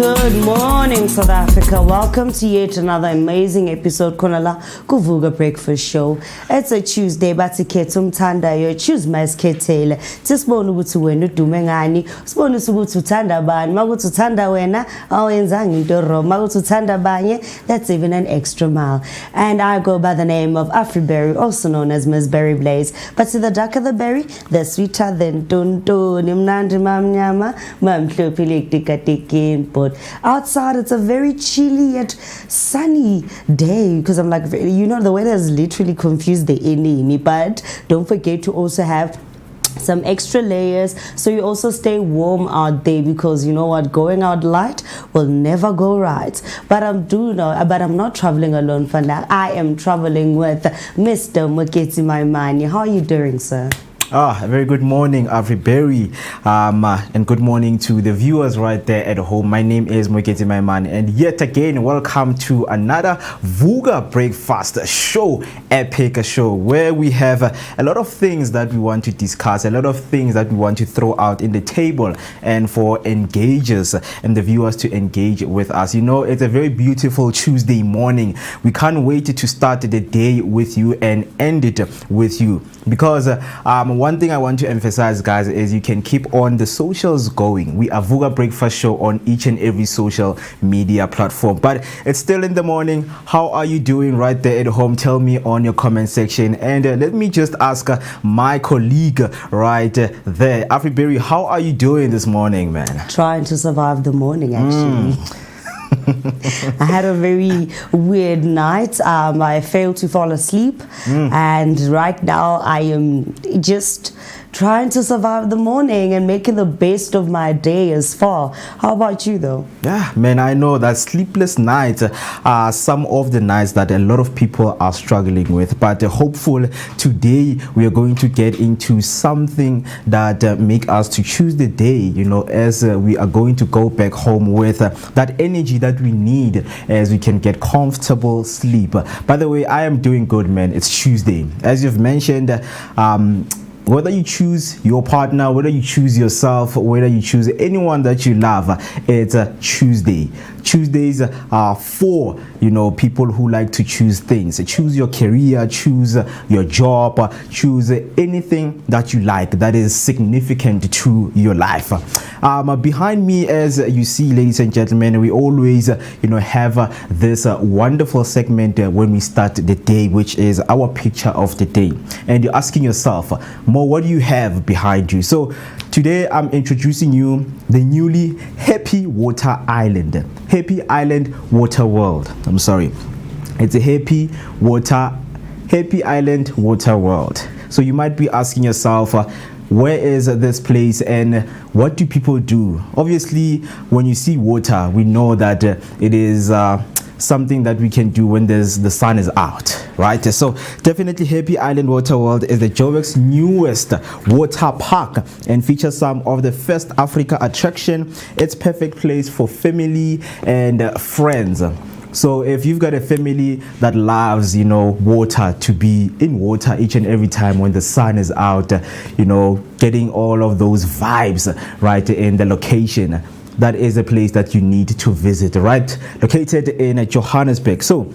Good morning, South Africa. Welcome to yet another amazing episode Konala Vooka Breakfast Show. It's a Tuesday, but to Tanda, you choose my sketele. Tisbonu to wenu dumengani, sponu to Tanda ban, Mago to Tanda wena, Enzang Doro, Mago to Tanda banye, that's even an extra mile. And I go by the name of Afriberry, also known as Miss Berry Blaze. But to the darker the berry, the sweeter than Dundu, Nimnandi Mam Nyama, Mam Tlopilik Tikatikin. But outside it's a very chilly yet sunny day because I'm like, you know, the weather has literally confused the enemy. But don't forget to also have some extra layers so you also stay warm out there, because you know what, going out light will never go right. But I'm not traveling alone for now. I am traveling with Mr. Moketi Maimani. How are you doing, sir? A very good morning, Afriberry, and good morning to the viewers right there at home. My name is Moketi Maimani, and yet again, welcome to another Vooka Breakfast Show, epic show, where we have a lot of things that we want to discuss, a lot of things that we want to throw out in the table, and for engagers and the viewers to engage with us. You know, it's a very beautiful Tuesday morning. We can't wait to start the day with you and end it with you, because one thing I want to emphasize, guys, is you can keep on the socials going. We are Vooka Breakfast Show on each and every social media platform. But it's still in the morning. How are you doing right there at home? Tell me on your comment section. And let me just ask my colleague right there, Afriberry, how are you doing this morning, man? Trying to survive the morning, actually. I had a very weird night. I failed to fall asleep, and right now I am just trying to survive the morning and making the best of my day as far. How about you though? Yeah, man, I know that sleepless nights are some of the nights that a lot of people are struggling with. But hopeful today we are going to get into something that make us to choose the day, as we are going to go back home with that energy that we need as we can get comfortable sleep. By the way, I am doing good, man. It's Tuesday. As you've mentioned, whether you choose your partner, whether you choose yourself, whether you choose anyone that you love, it's a Tuesday. Tuesdays are for people who like to choose things. Choose your career, choose your job, choose anything that you like that is significant to your life. Behind me, as you see, ladies and gentlemen, we always have this wonderful segment when we start the day, which is our picture of the day. And you're asking yourself, Mo, what do you have behind you? So today I'm introducing you the newly Happy Water Island. Happy Island Water World. I'm sorry. It's a Happy Island Water World. So you might be asking yourself, where is this place and what do people do? Obviously, when you see water, we know that it is something that we can do when the sun is out, right? So definitely Happy Island Water World is the Joburg's newest water park and features some of the first Africa attraction. It's perfect place for family and friends. So if you've got a family that loves, water, to be in water each and every time when the sun is out, getting all of those vibes right in the location, that is a place that you need to visit, right? Located in Johannesburg. So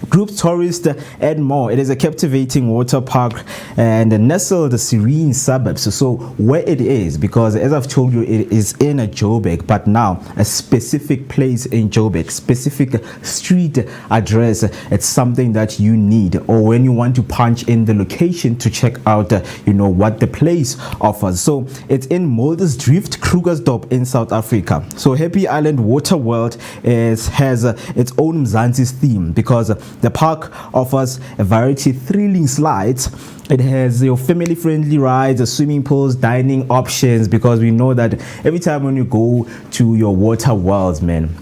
group tourists and more. It is a captivating water park and nestled the serene suburbs. So where it is, because as I've told you, it is in a Joburg, but now a specific place in Joburg, specific street address. It's something that you need, or when you want to punch in the location to check out, what the place offers. So it's in Muldersdrift, Krugersdorp in South Africa. So Happy Island Water World has its own Mzansi's theme, because the park offers a variety of thrilling slides. It has your family-friendly rides, swimming pools, dining options, because we know that every time when you go to your water worlds, man,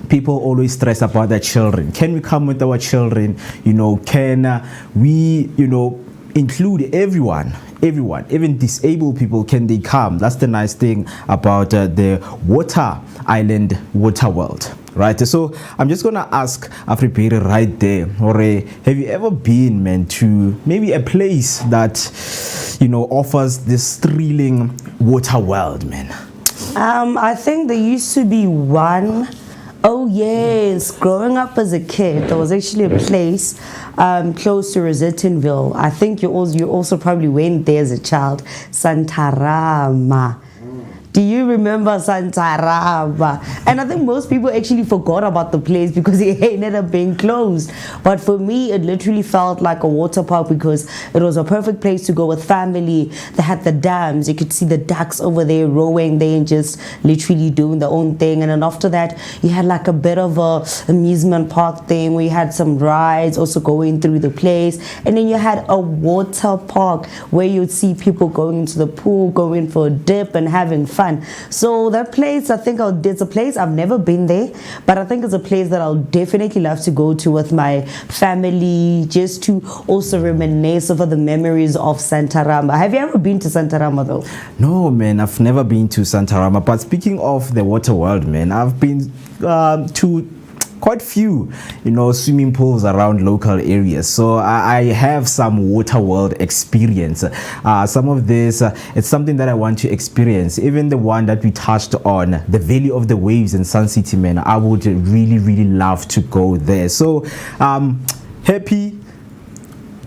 people always stress about their children. Can we come with our children? Can we, include everyone, even disabled people, can they come? That's the nice thing about the Water Island Water World, right? So I'm just gonna ask Afripere right there, have you ever been, man, to maybe a place that offers this thrilling water world, man? I think there used to be one. Oh yes, growing up as a kid, there was actually a place close to Rosettenville. I think you also probably went there as a child. Santarama. Do you remember Santarama? And I think most people actually forgot about the place because it ended up being closed. But for me, it literally felt like a water park because it was a perfect place to go with family. They had the dams. You could see the ducks over there rowing there and just literally doing their own thing. And then after that, you had like a bit of a amusement park thing where you had some rides also going through the place. And then you had a water park where you'd see people going into the pool, going for a dip and having fun. So that place, I think it's a place I've never been there, but I think it's a place that I'll definitely love to go to with my family, just to also reminisce over the memories of Santarama. Have you ever been to Santarama though? No, man, I've never been to Santarama. But speaking of the water world, man, I've been to quite few, swimming pools around local areas. So I have some water world experience. Some of this, it's something that I want to experience. Even the one that we touched on, the Valley of the Waves in Sun City, man, I would really, really love to go there. So Happy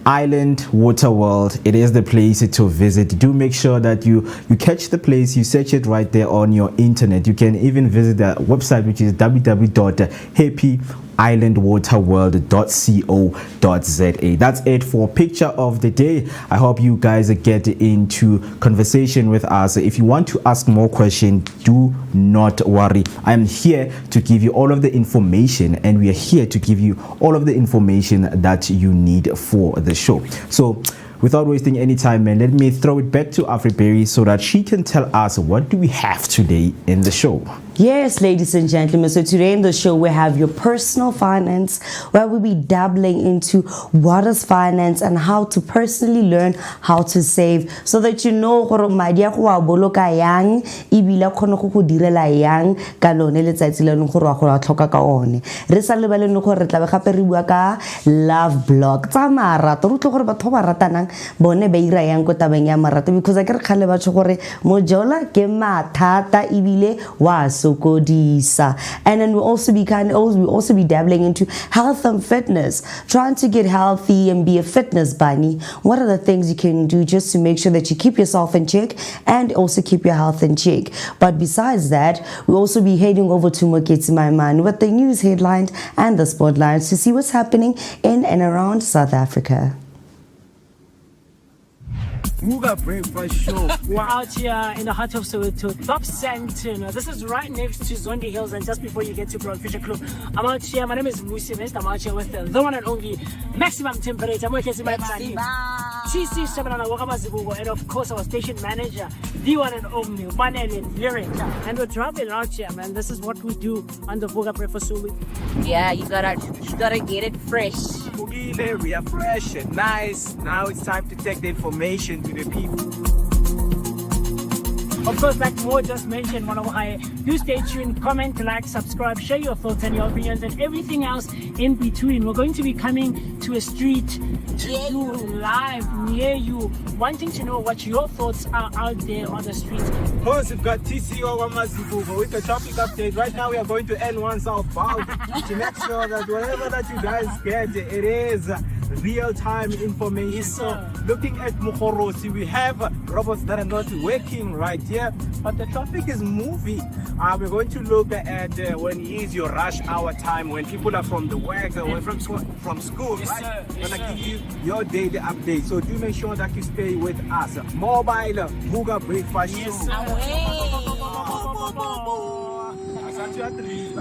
Island Water World, it is the place to visit. Do make sure that you catch the place, you search it right there on your internet. You can even visit the website, which is www.happyislandwaterworld.co.za. That's it for picture of the day. I hope you guys get into conversation with us. If you want to ask more questions, do not worry. I am here to give you all of the information, and we are here to give you all of the information that you need for the show. So Without wasting any time, man, let me throw it back to Afriberry so that she can tell us what do we have today in the show. Yes, ladies and gentlemen. So today in the show, we have your personal finance, where we'll be dabbling into what is finance and how to personally learn how to save, so that you know gore madi a go a boloka yang ebile khone go direla yang ka lone letsatsi le leng gore wa go tlhoka ka one. Re sa lebeleng gore re tla be gape re bua ka love blog tsa marato, re tle gore batho ba ratanang bone ba ira yang go tabeng ya marato, because a ke re khale ba gore mojola ke mathata ebile wa sokodisa. And then we'll also be dabbling into health and fitness, trying to get healthy and be a fitness bunny. What are the things you can do just to make sure that you keep yourself in check and also keep your health in check? But besides that, we'll also be heading over to Moketsi My Man with the news headlines and the spotlights to see what's happening in and around South Africa. Vooka Breakfast Show. We're out here in the heart of Soweto, Top Santon. This is right next to Zondi Hills and just before you get to Broad Fisher Club. I'm out here, my name is Musi West. I'm out here with the one and only maximum temperature. I'm working my man. TC Sebanana Wakamazibugo, and of course our station manager, the one and only Manelin Lyric. And we're traveling out here, man. This is what we do on the Vooka Breakfast Show. Yeah, you gotta get it fresh. We are fresh and nice. Now it's time to take the information to the people. Of course, like Mo just mentioned, do stay tuned, comment, like, subscribe, share your thoughts and your opinions and everything else in between. We're going to be coming to a street to do live near you, wanting to know what your thoughts are out there on the street. Of course, we've got TCO Wamazibugo with the traffic update. Right now, we are going to N1 southbound to make sure that whatever that you guys get, it is real-time information. Yes, sir. So, looking at Mukhorosi, we have robots that are not working right here, but the traffic is moving. We're going to look at when is your rush hour time, when people are from the work, or from school, Yes, right? sir. Yes, Gonna sir. give you your daily update. So do make sure that you stay with us. Mobile Vooka Breakfast Yes, Show. sir. I sent you at the least.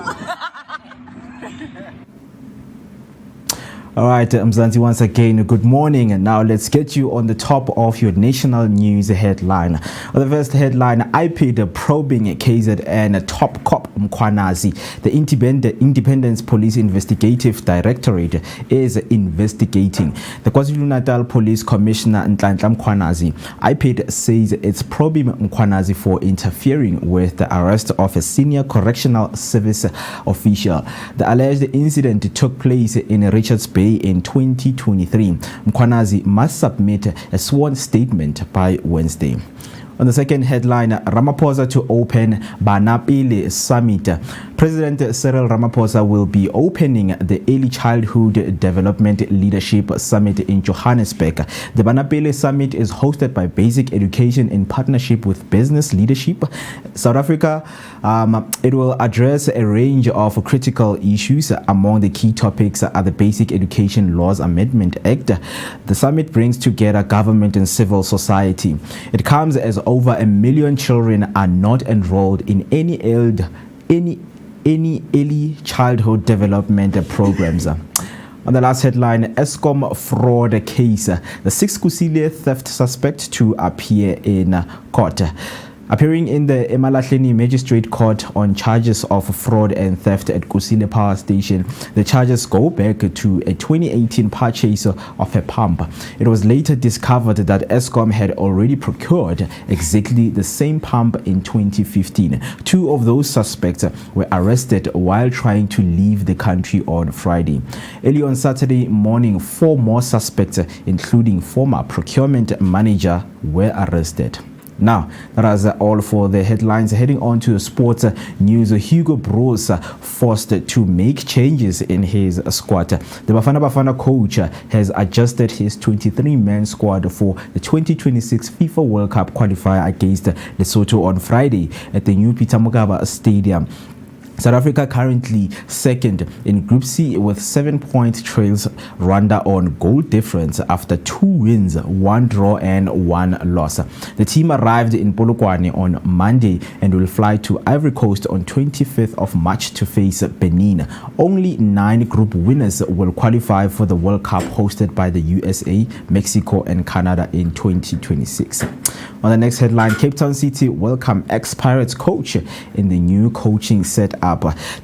All right, Mzansi, once again, good morning. And now let's get you on the top of your national news headline. The first headline, IPID probing KZN top cop Mkhwanazi. The Independent Police Investigative Directorate is investigating. The KwaZulu-Natal Police Commissioner Nhlanhla Mkhwanazi, IPID says it's probing Mkhwanazi for interfering with the arrest of a senior correctional service official. The alleged incident took place in Richards Bay in 2023. Mkhwanazi must submit a sworn statement by Wednesday. On the second headline, Ramaphosa to open Banapile Summit. President Cyril Ramaphosa will be opening the Early Childhood Development Leadership Summit in Johannesburg. The Banapile Summit is hosted by Basic Education in partnership with Business Leadership South Africa. It will address a range of critical issues. Among the key topics are the Basic Education Laws Amendment Act. The summit brings together government and civil society. It comes as over 1 million children are not enrolled in any early childhood development programs. On the last headline, Eskom fraud case. The 6 Kusile theft suspect to appear in court. Appearing in the Emalahleni Magistrate Court on charges of fraud and theft at Kusile Power Station, the charges go back to a 2018 purchase of a pump. It was later discovered that Eskom had already procured exactly the same pump in 2015. 2 of those suspects were arrested while trying to leave the country on Friday. Early on Saturday morning, 4 more suspects, including former procurement manager, were arrested. Now, that is all for the headlines. Heading on to sports news, Hugo Broos forced to make changes in his squad. The Bafana coach has adjusted his 23-man squad for the 2026 FIFA World Cup qualifier against Lesotho on Friday at the new Peter Mokaba Stadium. South Africa currently second in Group C with 7-point trails Rwanda on goal difference after 2 wins, 1 draw and 1 loss. The team arrived in Polokwane on Monday and will fly to Ivory Coast on 25th of March to face Benin. Only 9 group winners will qualify for the World Cup hosted by the USA, Mexico and Canada in 2026. On the next headline, Cape Town City welcome ex-Pirates coach in the new coaching setup.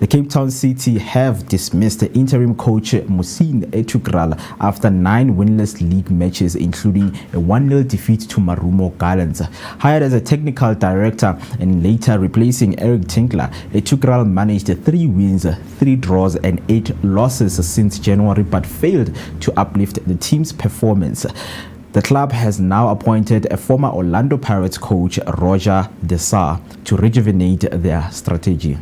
The Cape Town City have dismissed the interim coach Musine Etugrala after 9 winless league matches, including a 1-0 defeat to Marumo Gallants. Hired as a technical director and later replacing Eric Tinkler, Etugrala managed 3 wins, 3 draws and 8 losses since January, but failed to uplift the team's performance. The club has now appointed a former Orlando Pirates coach, Roger Desar, to rejuvenate their strategy.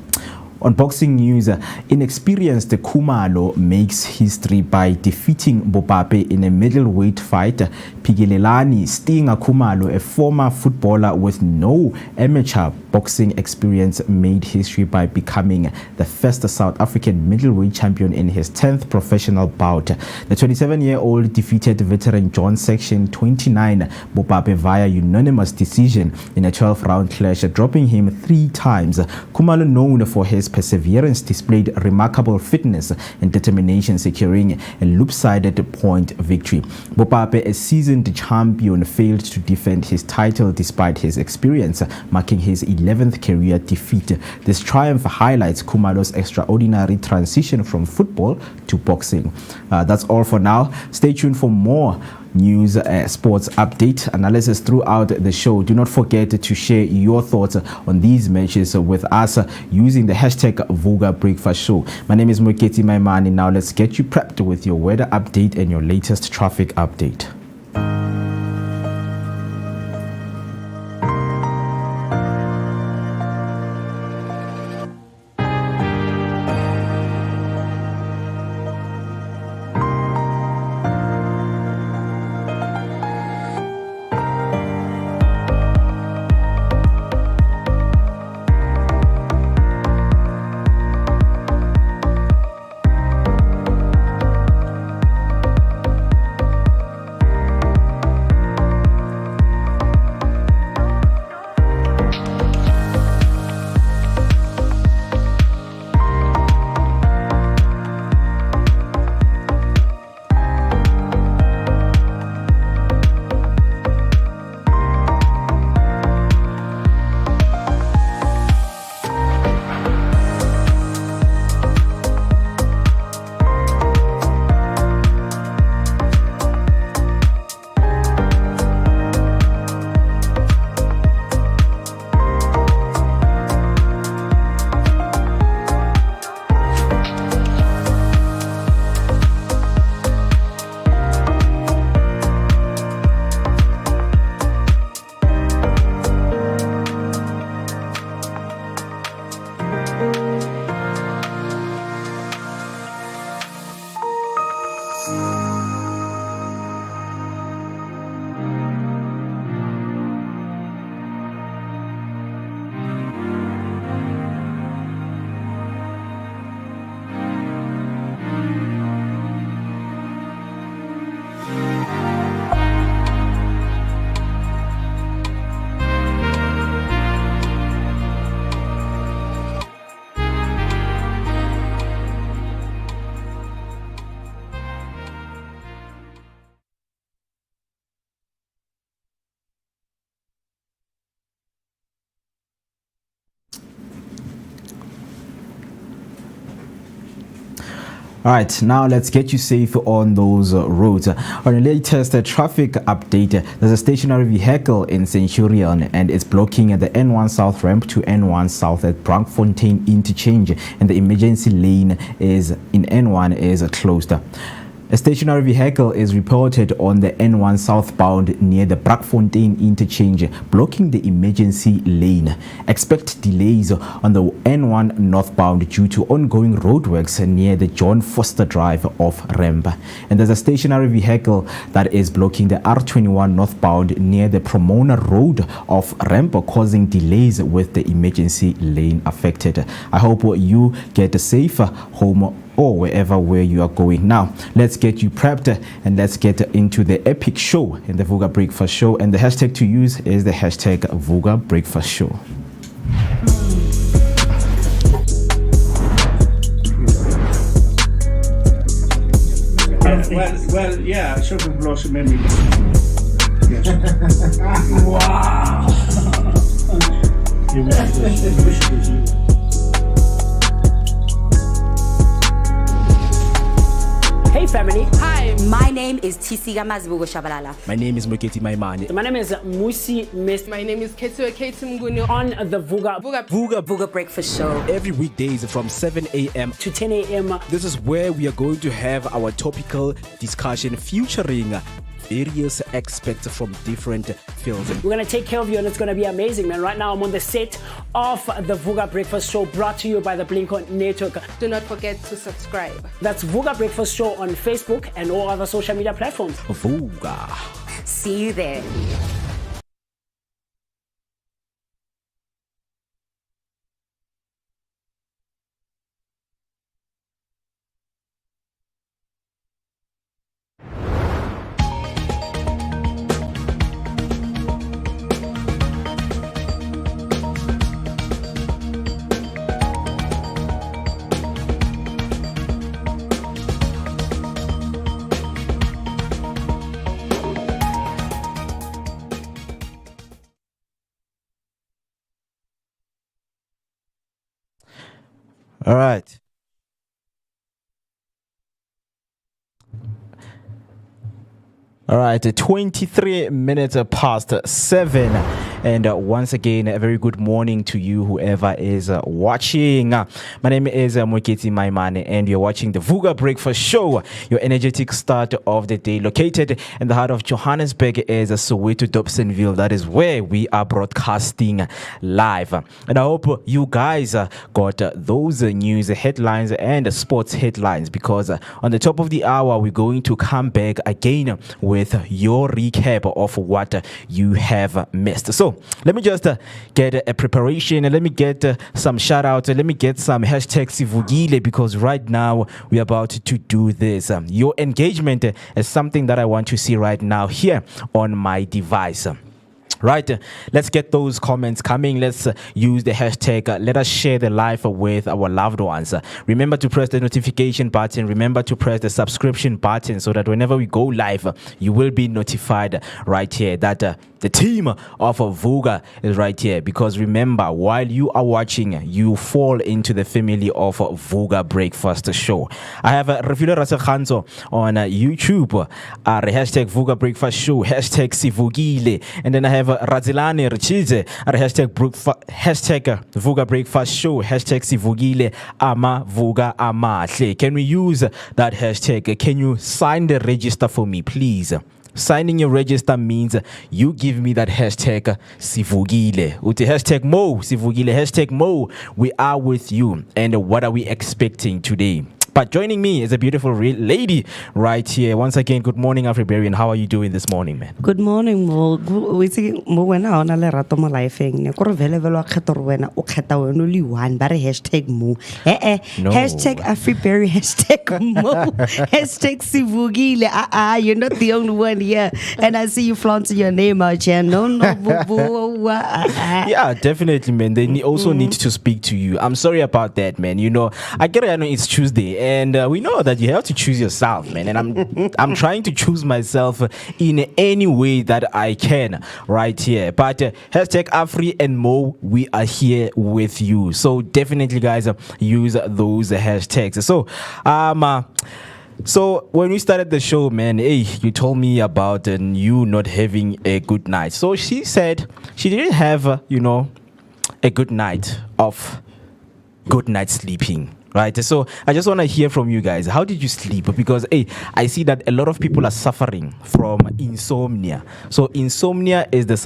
On boxing news, inexperienced Kumalo makes history by defeating Bopape in a middleweight fight. Pigelelani Stinger Kumalo, a former footballer with no amateur boxing experience, made history by becoming the first South African middleweight champion in his 10th professional bout. The 27-year-old defeated veteran John Section 29 Bopape via unanimous decision in a 12-round clash, dropping him 3 times. Kumalo, known for his perseverance, displayed remarkable fitness and determination, securing a loop-sided point victory. Bopape, a seasoned champion, failed to defend his title despite his experience, marking his 11th career defeat. This triumph highlights Kumalo's extraordinary transition from football to boxing. That's all for now. Stay tuned for more news, sports update, analysis throughout the show. Do not forget to share your thoughts on these matches with us using the hashtag Vooka Breakfast Show. My name is Moketi Maimani. Now let's get you prepped with your weather update and your latest traffic update. All right, now let's get you safe on those roads. On the latest traffic update, there's a stationary vehicle in Centurion and it's blocking the N1 South ramp to N1 South at Brankfontein interchange, and the emergency lane is in N1 is closed. A stationary vehicle is reported on the N1 southbound near the Brakfontein interchange, blocking the emergency lane. Expect delays on the N1 northbound due to ongoing roadworks near the John Foster Drive of Remba. And there's a stationary vehicle that is blocking the R21 northbound near the Promona Road of Remba, causing delays with the emergency lane affected. I hope you get a safer home or where you are going. Now, let's get you prepped and let's get into the epic show in the Vooka Breakfast Show. And the hashtag to use is the hashtag Vooka Breakfast Show. Well, yeah, Shopping Blossom made me. Yes. Wow. You wish Hey family. Hi, my name is Tisiga Mazbugo Shabalala. My name is Moketi Maimane. My name is Musi Mist. My name is Ketua Ketumgunu. On the Vooka Vooga Breakfast Show. Every weekdays from 7 a.m. to 10 a.m. This is where we are going to have our topical discussion featuring various aspects from different fields. We're going to take care of you and it's going to be amazing, man. Right now I'm on the set of the Vooka Breakfast Show, brought to you by the Blink-On Network. Do not forget to subscribe. That's Vooka Breakfast Show on Facebook and all other social media platforms. Vooka. See you there. All right. All right, 23 minutes past 7. And once again, a very good morning to you, whoever is watching. My name is Moketi Maimane, and you're watching the Vooka Breakfast Show, your energetic start of the day. Located in the heart of Johannesburg is Soweto Dobsonville. That is where we are broadcasting live. And I hope you guys got those news headlines and sports headlines, because on the top of the hour, we're going to come back again with your recap of what you have missed. So let me just get a preparation, and let me get some shout outs, let me get some hashtag Sivugile, because right now we're about to do this. Your engagement is something that I want to see right now here on my device. Right, let's get those comments coming. Let's use the hashtag. Let us share the live with our loved ones. Remember to press the notification button. Remember to press the subscription button, so that whenever we go live, you will be notified right here that the team of Vooka is right here. Because remember, while you are watching, you fall into the family of Vooka Breakfast Show. I have Refilo Rasekhanzo on YouTube. Hashtag Vooka Breakfast Show. Hashtag Sivugile. And then I have Razilane Richize. Hashtag Vooka Breakfast Show. Hashtag Sivugile Ama Vooka Amahle. Can we use that hashtag? Can you sign the register for me, please? Signing your register means you give me that hashtag Sivugile. Uti hashtag Mo Sivugile, hashtag Mo. We are with you. And what are we expecting today? But joining me is a beautiful lady right here. Once again, good morning, Afribarian. How are you doing this morning, man? Good morning, Mo. We see Mo wena ona le rato mo life ne ko re vele vele wa kgetho re wena o kgetha wena only one bare hashtag Mo. No. Hashtag Afriberry, hashtag Mo, hashtag Sivugile. You're not the only one here. And I see you flaunting your name out here. No, boo. Yeah, definitely, man. They also need to speak to you. I'm sorry about that, man. You know, I get it. I know it's Tuesday. And we know that you have to choose yourself, man. And I'm trying to choose myself in any way that I can right here. But hashtag Afri and Mo, we are here with you. So definitely, guys, use those hashtags. So when we started the show, man, hey, you told me about you not having a good night. So she said she didn't have, a good night of good night sleeping. Right, so I just want to hear from you guys. How did you sleep? Because I see that a lot of people are suffering from insomnia. So insomnia is the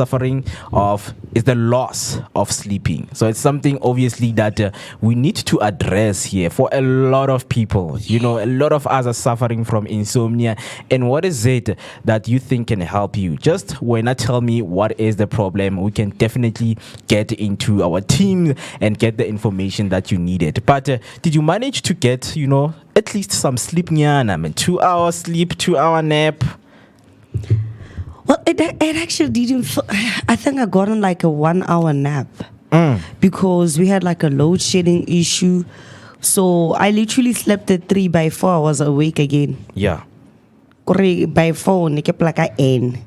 loss of sleeping. So it's something obviously that we need to address here for a lot of people. You know, a lot of us are suffering from insomnia. And what is it that you think can help you? Just when I tell me what is the problem, we can definitely get into our team and get the information that you needed. But did you manage to get, at least some sleep? 2 hours sleep, 2 hour nap? Well, it actually didn't. I think I got on like a 1 hour nap because we had like a load shedding issue. So I literally slept at 3. By 4 I was awake again. Yeah. By 4, I kept like a N.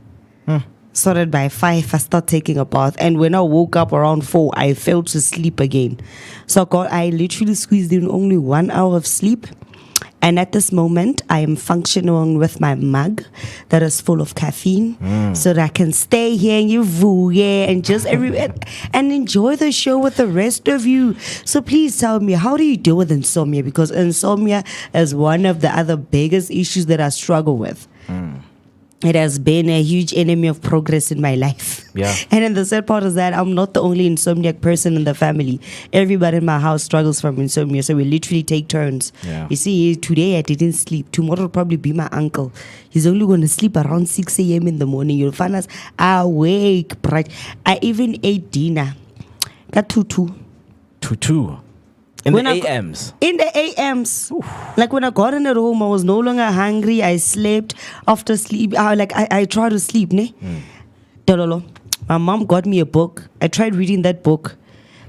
So that by 5 I start taking a bath, and when I woke up around 4 I fell to sleep again. So I literally squeezed in only 1 hour of sleep, and at this moment I am functioning with my mug that is full of caffeine, so that I can stay here and you Vooka and just and enjoy the show with the rest of you. So please tell me, how do you deal with insomnia? Because insomnia is one of the other biggest issues that I struggle with. It has been a huge enemy of progress in my life. Yeah. And then the sad part is that I'm not the only insomniac person in the family. Everybody in my house struggles from insomnia, so we literally take turns. Yeah. You see, today I didn't sleep. Tomorrow will probably be my uncle. He's only going to sleep around 6 a.m. in the morning. You'll find us awake, bright. I even ate dinner. Got tutu. Tutu. In When the I AMs. In the AMs. Like when I got in the room, I was no longer hungry. I slept after sleep. I tried to sleep. Dololo. My mom got me a book. I tried reading that book.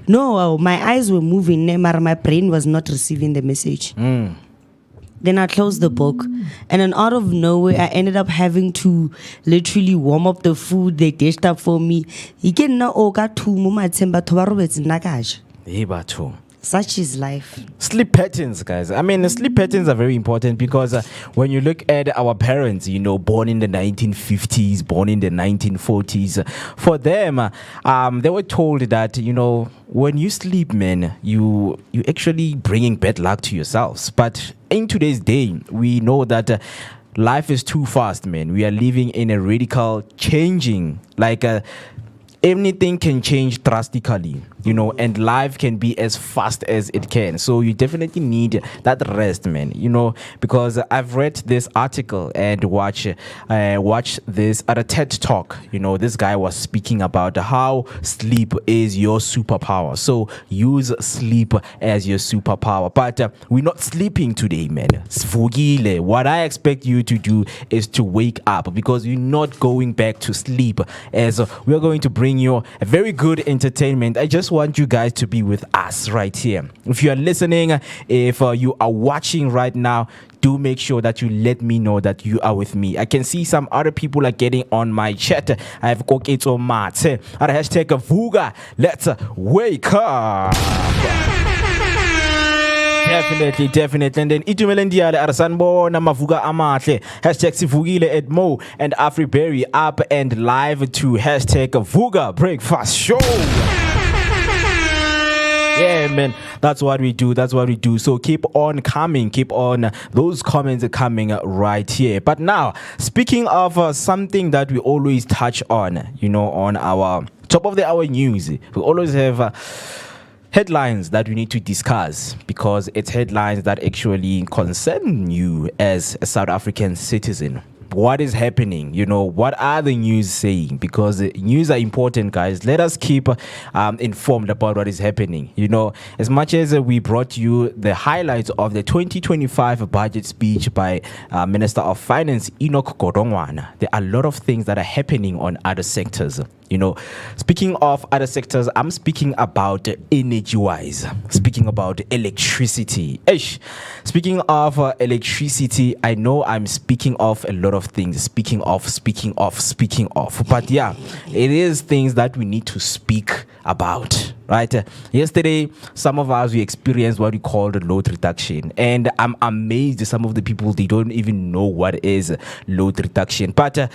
No, my eyes were moving. But my brain was not receiving the message. Then I closed the book. And then out of nowhere, I ended up having to literally warm up the food they dished up for me. Such is life. Sleep patterns, guys. I mean, sleep patterns are very important because when you look at our parents, born in the 1950s, born in the 1940s, for them, they were told that, when you sleep, man, you actually bringing bad luck to yourselves. But in today's day, we know that life is too fast, man. We are living in a radical changing, anything can change drastically, and life can be as fast as it can. So you definitely need that rest, man, because I've read this article and watch this at a TED Talk. This guy was speaking about how sleep is your superpower. So use sleep as your superpower. But we're not sleeping today, man. Svugile. What I expect you to do is to wake up, because you're not going back to sleep, as we're going to bring you a very good entertainment. I just want you guys to be with us right here. If you are listening, if you are watching right now, do make sure that you let me know that you are with me. I can see some other people are getting on my chat. I have Koketso Mate. Hashtag Vooka. Let's wake up. Definitely. And then Itumelendiale Arsanbo Namavuga Amatle. Hashtag Sivugile Edmo and Afriberry up and live to hashtag Vooka Breakfast Show. Yeah, man, that's what we do. So keep on coming. Keep on those comments are coming right here. But now, speaking of something that we always touch on, on our top of the hour news, we always have headlines that we need to discuss, because it's headlines that actually concern you as a South African citizen. What is happening? What are the news saying? Because the news are important, guys. Let us keep informed about what is happening. As much as we brought you the highlights of the 2025 budget speech by Minister of Finance Enoch Godongwana, there are a lot of things that are happening on other sectors. Speaking of other sectors, I'm speaking about energy-wise, speaking about electricity. Speaking of electricity, I know I'm speaking of a lot of things, speaking of. But yeah, it is things that we need to speak about, right? Yesterday, some of us, we experienced what we call the load reduction. And I'm amazed at some of the people, they don't even know what is load reduction. But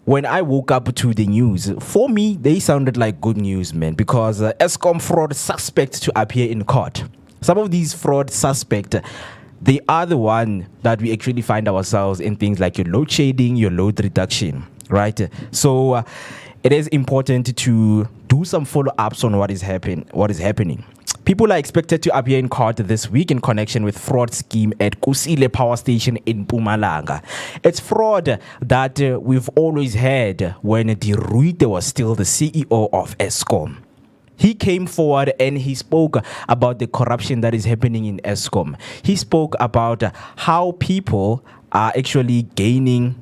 when I woke up to the news, for me, they sounded like good news, man, because Eskom fraud suspect to appear in court. some of these fraud suspects, they are the one that we actually find ourselves in things like your load shading, your load reduction, right? So it is important to do some follow-ups on what is happening. People are expected to appear in court this week in connection with fraud scheme at Kusile Power Station in Mpumalanga. It's fraud that we've always had when Diruite was still the CEO of Eskom. He came forward and he spoke about the corruption that is happening in Eskom. He spoke about how people are actually gunning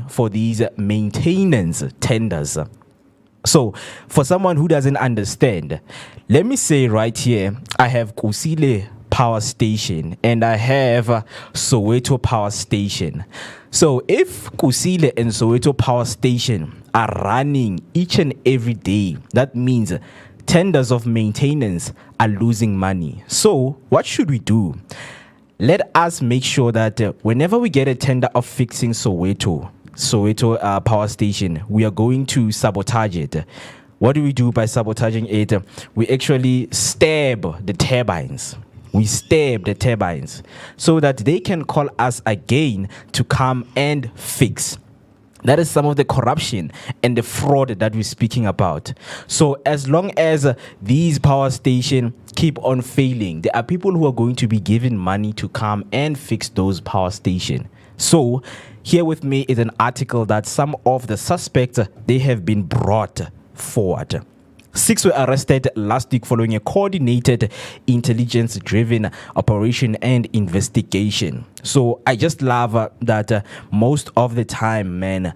for these maintenance tenders. So, for someone who doesn't understand, let me say right here, I have Kusile Power Station and I have Soweto Power Station. So, if Kusile and Soweto Power Station are running each and every day, that means tenders of maintenance are losing money. So, what should we do? Let us make sure that whenever we get a tender of fixing Soweto Power Station, we are going to sabotage it. What do we do by sabotaging it? We actually stab the turbines. So that they can call us again to come and fix. That is some of the corruption and the fraud that we're speaking about. So as long as these power stations keep on failing, there are people who are going to be given money to come and fix those power stations. So here with me is an article that some of the suspects, they have been brought forward. 6 were arrested last week following a coordinated intelligence-driven operation and investigation. So I just love that most of the time,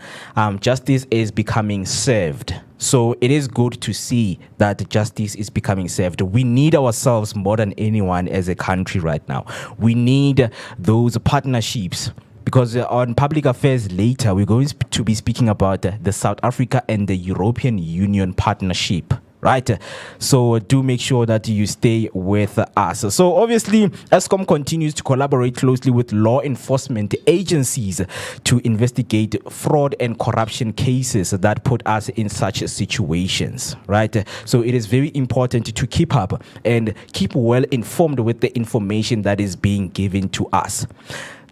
justice is becoming served. So it is good to see that justice is becoming served. We need ourselves more than anyone as a country right now. We need those partnerships. Because on public affairs later, we're going to be speaking about the South Africa and the European Union partnership, right? So do make sure that you stay with us. So obviously, Eskom continues to collaborate closely with law enforcement agencies to investigate fraud and corruption cases that put us in such situations, right? So it is very important to keep up and keep well informed with the information that is being given to us.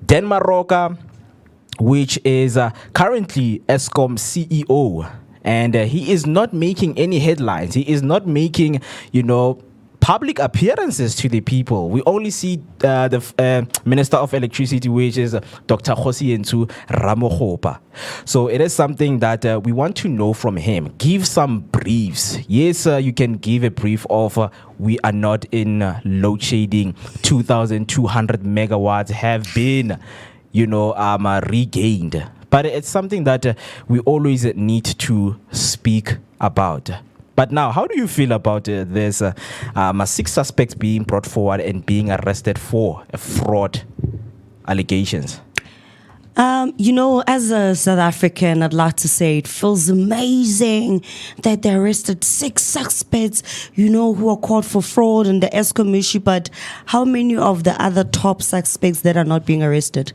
Dan Maroka, which is currently Eskom CEO, and he is not making any headlines. He is not making, public appearances to the people. We only see the Minister of Electricity, which is Dr. Khosiyentu Ramogopa. So it is something that we want to know from him. Give some briefs. Yes, you can give a brief of we are not in load shading. 2,200 megawatts have been, regained. But it's something that we always need to speak about. But now, how do you feel about this 6 suspects being brought forward and being arrested for fraud allegations? As a South African, I'd like to say it feels amazing that they arrested 6 suspects, who are caught for fraud in the Eskom issue. But how many of the other top suspects that are not being arrested?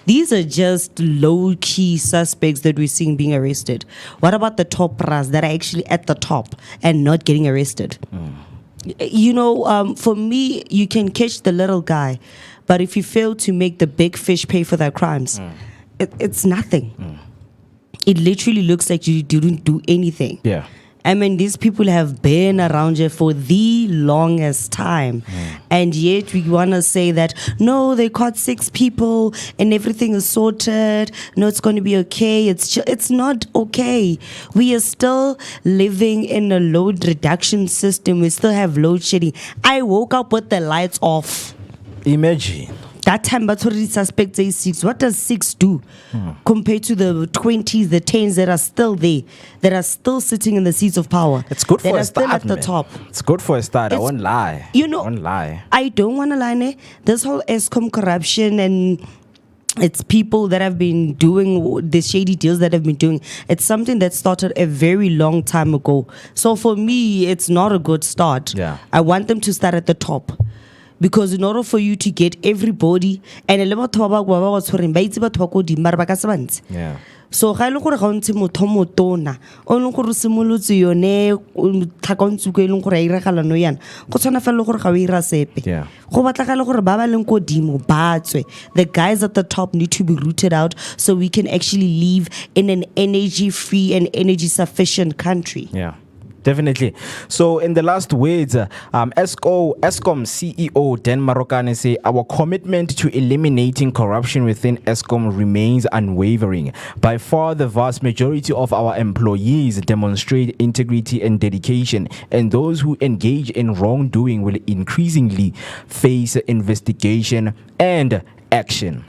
These are just low-key suspects that we're seeing being arrested. What about the top brass that are actually at the top and not getting arrested? For me, you can catch the little guy, but if you fail to make the big fish pay for their crimes, it's nothing. It literally looks like you didn't do anything. Yeah. I mean, these people have been around here for the longest time. And yet we want to say that, no, they caught 6 people and everything is sorted. No, it's going to be okay. It's not okay. We are still living in a load reduction system. We still have load shedding. I woke up with the lights off. Imagine. That time, but already suspect say 6. What does 6 do compared to the 20s, the 10s that are still there, that are still sitting in the seats of power? It's good for a start, still at the top. It's good for a start. I won't lie. I won't lie. I don't want to lie. This whole Eskom corruption and it's people that have been doing the shady deals that have been doing. It's something that started a very long time ago. So for me, it's not a good start. Yeah. I want them to start at the top. Because in order for you to get everybody, and so ga ile gore ga ntse motho motona o leng gore simolotse yone tlhakantsuko e leng gore a iregala no yana go tshwana fela gore ga o ira sepe go batlagala gore ba ba leng ko dimo ba tswe. The guys at the top need to be rooted out so we can actually live in an energy free and energy sufficient country. Definitely. So in the last words, ESCOM CEO Dan Marokane say our commitment to eliminating corruption within ESCOM remains unwavering. By far, the vast majority of our employees demonstrate integrity and dedication, and those who engage in wrongdoing will increasingly face investigation and action.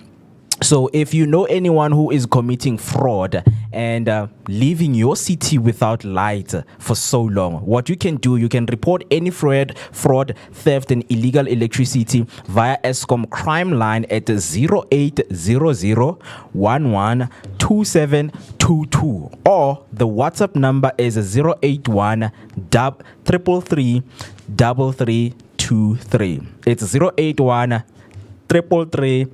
So if you know anyone who is committing fraud and leaving your city without light for so long, what you can do, you can report any fraud, theft, and illegal electricity via ESCOM crime line at 0800 112722, or the WhatsApp number is 081 333 3323. It's 081 333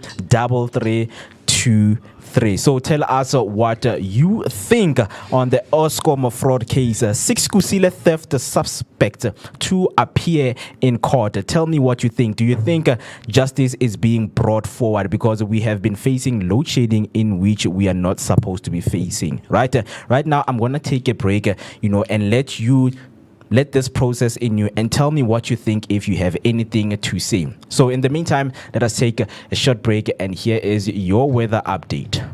So tell us what you think on the ESCOM fraud case. 6 Kusile theft suspect to appear in court. Tell me what you think. Do you think justice is being brought forward? Because we have been facing load shedding in which we are not supposed to be facing. Right now, I'm going to take a break, and let this process in you and tell me what you think if you have anything to say. So in the meantime, let us take a short break, and here is your weather update.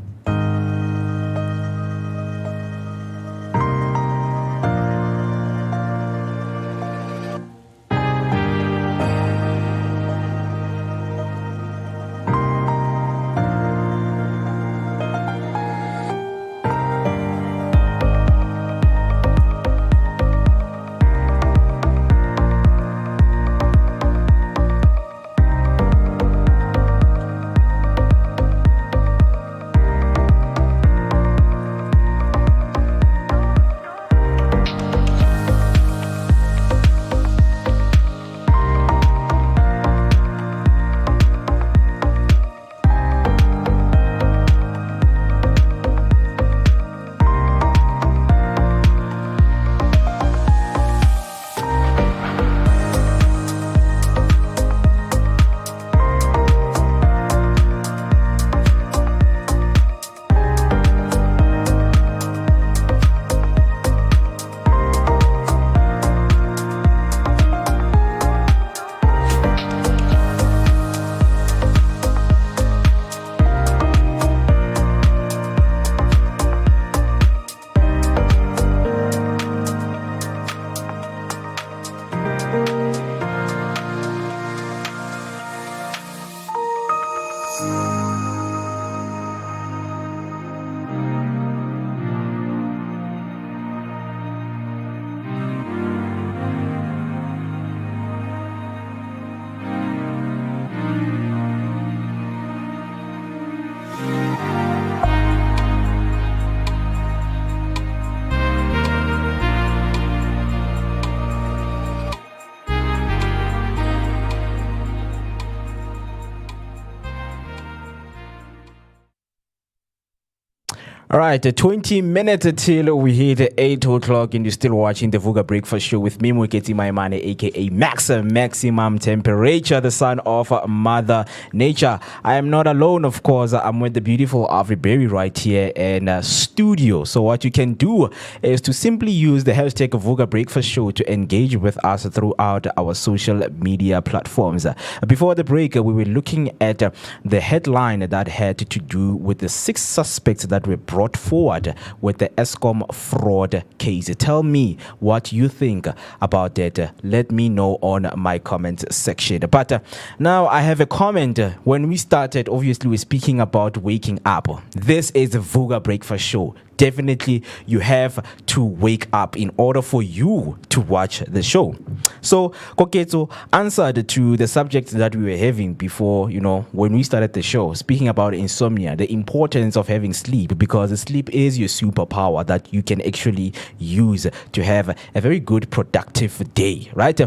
All right, 20 minutes till we hit 8 o'clock, and you're still watching the Vooka Breakfast Show with me, Mwiketi Maimane, aka Maximum Temperature, the son of Mother Nature. I am not alone, of course. I'm with the beautiful Avi Berry right here in studio. So what you can do is to simply use the hashtag Vooka Breakfast Show to engage with us throughout our social media platforms. Before the break, we were looking at the headline that had to do with the 6 suspects that were brought forward with the ESCOM fraud case. Tell me what you think about it. Let me know on my comment section. But now I have a comment. When we started, obviously we're speaking about waking up. This is the Vooka Breakfast Show. Definitely you have to wake up in order for you to watch the show. So Koketso answered to the subject that we were having before, when we started the show, speaking about insomnia, the importance of having sleep, because sleep is your superpower that you can actually use to have a very good productive day, right?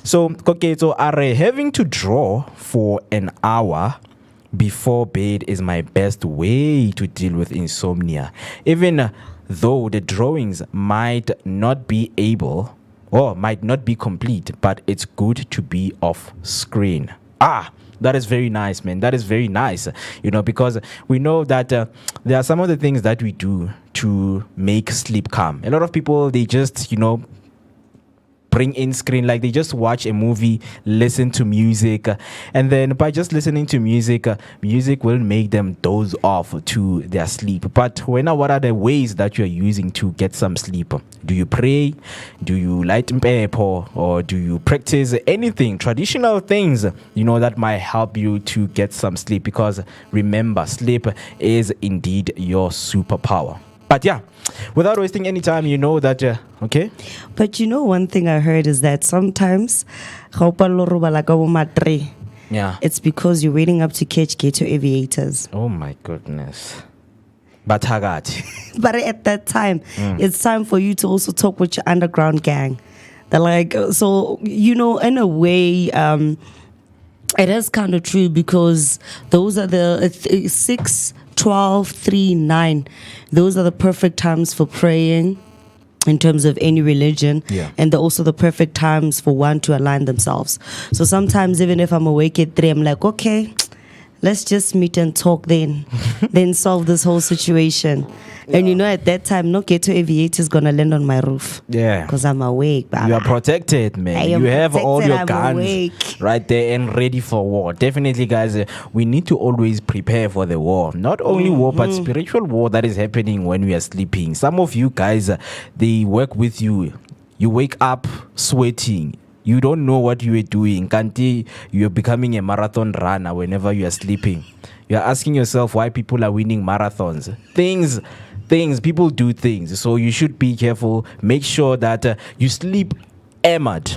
So Koketso are having to draw for an hour before bed is my best way to deal with insomnia. Even though the drawings might not be able or might not be complete, but it's good to be off screen. That is very nice, man. That is very nice, because we know that there are some of the things that we do to make sleep come. A lot of people, they just, bring in screen, like they just watch a movie, listen to music, and then by just listening to music, music will make them doze off to their sleep. But what are the ways that you're using to get some sleep? Do you pray? Do you light pepper? Or do you practice anything, traditional things, that might help you to get some sleep? Because remember, sleep is indeed your superpower. But yeah, without wasting any time, okay? But one thing I heard is that sometimes it's because you're waiting up to catch Gator Aviators. Oh my goodness. But But at that time, it's time for you to also talk with your underground gang. They're like, so, in a way, it is kind of true, because those are the 6, 12, 3, 9. Those are the perfect times for praying in terms of any religion. Yeah. And they're also the perfect times for one to align themselves. So sometimes even if I'm awake at 3, I'm like, okay, let's just meet and talk then. Then solve this whole situation. Yeah. And at that time, no Ghetto Aviator is going to land on my roof. Yeah. Because I'm awake. You are protected, man. You have all your guns right there and ready for war. Definitely, guys, we need to always prepare for the war. Not only war, but spiritual war that is happening when we are sleeping. Some of you guys, they work with you. You wake up sweating. You don't know what you are doing. Kanti, you're becoming a marathon runner whenever you are sleeping. You're asking yourself why people are winning marathons. People do things. So you should be careful. Make sure that you sleep armored.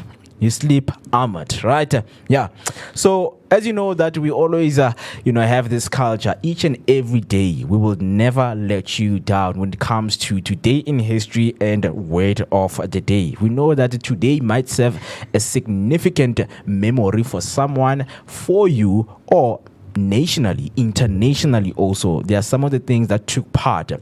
Right? Yeah. So as you know that we always, have this culture each and every day. We will never let you down when it comes to today in history and word of the day. We know that today might serve a significant memory for someone, for you, or nationally, internationally also. There are some of the things that took part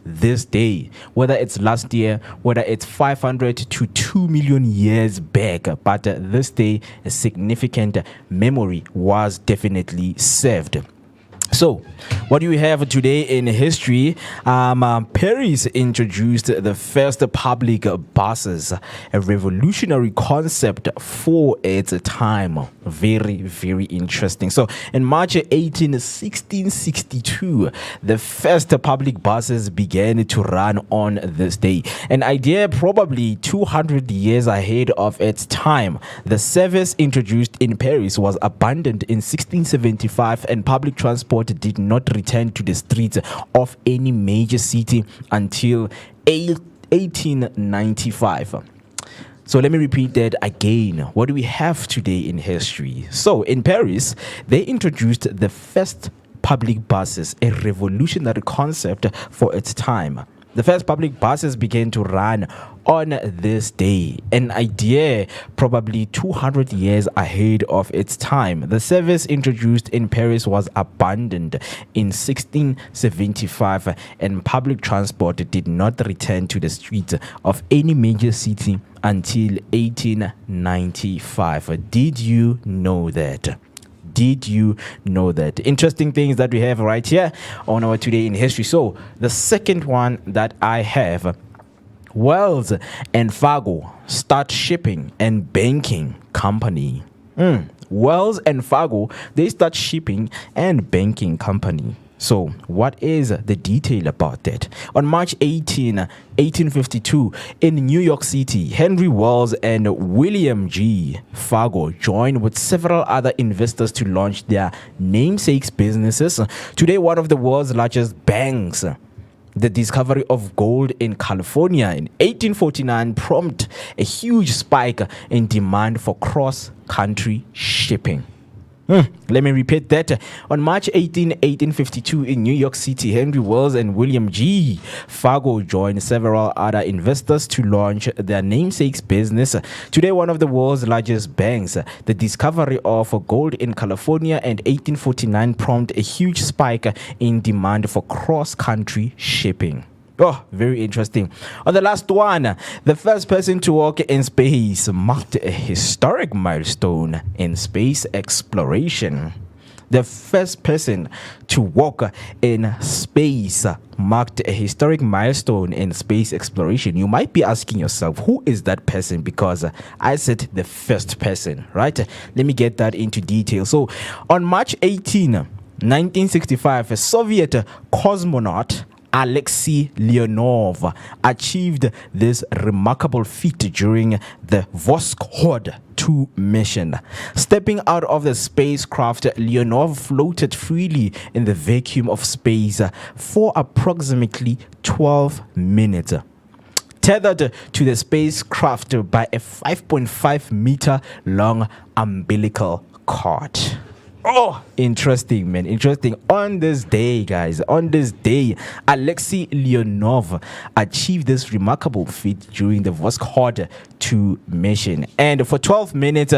this day, whether it's last year, whether it's 500 to 2 million years back, but this day a significant memory was definitely served. So, what do we have today in history? Paris introduced the first public buses, a revolutionary concept for its time. Very, very interesting. So, in March 1662, the first public buses began to run on this day. An idea probably 200 years ahead of its time. The service introduced in Paris was abandoned in 1675, and public transport did not return to the streets of any major city until 1895. So let me repeat that again. What do we have today in history? So in Paris, they introduced the first public buses, a revolutionary concept for its time. The first public buses began to run on this day, an idea probably 200 years ahead of its time. The service introduced in Paris was abandoned in 1675, and public transport did not return to the streets of any major city until 1895. Did you know that? Interesting things that we have right here on our Today in History. So the second one that I have, Wells and Fargo start shipping and banking company. Wells and Fargo, they start shipping and banking company. So what is the detail about that? On March 18, 1852, in New York City, Henry Wells and William G. Fargo joined with several other investors to launch their namesakes businesses. Today, one of the world's largest banks. The discovery of gold in California in 1849 prompted a huge spike in demand for cross-country shipping. Let me repeat that. On March 18, 1852, in New York City, Henry Wells and William G. Fargo joined several other investors to launch their namesake's business. Today, one of the world's largest banks. The discovery of gold in California in 1849 prompted a huge spike in demand for cross-country shipping. Oh, very interesting. On the last one, the first person to walk in space marked a historic milestone in space exploration. The first person to walk in space marked a historic milestone in space exploration. You might be asking yourself, who is that person? Because I said the first person, right? Let me get that into detail. So, on March 18, 1965, a Soviet cosmonaut Alexei Leonov achieved this remarkable feat during the Voskhod 2 mission. Stepping out of the spacecraft, Leonov floated freely in the vacuum of space for approximately 12 minutes. Tethered to the spacecraft by a 5.5 meter long umbilical cord. Oh, interesting, man. Interesting. On this day, guys, Alexei Leonov achieved this remarkable feat during the Voskhod 2 mission. And for 12 minutes,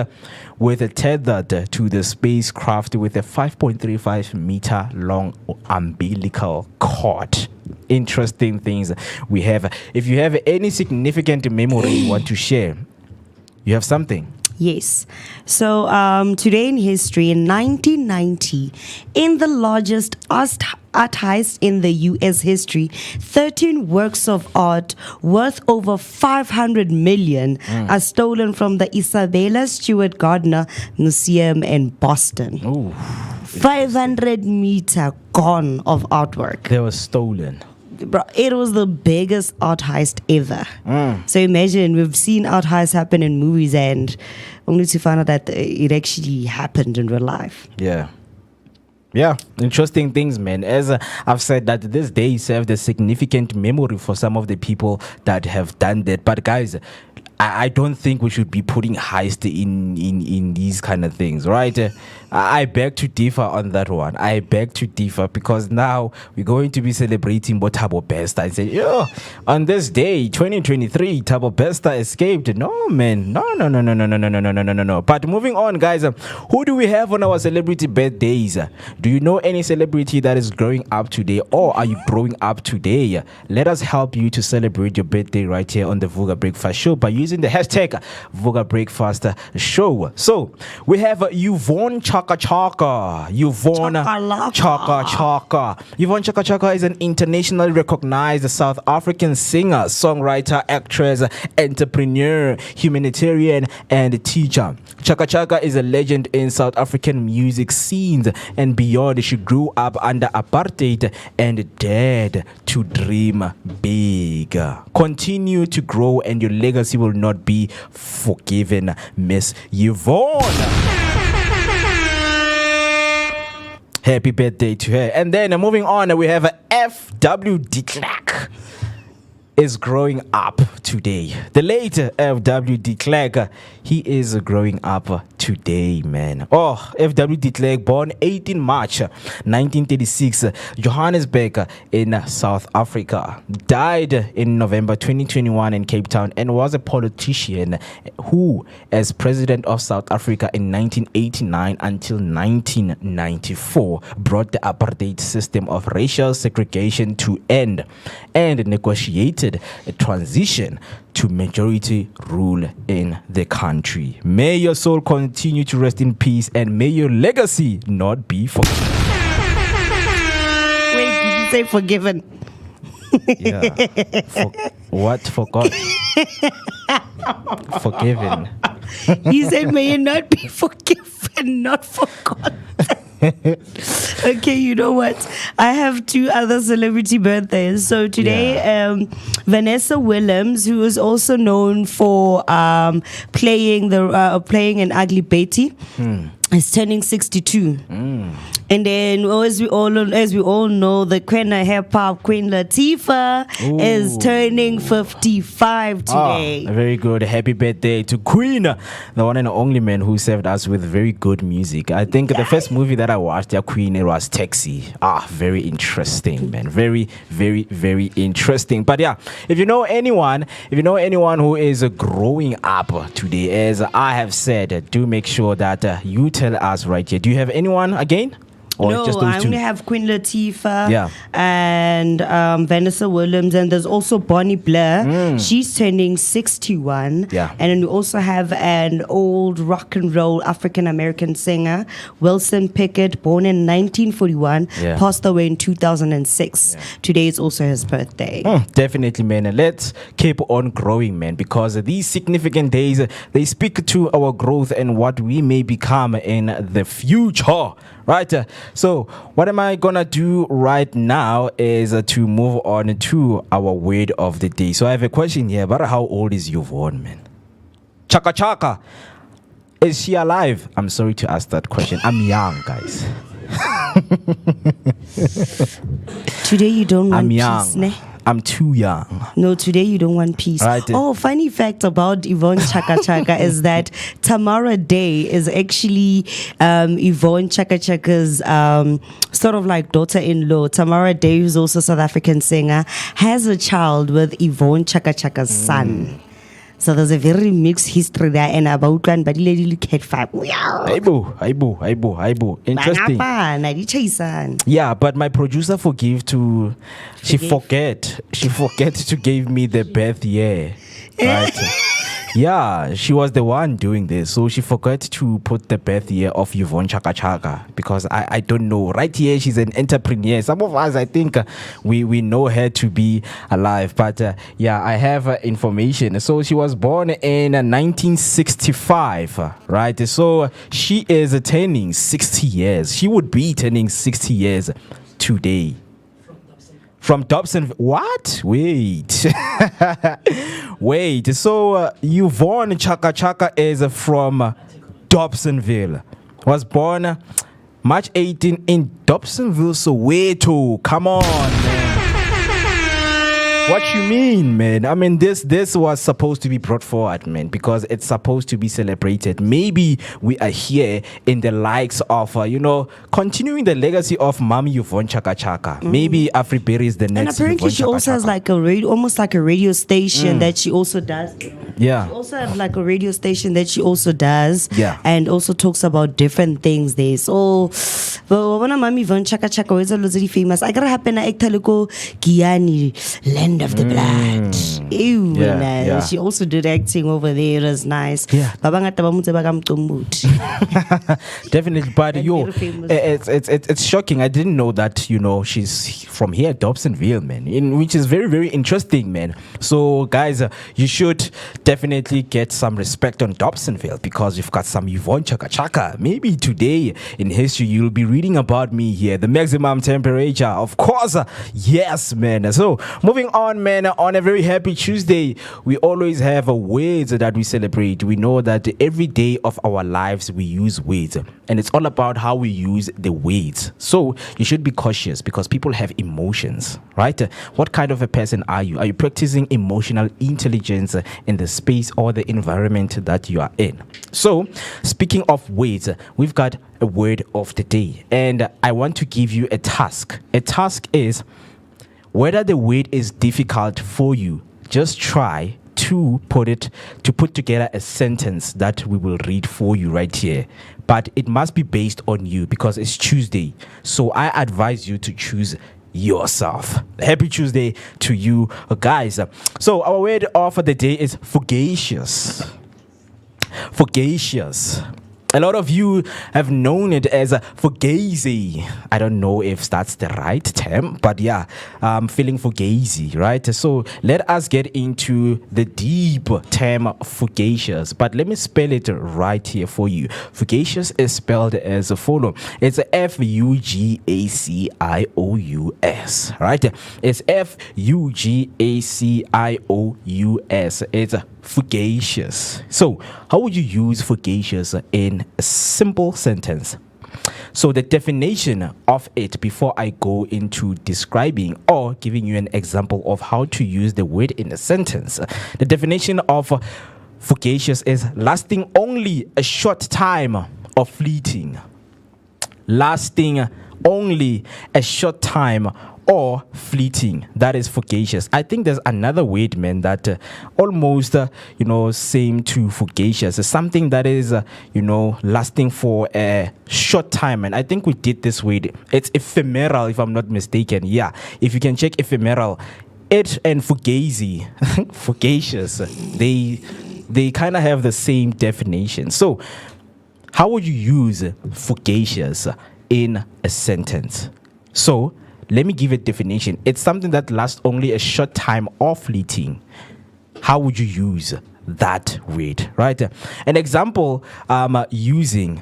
with a tethered to the spacecraft with a 5.35 meter long umbilical cord. Interesting things we have. If you have any significant memory you want to share, you have something. Yes. So today in history, in 1990, in the largest art heist in the U.S. history, 13 works of art worth over 500 million are stolen from the Isabella Stewart Gardner Museum in Boston. Ooh. 500 meter gone of artwork. They were stolen. Bro, it was the biggest art heist ever. So imagine, we've seen art heists happen in movies and only to find out that it actually happened in real life. Yeah, interesting things, man. As I've said, that this day served a significant memory for some of the people that have done that. But guys, I don't think we should be putting heist in these kind of things, right? I beg to differ on that one. I beg to differ, because now we're going to be celebrating Thabo Bester and say, yo, on this day, 2023, Thabo Bester escaped. No, man. No. But moving on, guys, who do we have on our celebrity birthdays? Do you know any celebrity that is growing up today, or are you growing up today? Let us help you to celebrate your birthday right here on the Vooka Breakfast Show by using the hashtag Vooka Breakfast Show. So we have Yvonne Chaka. Yvonne Chaka. Yvonne Chaka is an internationally recognized South African singer, songwriter, actress, entrepreneur, humanitarian, and teacher. Chaka is a legend in South African music scenes and beyond. She grew up under apartheid and dared to dream big. Continue to grow and your legacy will not be forgiven, Miss Yvonne. Happy birthday to her. And then moving on, we have F.W. de Klerk is growing up today. The late F.W. de Klerk, he is growing up today, man. Oh, F.W. de Klerk, born 18 March 1936, Johannesburg in South Africa. Died in November 2021 in Cape Town, and was a politician who, as president of South Africa in 1989 until 1994, brought the apartheid system of racial segregation to end and negotiated a transition to majority rule in the country. May your soul continue to rest in peace, and may your legacy not be forgotten. Wait, did you say forgiven? Yeah. What? Forgot? Forgiven. He said, may you not be forgiven, not forgotten. Okay, you know what? I have two other celebrity birthdays. So today, Vanessa Williams, who is also known for playing an Ugly Betty. is turning 62. And then, as we all know, the queen of hip hop, Queen Latifah, is turning 55 today. Very good. Happy birthday to Queen, the one and only man who served us with very good music. I think the first movie that I watched, Queen, it was Taxi. Very interesting, man. Very, very, very interesting. But yeah, if you know anyone who is growing up today, as I have said, do make sure that you tell us right here. Do you have anyone again? No, just those I two? only have Queen Latifah and Vanessa Williams, and there's also Bonnie Blair. She's turning 61. Yeah. And then we also have an old rock and roll African American singer, Wilson Pickett, born in 1941, passed away in 2006. Today is also his birthday. Definitely, man. Let's keep on growing, man, because these significant days, they speak to our growth and what we may become in the future. Right, so what am I gonna do right now is to move on to our word of the day. So I have a question here. But how old is Yvonne, man? Chaka Chaka, is she alive? I'm sorry to ask that question. I'm young, guys. Today you don't want I'm peace, young. ne? I'm too young. No, today you don't want peace. Right. Oh, funny fact about Yvonne Chaka Chaka is that Tamara Day is actually Yvonne Chaka Chaka's sort of like daughter-in-law. Tamara Day, who's also a South African singer, has a child with Yvonne Chaka Chaka's son. So there's a very mixed history there, and about one but lady cat five. Aibo. Interesting. Yeah, but my producer she forget to give me the birth year. Right. Yeah, she was the one doing this, so she forgot to put the birth year of Yvonne Chaka Chaka, because I don't know. Right here, she's an entrepreneur. Some of us, I think, we know her to be alive, but yeah, I have information. So she was born in 1965, right? So she is turning 60 years. She would be turning 60 years today. From Dobson. What? Wait. Wait. So Yvonne Chaka Chaka is from Dobsonville. Was born March 18 in Dobsonville, Soweto. Come on, man. What you mean, man? I mean, this was supposed to be brought forward, man, because it's supposed to be celebrated. Maybe we are here in the likes of, continuing the legacy of Mommy Yvonne Chaka Chaka. Maybe Afriberry is the next. And apparently Yvonne she Chaka also has Chaka. like a radio, almost like a radio station that she also does. Yeah. She also has like a radio station that she also does. Yeah. And also talks about different things there. So, when Mommy Yvonne Chaka Chaka is a famous, I gotta happen to Ektaliko Guyani, land of the blood. Ew, Yeah. She also did acting over there. It was nice. Yeah. Definitely, but very famous. it's shocking. I didn't know that she's from here, Dobsonville, man. Which is very, very interesting, man. So guys, you should definitely get some respect on Dobsonville, because we've got some Yvonne Chaka Chaka. Maybe today in history you'll be reading about me here. The maximum temperature, of course. Yes, man. So moving on, man. On a very happy Tuesday, we always have words that we celebrate. We know that every day of our lives we use words, and it's all about how we use the words. So you should be cautious, because people have emotions, right? What kind of a person are you? Are you practicing emotional intelligence in the space or the environment that you are in? So speaking of words, we've got a word of the day, and I want to give you a task. A task is, whether the word is difficult for you, just try to put together a sentence that we will read for you right here. But it must be based on you, because it's Tuesday. So I advise you to choose yourself. Happy Tuesday to you guys. So our word of the day is fugacious. Fugacious. A lot of you have known it as fugazi. I don't know if that's the right term, but yeah, I'm feeling fugazi, right? So let us get into the deep term fugacious, but let me spell it right here for you. Fugacious is spelled as follow. It's Fugacious, right? It's Fugacious. It's fugacious. So, how would you use fugacious in a simple sentence? So, the definition of it before I go into describing or giving you an example of how to use the word in a sentence. The definition of fugacious is lasting only a short time or fleeting. Lasting only a short time or fleeting. That is fugacious. I think there's another word, man, that almost same to fugacious. It's something that is lasting for a short time, and I think we did this word. It's ephemeral, if I'm not mistaken. Yeah, if you can check ephemeral, it and fugazi, fugacious, they kind of have the same definition. So how would you use fugacious in a sentence? So let me give a definition. It's something that lasts only a short time or fleeting. How would you use that word, right? An example using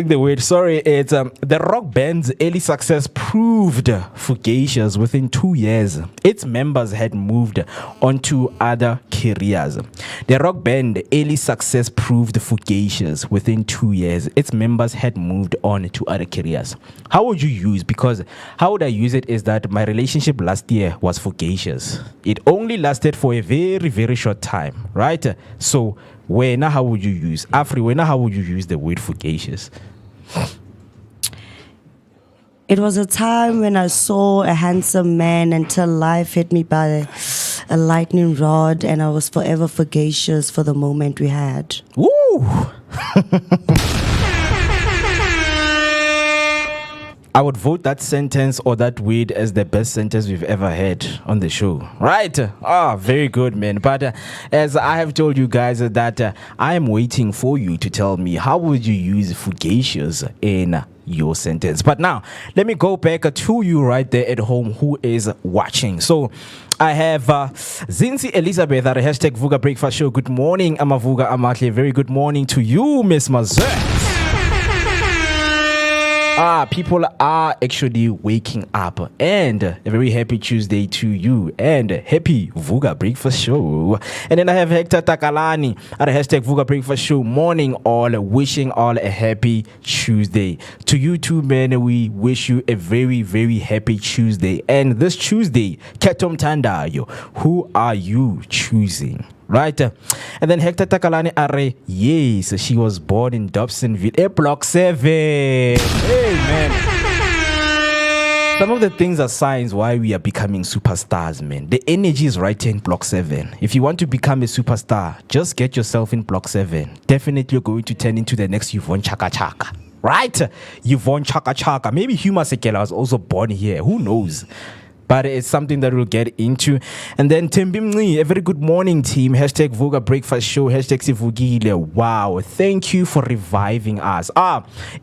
the word, it's the rock band's early success proved fugacious within 2 years. Its members had moved on to other careers. The rock band early success proved fugacious within 2 years. Its members had moved on to other careers. How would you use? Because how would I use it is that my relationship last year was fugacious. It only lasted for a very, very short time, right? So how would you use? Afri, how would you use the word fugacious? It was a time when I saw a handsome man until life hit me by a lightning rod, and I was forever fugacious for the moment we had. Woo! I would vote that sentence or that word as the best sentence we've ever had on the show. Right? Very good, man. But as I have told you guys that I am waiting for you to tell me how would you use fugacious in your sentence. But now, let me go back to you right there at home who is watching. So, I have Zinzi Elizabeth at hashtag Vooka Breakfast Show. Good morning, Amavuga Amatle. Very good morning to you, Miss Mazet. People are actually waking up, and a very happy Tuesday to you, and happy Vooka Breakfast Show. And then I have Hector Takalani at hashtag Vooka Breakfast Show. Morning all, wishing all a happy Tuesday. To you too, man, we wish you a very, very happy Tuesday. And this Tuesday, Ketom Tandayo, who are you choosing? Right, and then Hector Takalani Are, yes, she was born in Dobsonville, Block 7. Hey, man. Some of the things are signs why we are becoming superstars, man. The energy is right here in Block 7. If you want to become a superstar, just get yourself in Block 7. Definitely you're going to turn into the next Yvonne Chaka Chaka. Right? Yvonne Chaka Chaka. Maybe Huma Sekela was also born here. Who knows? But it's something that we'll get into. And then Tembimni, a very good morning, team. Hashtag Vooka Breakfast Show. Hashtag Sivugile. Wow. Thank you for reviving us.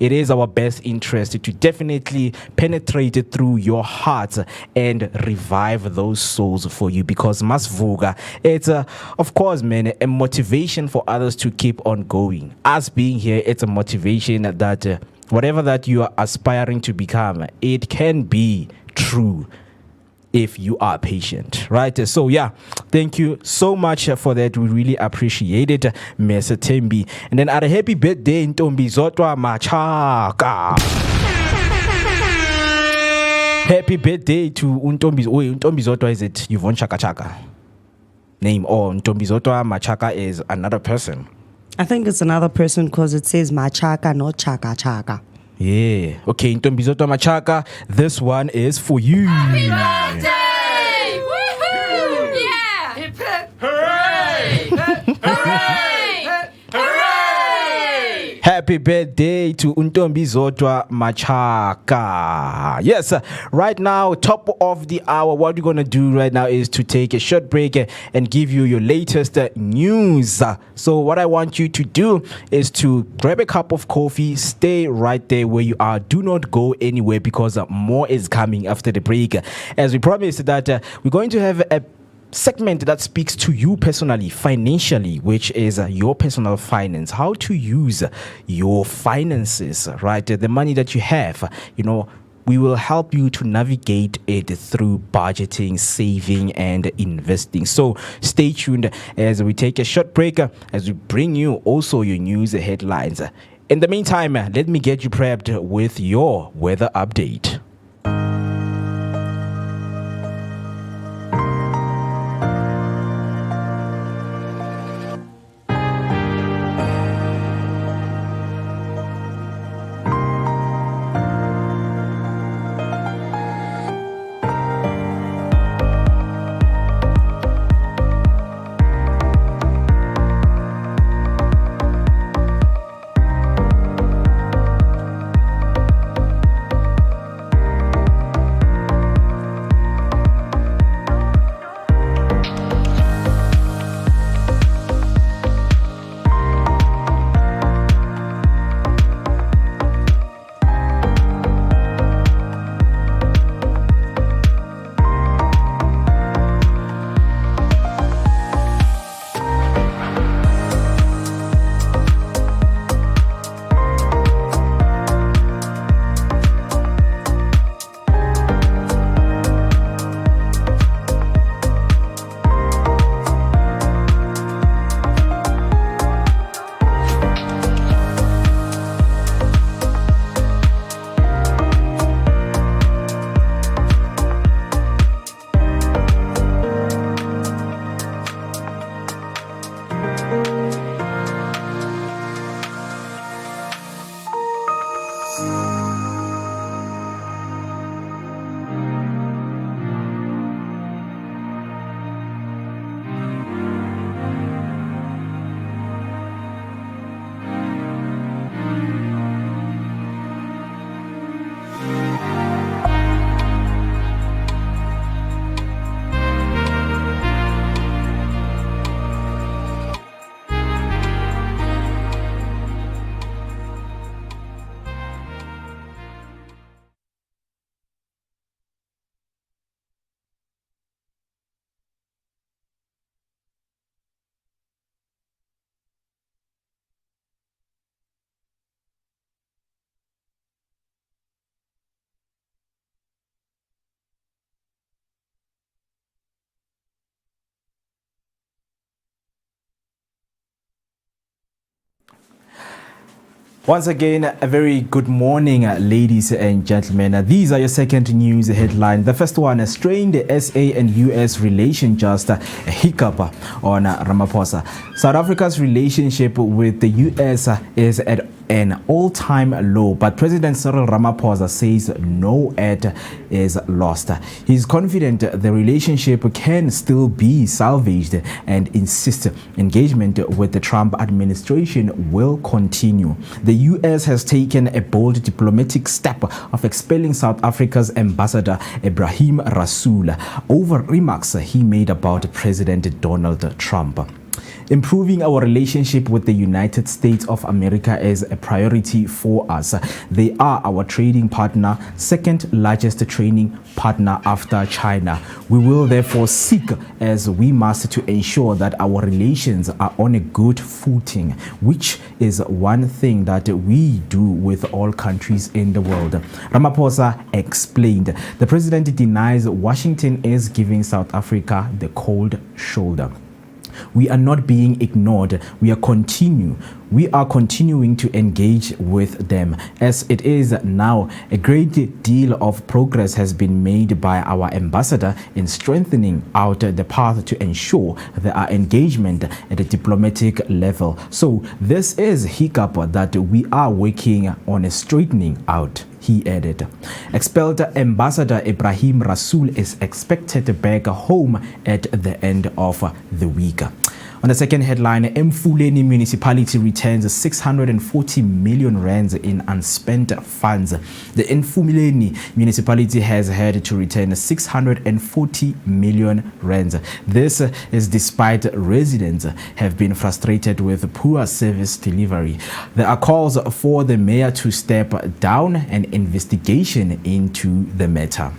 It is our best interest to definitely penetrate it through your heart and revive those souls for you. Because Mas Vooka, it's, of course, man, a motivation for others to keep on going. Us being here, it's a motivation that whatever that you are aspiring to become, it can be true if you are patient, right? So yeah, thank you so much for that. We really appreciate it, Mr. Tembi. And then at a happy birthday, Ntombi Zotwa Machaka. Happy birthday to Untombi. Ntombi Zotwa, is it Yvonne Chaka Chaka name, or Ntombi Zotwa Machaka is another person? I think it's another person because it says Machaka, not Chaka Chaka. Yeah. Okay, Ntombi Zotwa Machaka, this one is for you. Happy birthday! Woohoo! Yeah! Hip hip! Hooray! Hooray! Hooray! Happy birthday to Ntombi Zotwa Machaka. Yes, right now, top of the hour, what we're going to do right now is to take a short break and give you your latest news. So what I want you to do is to grab a cup of coffee, stay right there where you are. Do not go anywhere because more is coming after the break. As we promised that we're going to have a segment that speaks to you personally, financially, which is your personal finance, how to use your finances, right? The money that you have, We will help you to navigate it through budgeting, saving, and investing. So stay tuned as we take a short break as we bring you also your news headlines. In the meantime, let me get you prepped with your weather update. Once again, a very good morning, ladies and gentlemen. These are your second news headline. The first one, strained SA and US relation, just a hiccup on Ramaphosa. South Africa's relationship with the US is at an all-time low, but President Cyril Ramaphosa says no ad is lost. He's confident the relationship can still be salvaged and insists engagement with the Trump administration will continue. The US has taken a bold diplomatic step of expelling South Africa's ambassador Ebrahim Rasool over remarks he made about President Donald Trump. Improving our relationship with the United States of America is a priority for us. They are our trading partner, second largest trading partner after China. We will therefore seek, as we must, to ensure that our relations are on a good footing, which is one thing that we do with all countries in the world. Ramaphosa explained. The president denies Washington is giving South Africa the cold shoulder. We are not being ignored. We are continuing to engage with them. As it is now, a great deal of progress has been made by our ambassador in strengthening out the path to ensure there are engagement at a diplomatic level. So this is hiccup that we are working on straightening out, he added. Expelled Ambassador Ebrahim Rasool is expected back home at the end of the week. On the second headline, Mfuleni municipality returns 640 million rands in unspent funds. The Mfuleni municipality has had to return 640 million rands. This is despite residents have been frustrated with poor service delivery. There are calls for the mayor to step down an investigation into the matter.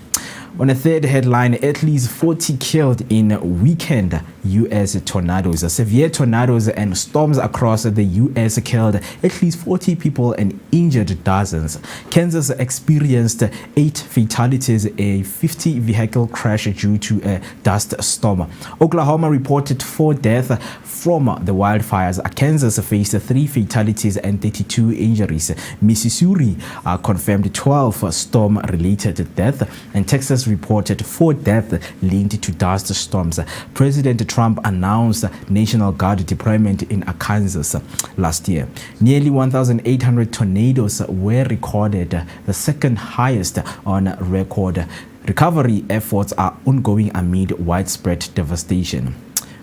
On a third headline, at least 40 killed in weekend U.S. tornadoes. Severe tornadoes and storms across the U.S. killed at least 40 people and injured dozens. Kansas experienced 8 fatalities, a 50-vehicle crash due to a dust storm. Oklahoma reported 4 deaths from the wildfires. Kansas faced 3 fatalities and 32 injuries. Missouri confirmed 12 storm-related deaths, and Texas reported 4 deaths linked to dust storms. President Trump announced National Guard deployment in Kansas last year. Nearly 1,800 tornadoes were recorded, the second highest on record. Recovery efforts are ongoing amid widespread devastation.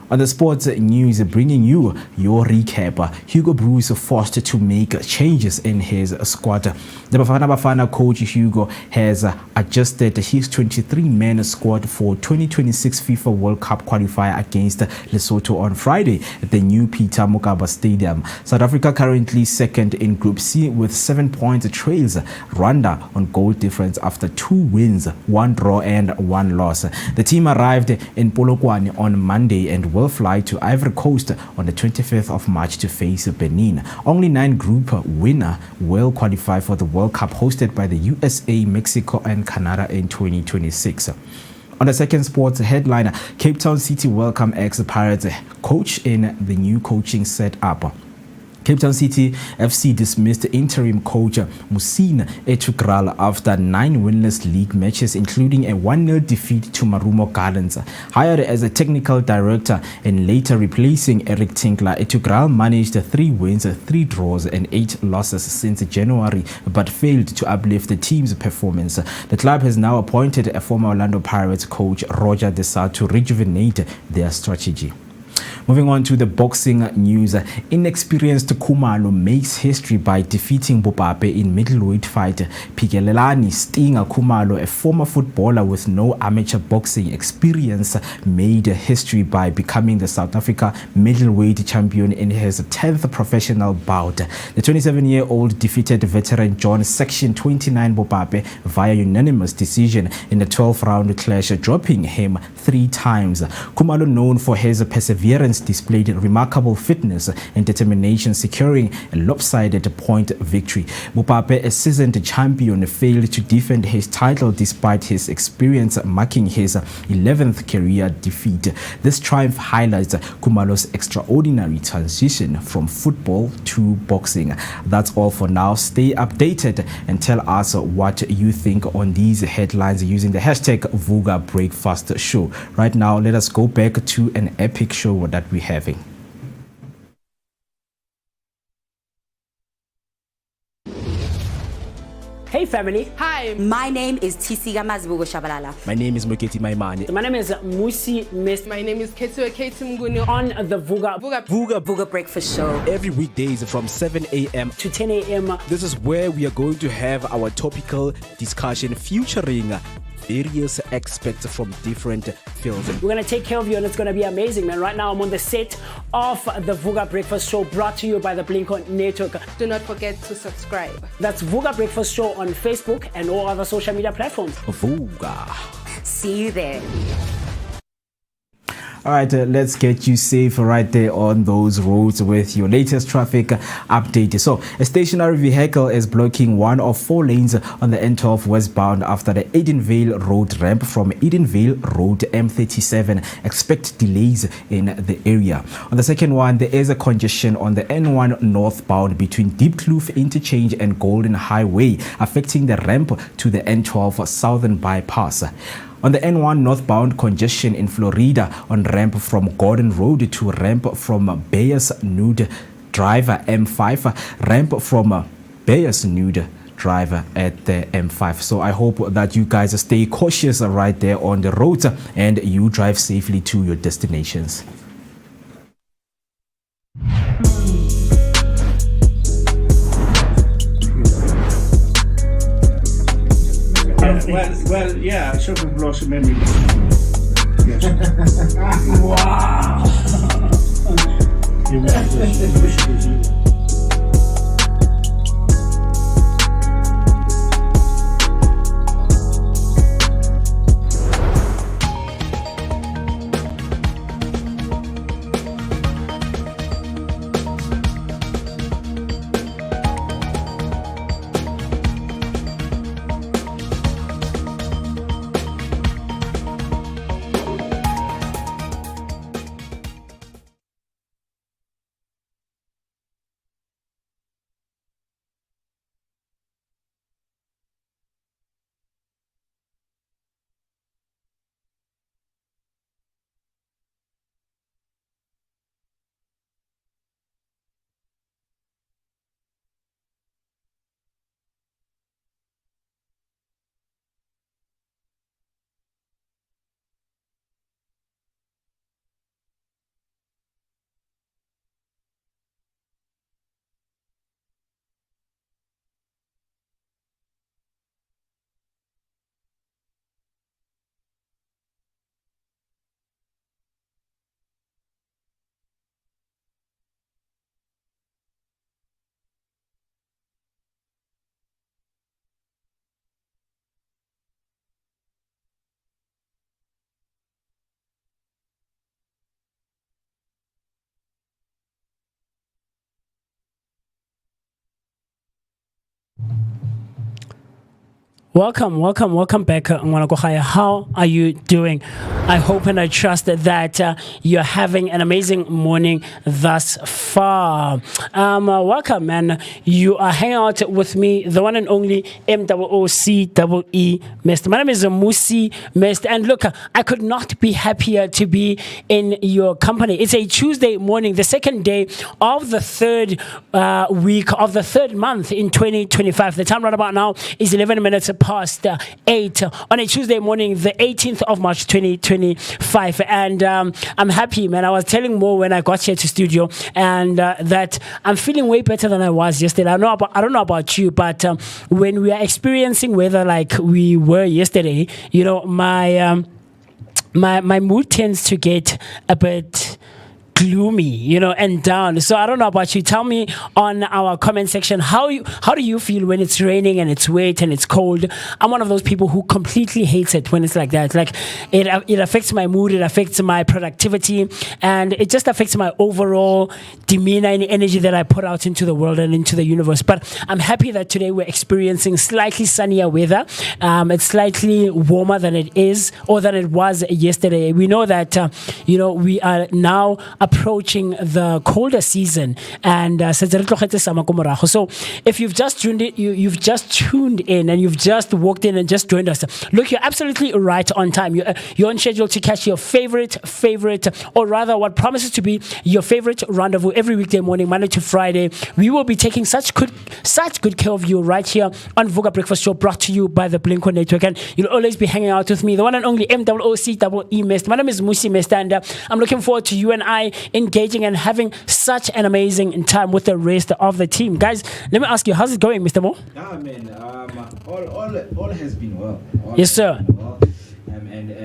On the sports news, bringing you your recap. Hugo Bruce forced to make changes in his squad. The Bafana coach Hugo has adjusted his 23-man squad for 2026 FIFA World Cup qualifier against Lesotho on Friday at the new Peter Mokaba Stadium. South Africa currently second in Group C with 7 points trails Rwanda on goal difference after 2 wins, 1 draw and 1 loss. The team arrived in Polokwane on Monday and will fly to Ivory Coast on the 25th of March to face Benin. Only 9 group winner will qualify for the World Cup hosted by the USA, Mexico and Canada in 2026. On the second sports headline, Cape Town City welcome ex-Pirates coach in the new coaching setup. Cape Town City FC dismissed interim coach Musina Etukral after 9 winless league matches, including a 1-0 defeat to Marumo Gardens. Hired as a technical director and later replacing Eric Tinkler, Etukral managed 3 wins, 3 draws and 8 losses since January, but failed to uplift the team's performance. The club has now appointed a former Orlando Pirates coach, Roger Desai, to rejuvenate their strategy. Moving on to the boxing news, inexperienced Khumalo makes history by defeating Bopape in middleweight fight. Pikelelani Stinger Khumalo, a former footballer with no amateur boxing experience, made history by becoming the South Africa middleweight champion in his 10th professional bout. The 27-year-old defeated veteran John Section 29 Bopape via unanimous decision in a 12-round clash, dropping him 3 times. Khumalo, known for his perseverance, displayed remarkable fitness and determination, securing a lopsided point victory. Bopape, a seasoned champion, failed to defend his title despite his experience, marking his 11th career defeat. This triumph highlights Khumalo's extraordinary transition from football to boxing. That's all for now. Stay updated and tell us what you think on these headlines using the hashtag Vooka Breakfast Show. Right now, let us go back to an epic show that we're having. Hey family. Hi. My name is Tisiga Mazbugo Shabalala. My name is Moketi Maimane. My name is Musi Mist. My name is Ketsuake Mguni On the Vooka Vooka Breakfast Show. Every weekdays from 7 a.m. to 10 a.m. This is where we are going to have our topical discussion featuring various experts from different fields. We're going to take care of you and it's going to be amazing, man. Right now I'm on the set of the Vooka Breakfast Show, brought to you by the Blink-On Network. Do not forget to subscribe. That's Vooka Breakfast Show on Facebook and all other social media platforms. Vooka. See you there. All right, let's get you safe right there on those roads with your latest traffic update. So, a stationary vehicle is blocking one of 4 lanes on the N12 westbound after the Edenvale Road ramp from Edenvale Road M37. Expect delays in the area. On the second one, there is a congestion on the N1 northbound between Deep Kloof Interchange and Golden Highway, affecting the ramp to the N12 Southern Bypass. On the N1 northbound, congestion in Florida on ramp from Gordon Road to ramp from Bayers Nude Driver M5, ramp from Bayers Nude Driver at the M5. So I hope that you guys stay cautious right there on the roads and you drive safely to your destinations. Well, yeah, Super Blossom memory. Yes. Wow! Welcome back, Ngwanakohaya. How are you doing? I hope and I trust that you're having an amazing morning thus far. Welcome, man. You are hanging out with me, the one and only MOOCEE Mr. My name is Musi Mr. And look, I could not be happier to be in your company. It's a Tuesday morning, the second day of the third week of the third month in 2025. The time right about now is 11 minutes past 8 on a Tuesday morning, the 18th of March 2025. And I'm happy, man. I was telling Mo when I got here to studio and that I'm feeling way better than I was yesterday. I don't know about you, but when we are experiencing weather like we were yesterday, you know, my mood tends to get a bit gloomy, you know, and down. So I don't know about you. Tell me on our comment section how do you feel when it's raining and it's wet and it's cold? I'm one of those people who completely hates it when it's like that. Like it affects my mood, it affects my productivity, and it just affects my overall demeanor and energy that I put out into the world and into the universe. But I'm happy that today we're experiencing slightly sunnier weather. It's slightly warmer than it is or than it was yesterday. We know that you know, we are now approaching the colder season, and so if you've just tuned in, you've just tuned in and you've just walked in and just joined us, look, you're absolutely right on time. You're on schedule to catch your favorite, or rather what promises to be your favorite rendezvous every weekday morning, Monday to Friday. We will be taking such good care of you right here on Vooka Breakfast Show, brought to you by the Blinko Network, and you'll always be hanging out with me, the one and only MOOCEE Mist. My name is Musi Mist, and I'm looking forward to you and I engaging and having such an amazing time with the rest of the team. Guys, let me ask you, how's it going, Mr. Mo? Yeah, man. All has been well. Yes, sir.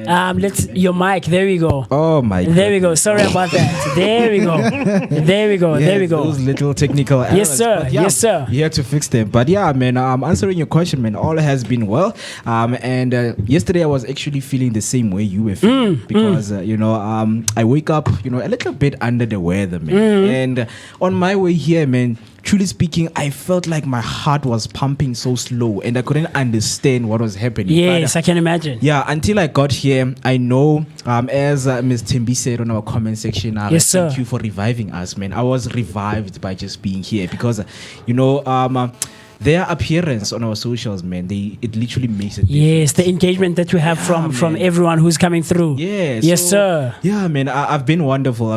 Let's your mic. There we go. Oh my God. There we go. Sorry about that. There we go. There we go. Yes, there we go. Those little technical errors. Yes, sir. But yeah, Yes, sir. You had to fix them. But yeah, man, answering your question, man, all has been well. And yesterday I was actually feeling the same way you were feeling because you know, I wake up, you know, a little bit under the weather, man. And on my way here, man, truly speaking, I felt like my heart was pumping so slow and I couldn't understand what was happening. Yes, I can imagine. Yeah, until I got here, I know, as Ms. Timbi said on our comment section, yes, sir. Thank you for reviving us, man. I was revived by just being here because, you know, their appearance on our socials, man, it literally makes a difference. Yes, the engagement that we have from everyone who's coming through. Yeah, yes, so, sir. Yeah, man, I've been wonderful.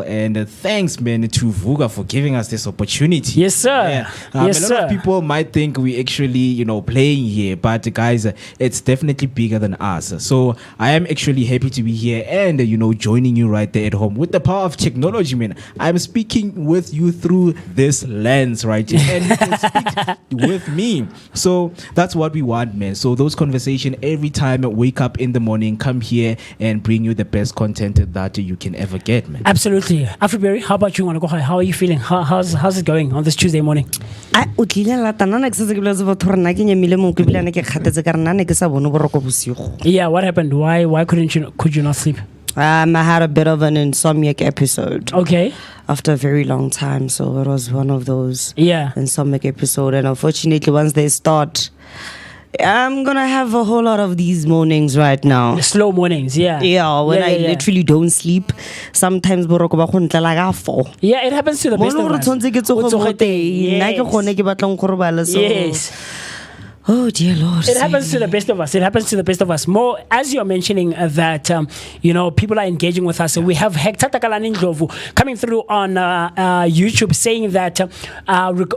And thanks, man, to Vooka for giving us this opportunity. Yes, sir. Yeah. Yes, a lot of people might think we actually, you know, playing here, but guys, it's definitely bigger than us. So I am actually happy to be here and, you know, joining you right there at home with the power of technology, man. I'm speaking with you through this lens right here, and you can speak with me. So that's what we want, man. So those conversations every time I wake up in the morning, come here and bring you the best content that you can ever get, man. Absolutely. Afriberry, how about you, Ngwanakohaya? How are you feeling? How's it going on this Tuesday morning? Yeah, what happened? Why could you not sleep? I had a bit of an insomniac episode. Okay. After a very long time, so it was one of those insomniac episode. And unfortunately, once they start, I'm gonna have a whole lot of these mornings right now. The slow mornings, yeah. Yeah, when I literally don't sleep. Sometimes boroko ba go ntlela ka 4. Yeah, it happens to the best of us. Yes. Oh dear Lord. It happens to the best of us. It happens to the best of us. More, as you're mentioning that, you know, people are engaging with us. We have Hector Takalani Ndlovu coming through on YouTube saying that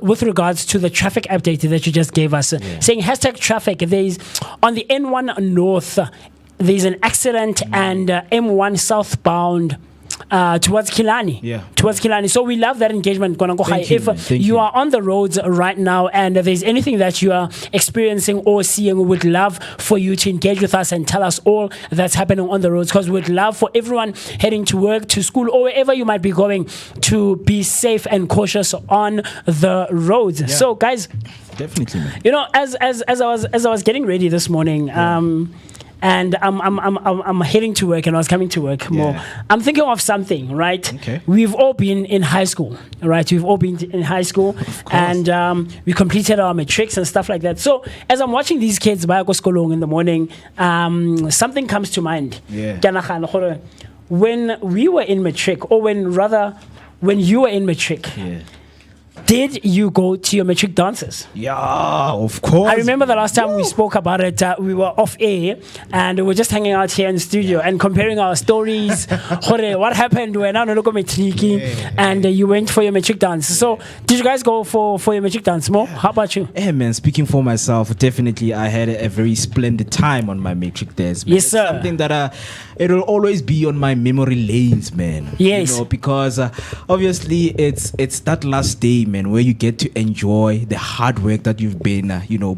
with regards to the traffic update that you just gave us, saying #traffic, there's on the N1 North, there's an accident and M1 southbound towards Kilani. Towards Kilani. So we love that engagement. If you are on the roads right now and there's anything that you are experiencing or seeing, we would love for you to engage with us and tell us all that's happening on the roads, because we'd love for everyone heading to work, to school, or wherever you might be going to be safe and cautious on the roads. Yeah. So guys, definitely, man. You know, as I was getting ready this morning, and I'm heading to work, and I was coming to work more. I'm thinking of something, right? Okay. We've all been in high school, right? We've all been in high school, and we completed our matrics and stuff like that. So as I'm watching these kids by in the morning, something comes to mind. Yeah. When we were in matric, or when you were in matric, did you go to your matric dances? Yeah, of course. I remember the last time we spoke about it, we were off air and we were just hanging out here in the studio and comparing our stories. What happened when I look at matric and you went for your matric dance. So, did you guys go for your matric dance more? How about you? Hey man, speaking for myself, definitely I had a very splendid time on my matric dance. Man. Yes, sir. It's something that it will always be on my memory lanes, man. Yes. You know, because obviously it's that last day, man, where you get to enjoy the hard work that you've been,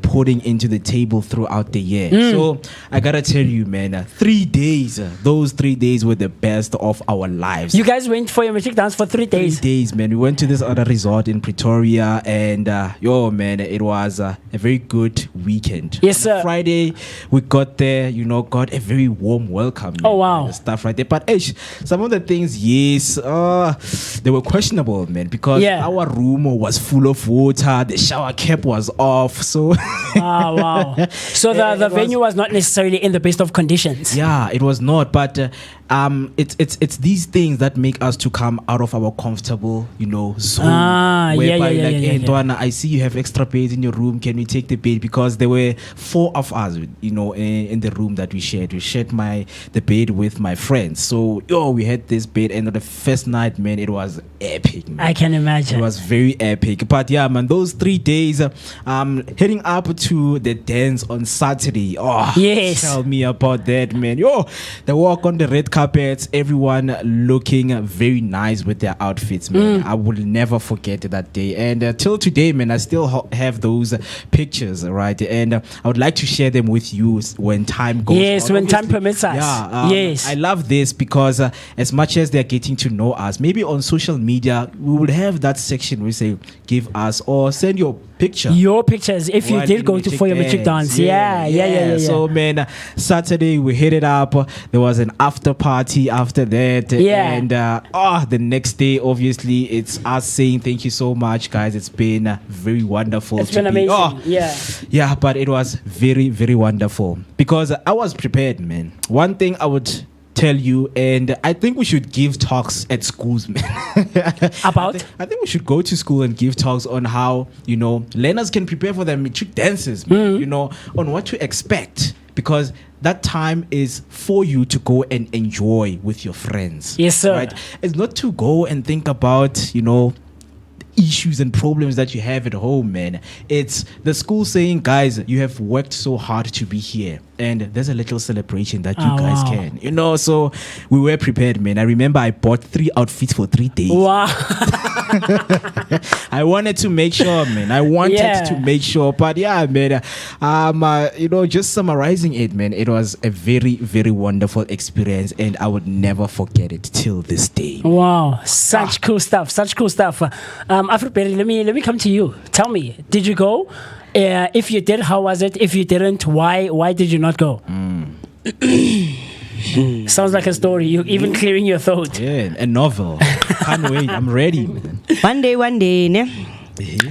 putting into the table throughout the year. So I gotta tell you, man, 3 days, those 3 days were the best of our lives. You guys went for your matric dance for 3 days? 3 days, man. We went to this other resort in Pretoria, and man, it was a very good weekend. Yes, sir. On Friday, we got there, got a very warm welcome. Man, Oh, wow. and stuff right there. But some of the things, yes, they were questionable, man, because our room was full of water, the shower cap was off, so wow. So the venue was not necessarily in the best of conditions. yeah, it was not, but it's these things that make us to come out of our comfortable, zone. Whereby Ntwana, I see you have extra beds in your room. Can we take the bed? Because there were 4 of us, in the room that we shared. We shared the bed with my friends. So we had this bed, and on the first night, man, it was epic. Man. I can imagine. It was very epic. But yeah, man, those 3 days, heading up to the dance on Saturday. Oh, yes. Tell me about that, man. The walk on the red carpets, everyone looking very nice with their outfits, man. I will never forget that day. And till today, man, I still have those pictures, right? And I would like to share them with you when time goes. Yes, when time permits us. Yeah, yes. I love this because as much as they're getting to know us, maybe on social media, we will have that section where we say, give us or send your picture. Your pictures, if you Right, did in go to for your matric dance. Yeah. So, man, Saturday we hit it up. There was an after party after that. Yeah. And the next day, obviously, it's us saying thank you so much, guys. It's been very wonderful. It's been amazing. Yeah, but it was very, very wonderful because I was prepared, man. One thing I would tell you, and I think we should give talks at schools, man. About? I think we should go to school and give talks on how, learners can prepare for their matric dances, man, on what to expect. Because that time is for you to go and enjoy with your friends. Yes, sir. Right? It's not to go and think about, issues and problems that you have at home, man. It's the school saying, guys, you have worked so hard to be here, and there's a little celebration that you guys can, so we were prepared, man. I remember I bought 3 outfits for 3 days. Wow. I wanted to make sure, man. To make sure, but yeah, man. Just summarizing it, man, it was a very, very wonderful experience, and I would never forget it till this day. Wow, such cool stuff. Afroperi, let me come to you. Tell me, did you go? If you did, how was it? If you didn't, why did you not go? Sounds like a story. You're even clearing your throat. Yeah, a novel. Can't wait. I'm ready, man. One day, ne?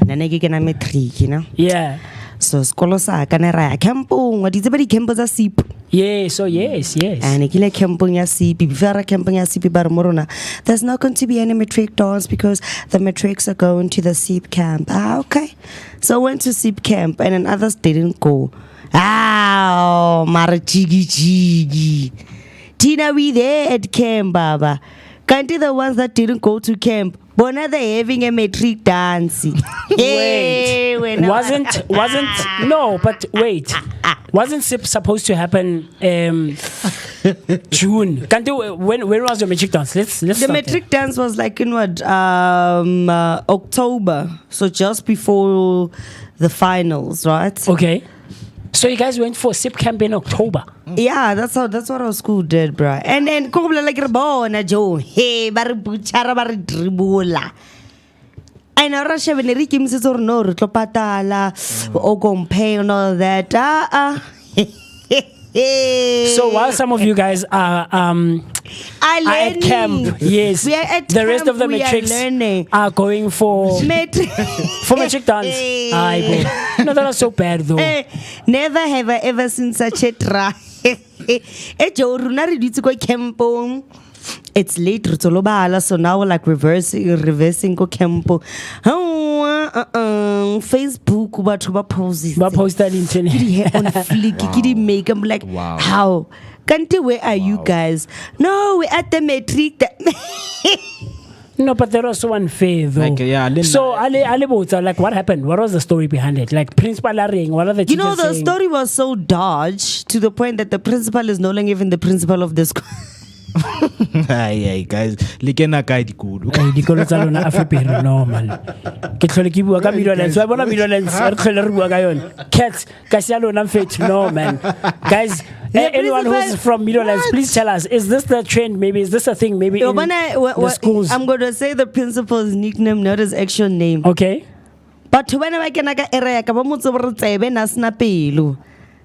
Nane ke kena matric, Yeah. So skolo sa ka ne ra ya campong wa di tseba di camp tsa sip. Yes. And ke le campong ya sip before campong ya sip ba re mo rona there's not going to be any matric dance because the matrics are going to the sip camp. Okay. So I went to sip camp and then others didn't go. Mara chigi. Tina we there at camp, baba. Can't the ones that didn't go to camp? Bona they having a matric dance. Wait, wasn't SIP supposed to happen June? When was your matric dance? Let's the matric dance was like in October, so just before the finals, right? Okay. So you guys went for SIP camp in October? Yeah, that's what our school did, bro. And then kobla like bona Joe. Hey, bar buchara bar dribula. I know Russia when Ricky Mrs. or no, Topatala, or compare and all that. So while some of you guys are at camp, yes, we are at the rest of the camp, we are matrics learning. are going for matric dance. No, that was so bad though. Never have I ever seen such a try. It's late, so now we're like reversing go campo. Facebook, but poses. But post that internet. On flick, kitty make. I'm like, how? Kanti, where are you guys? No, we're at the matric. No, but that was so unfair though. Like, so like what happened? What was the story behind it? Like principal ring, what are the You know, teachers the saying? story was so dodged to the point that the principal is no longer even the principal of the school. Hey guys, lekena ka dikolo. Dikolo tsa lona Africa no man. Ke tlhole ke bua ka Millionaires. Wa bona Millionaires re tlhole re bua ka yona. Cats ka sia lona mfethu no man. Guys, anyone who's from Millionaires, please tell us, is this the trend? Maybe is this a thing? Maybe in the schools? I'm going to say the principal's nickname, not his actual name. Okay. But when I can get area, ka ba motse bore tsebe na sna pelo.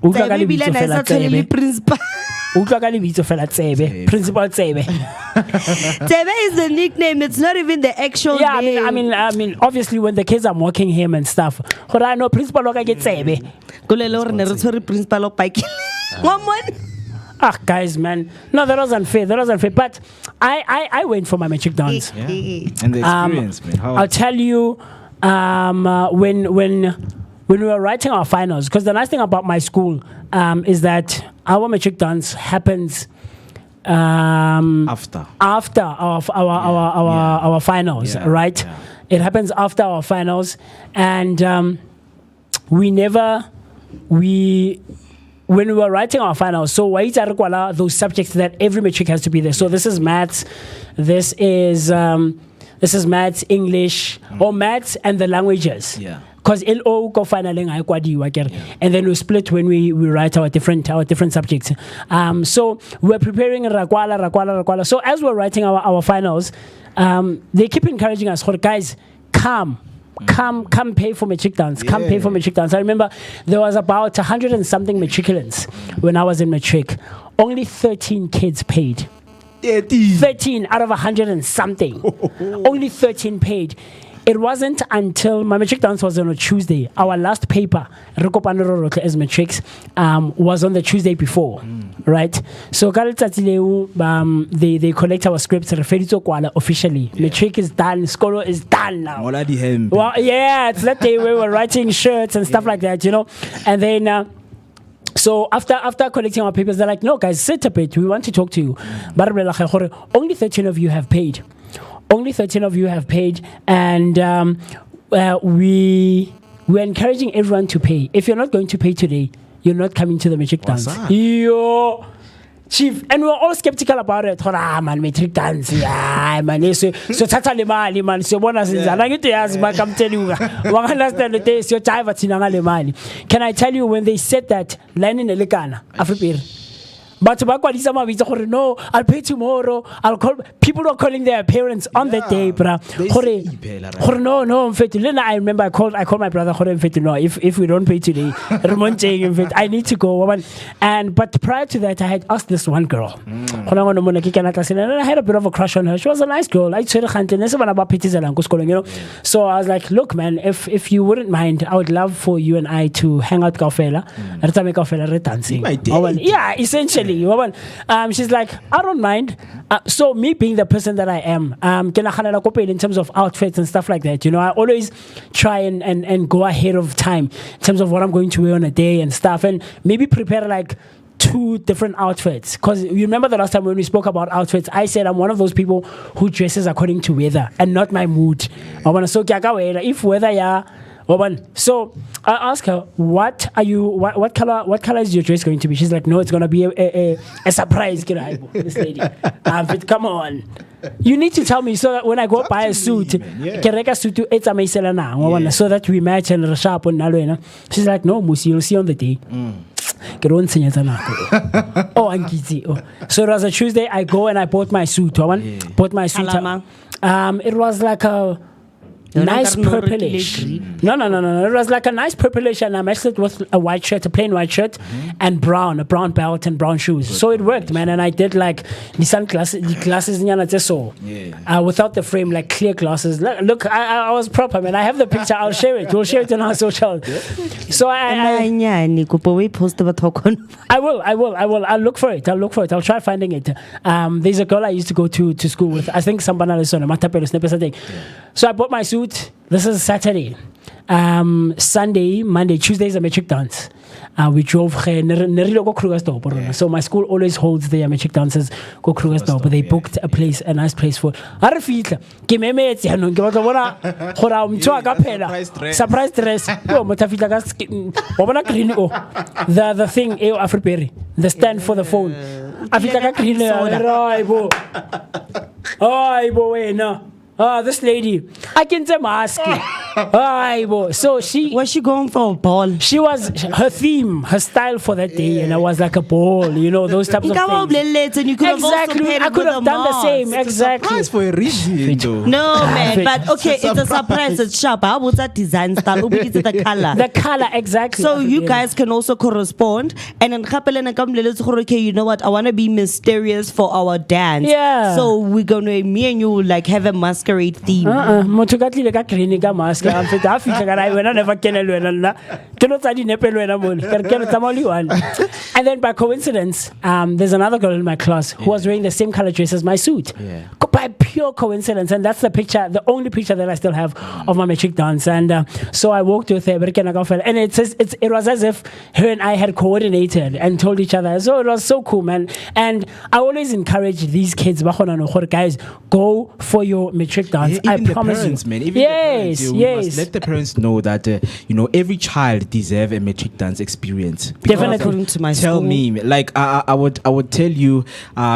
Utlwa ka Tsebe bile lebitso na fela sa tlhole le tsebe. principal. Utlwa ka lebitso fela tsebe. Principal tsebe. Tsebe is the nickname. It's not even the actual Yeah, name. I mean, obviously when the kids are mocking him and stuff, but I know principal loka get tsebe. Kolelo re ne re tshwere principal o pike. One more. Guys, man, no, that was unfair. But I went for my matric dance. Yeah. And the experience, man. How I'll tell you, when we were writing our finals, because the nice thing about my school is that our matric dance happens after our finals, Yeah, right? yeah. It happens after our finals, and when we were writing our finals, so those subjects that every matric has to be there. So this is maths, this is maths, English, or maths and the languages. Yeah. Because LO go finaling and then we split when we write our different subjects. So we're preparing Rakwala. So as we're writing our finals, they keep encouraging us, guys, come pay for matric dance. Come pay for matric dance. I remember there was about 100 and something matriculants when I was in matric. Only 13 kids paid. 13 out of 100 and something. Only 13 paid. It wasn't until my matric dance was on a Tuesday. Our last paper, as matrics, was on the Tuesday before, right? So they collect our scripts officially. Yeah. Matric is done. Skolo is done now. Well, yeah, it's that day we were writing shirts and stuff like that, you know. And then so after collecting our papers, they're like, no, guys, sit a bit. We want to talk to you. But only 13 of you have paid. Only 13 of you have paid, and we're encouraging everyone to pay. If you're not going to pay today, you're not coming to the matric dance. Yo, chief, and we're all skeptical about it. Man, matric dance, yeah, man. So tata le mali, man. So bonus is I'm telling you, understand the day. So chaiva tinanga le mali. Can I tell you when they said that? Line in elikana, Afripir. But no, I'll pay tomorrow. I'll call. People are calling their parents on that day, bruh. No, I remember I called my brother. No, if we don't pay today, I need to go. But prior to that, I had asked this one girl. And I had a bit of a crush on her. She was a nice girl. So I was like, look, man, if you wouldn't mind, I would love for you and I to hang out dancing. Yeah, essentially. She's like, I don't mind. So me being the person that I am, in terms of outfits and stuff like that, you know, I always try and go ahead of time in terms of what I'm going to wear on a day and stuff, and maybe prepare like 2 different outfits. Because you remember the last time when we spoke about outfits, I said I'm one of those people who dresses according to weather and not my mood. If weather, so I asked her, what color is your dress going to be? She's like, no, it's going to be a surprise. This lady, come on, you need to tell me so that when I go buy a suit, so that we match and sharp on. She's like, no, Musi, you'll see on the day. So it was a Tuesday. I go and I bought my suit. Bought my suit. It was like a nice purplish. No. It was like a nice purplish, and I matched it with a white shirt, a plain white shirt, and a brown belt and brown shoes. So it worked, man. And I did like the sunglasses, without the frame, like clear glasses. Look, I was proper, man. I have the picture. I'll share it. We'll share it on our social. So I will. I'll look for it. I'll try finding it. There's a girl I used to go to school with. I think Sambana Lesona, Matapelo Snipper. So I bought my suit. This is Saturday. Sunday, Monday, Tuesday is a metric dance. We drove so my school always holds their metric dances go Krugersdorp, but they booked a nice place for surprise dress. The thing Afriberry, the stand for the phone. This lady, I can say mask. So she was she going for a ball? She was her theme, her style for that day, and it was like a ball, those types of things. And you could Exactly, I could have done the same. Exactly. Surprise for a reason. No, man, but okay, it's a surprise. It's sharp. How about that design style? It's the color. The color, exactly. So you guys can also correspond. And then okay, you know what? I want to be mysterious for our dance. Yeah. So we're gonna me and you like have a masquerade theme. And then by coincidence, there's another girl in my class who was wearing the same color dress as my suit. By pure coincidence, and that's the only picture that I still have of my metric dance. And so I walked with her, and it was as if her and I had coordinated and told each other. So it was so cool, man. And I always encourage these kids, guys, go for your metric dance. Even I the promise parents, you. man. Even Yes, the parents, yes. must let the parents know that every child deserves a metric dance experience. Definitely. According to my Tell school. me, like I would tell you,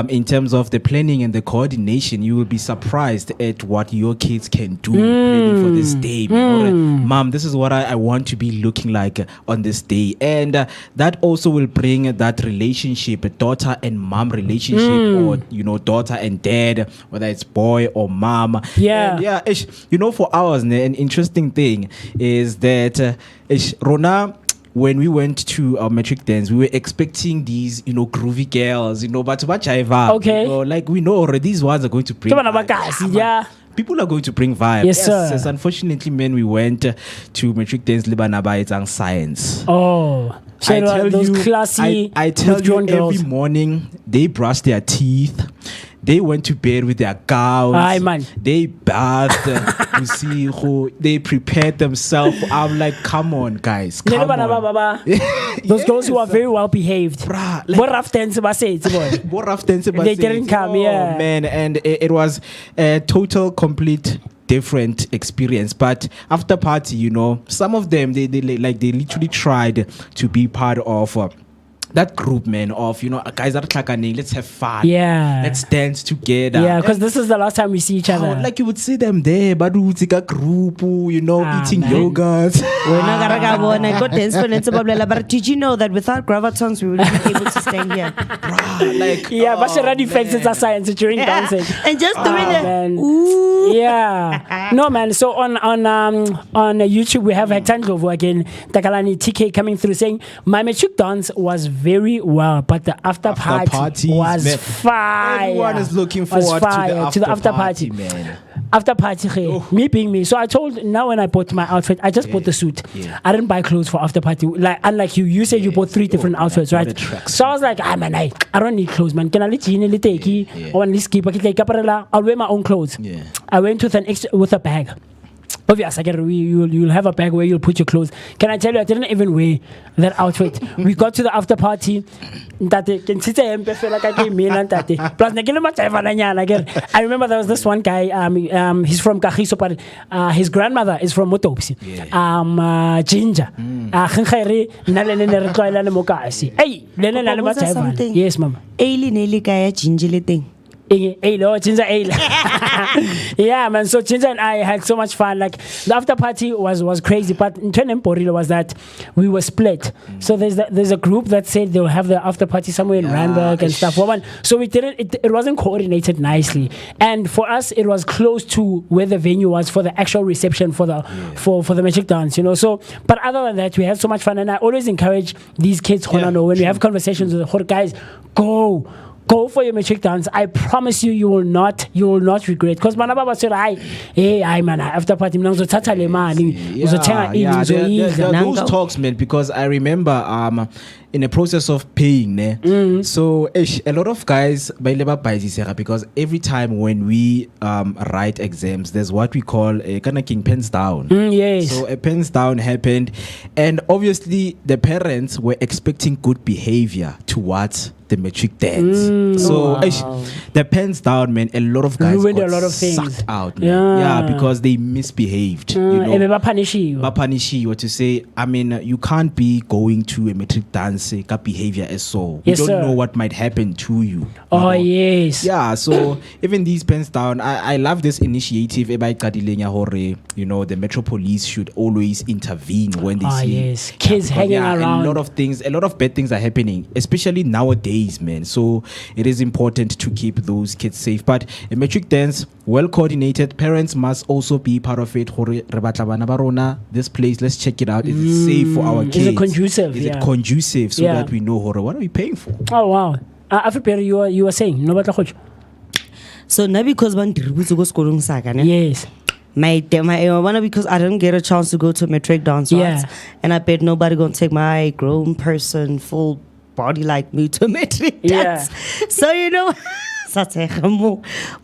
in terms of the planning and the coordination, you will be surprised at what your kids can do planning for this day. Mom, this is what I want to be looking like on this day, and that also will bring that relationship, a daughter and mom relationship, or daughter and dad, whether it's boy or mom. Yeah. And yeah. For ours, an interesting thing is that Rona, when we went to our metric dance, we were expecting these, groovy girls, but Okay. like we know already these ones are going to bring vibes. Yeah. People are going to bring vibes. Yes, sir. Yes, unfortunately, man, we went to metric dance Libanaba, it's on science. Oh. I tell those you, classy I tell you, withdrawn girls. every morning they brush their teeth. They went to bed with their gowns. Aye, man. They bathed. You see who they prepared themselves. I'm like, come on, guys. Come on. Those girls who are very well behaved. Bruh, What rough dance about say it's boy. More often They didn't come, yeah. man, and it was a total complete different experience. But after party, some of them they literally tried to be part of that group, man, of guys that are let's have fun, let's dance together, because this is the last time we see each other. like you would see them there, but we take a group, eating yogurt. But did you know that without gravitons we wouldn't be able to stand here? Like but already affects it's a science during dancing. And just doing it. Man. Ooh. Yeah. No, man. So on YouTube we have Hectandlovu again, Takalani TK coming through saying my metric dance was very well, but the after party was man. fire. Everyone is looking forward to the after party, man. After party, me being me. So I told, now when I bought my outfit, I just bought the suit. I didn't buy clothes for after party. Like, unlike you said you bought 3 different outfits, right? So I was like, man, I don't need clothes, man. Can I let you I'll wear my own clothes. I went with a bag. Obviously, you'll have a bag where you'll put your clothes. Can I tell you, I didn't even wear that outfit. We got to the after party. I remember there was this one guy, he's from Kagiso, but his grandmother is from Motopsi. Ginger. Hey, was that something? yes, mama. Ginger thing. Ginger Ale. Yeah, man. So Ginger and I had so much fun. Like the after party was crazy, but in turn was that we were split. So there's a group that said they'll have the after party somewhere in Randburg and stuff. So we didn't. It wasn't coordinated nicely, and for us it was close to where the venue was for the actual reception for the for the magic dance. So, but other than that, we had so much fun, and I always encourage these kids. When we have conversations with the guys, go for your matric dance. I promise you will not regret. Because Manababa said, hey, man, after party, there are those talks, man, because I remember in the process of paying, so a lot of guys because every time when we write exams, there's what we call a kind of king pens down. Yes. So a pens down happened, and obviously the parents were expecting good behavior towards the matric dance. The pens down, man, a lot of guys ruined got a lot of things. Sucked out, man. Yeah, because they misbehaved. Punish you. What to say? I mean, you can't be going to a matric dance behavior as so. You don't know what might happen to you. Yes. Yeah, so even these pens down, I love this initiative. The Metro Police should always intervene when they see kids hanging around. A lot of bad things are happening, especially nowadays, man. So it is important to keep those kids safe. But a matric dance, well coordinated, parents must also be part of it. This place, let's check it out. Is it safe for our kids? Is it conducive? Is it conducive so that we know what are we paying for? Oh wow. Afripere, you were saying no batla khotso. So now because one go saga, yes. My because I don't get a chance to go to matric dance, right? And I bet nobody gonna take my grown person full body like me to matric dance. So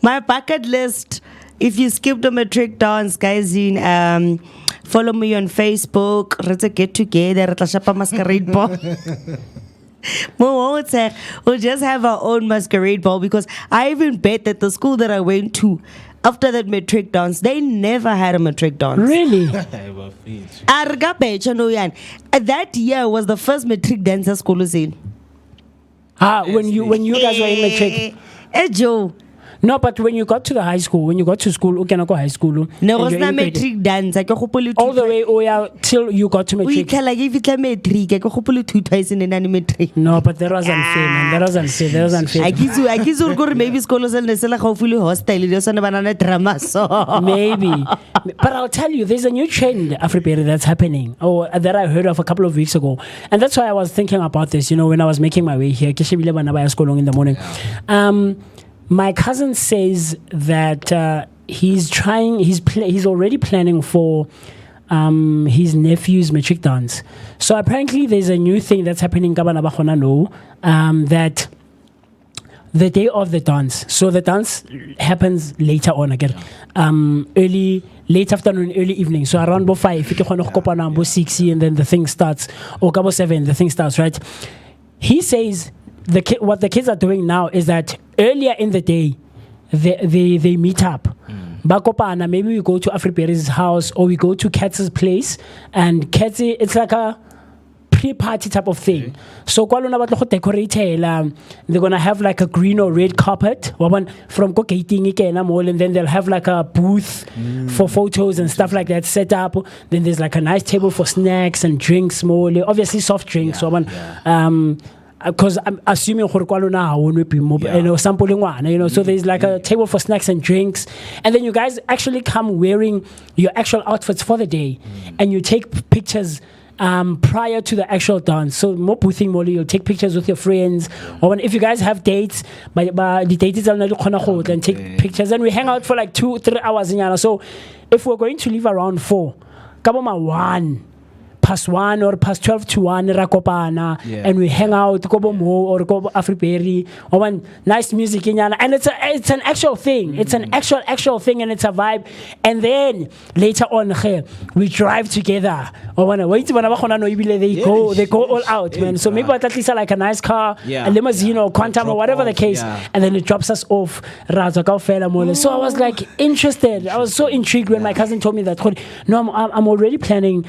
my bucket list. If you skip the matric dance, guys, follow me on Facebook. Let's get together. Let's shop a masquerade ball. We'll just have our own masquerade ball, because I even bet that the school that I went to after that matric dance, they never had a matric dance. Really? That year was the first matric dance at school was in. When you guys were in matric. Joe. No, but when you got to the high school, when you got to school, okay, go high school. No, was not matric dance. I all the way till you got to matric. We tell like if it's a matric, I go two twice in an matric. No, but that was unfair, man. That was unfair. I guess you go maybe scholars and they like hopefully hostile. There's a banana drama, so maybe. But I'll tell you, there's a new trend, Afripere, that's happening. That I heard of a couple of weeks ago, and that's why I was thinking about this. When I was making my way here, in the morning. My cousin says that he's already planning for his nephew's matric dance. So apparently there's a new thing that's happening that the day of the dance. So the dance happens later on again. Late afternoon, early evening. So around 5, 6, and then the thing starts. Or 7, the thing starts, right? He says what the kids are doing now is that earlier in the day, they meet up. Bakopana, maybe we go to Afripere's house or we go to Katz's place, and Katz, it's like a pre-party type of thing. So decorate, they're gonna have like a green or red carpet from mall, and then they'll have like a booth for photos and stuff like that set up. Then there's like a nice table for snacks and drinks, more obviously soft drinks. Because I'm assuming sampling so there's like a table for snacks and drinks, and then you guys actually come wearing your actual outfits for the day, and you take pictures prior to the actual dance. So more boothing, you'll take pictures with your friends, or if you guys have dates, the dates are and take pictures, and we hang out for like 2-3 hours. So if we're going to leave around 4, past 1 or past 12 to 1 rakopana, and we hang out or Afriperi or nice music and it's an actual thing. It's an actual thing, and it's a vibe. And then later on we drive together or they go all out, man. So maybe at least like a nice car, a limousine or quantum or whatever the case, and then it drops us off. So I was like interested. I was so intrigued when my cousin told me that. No, I'm already planning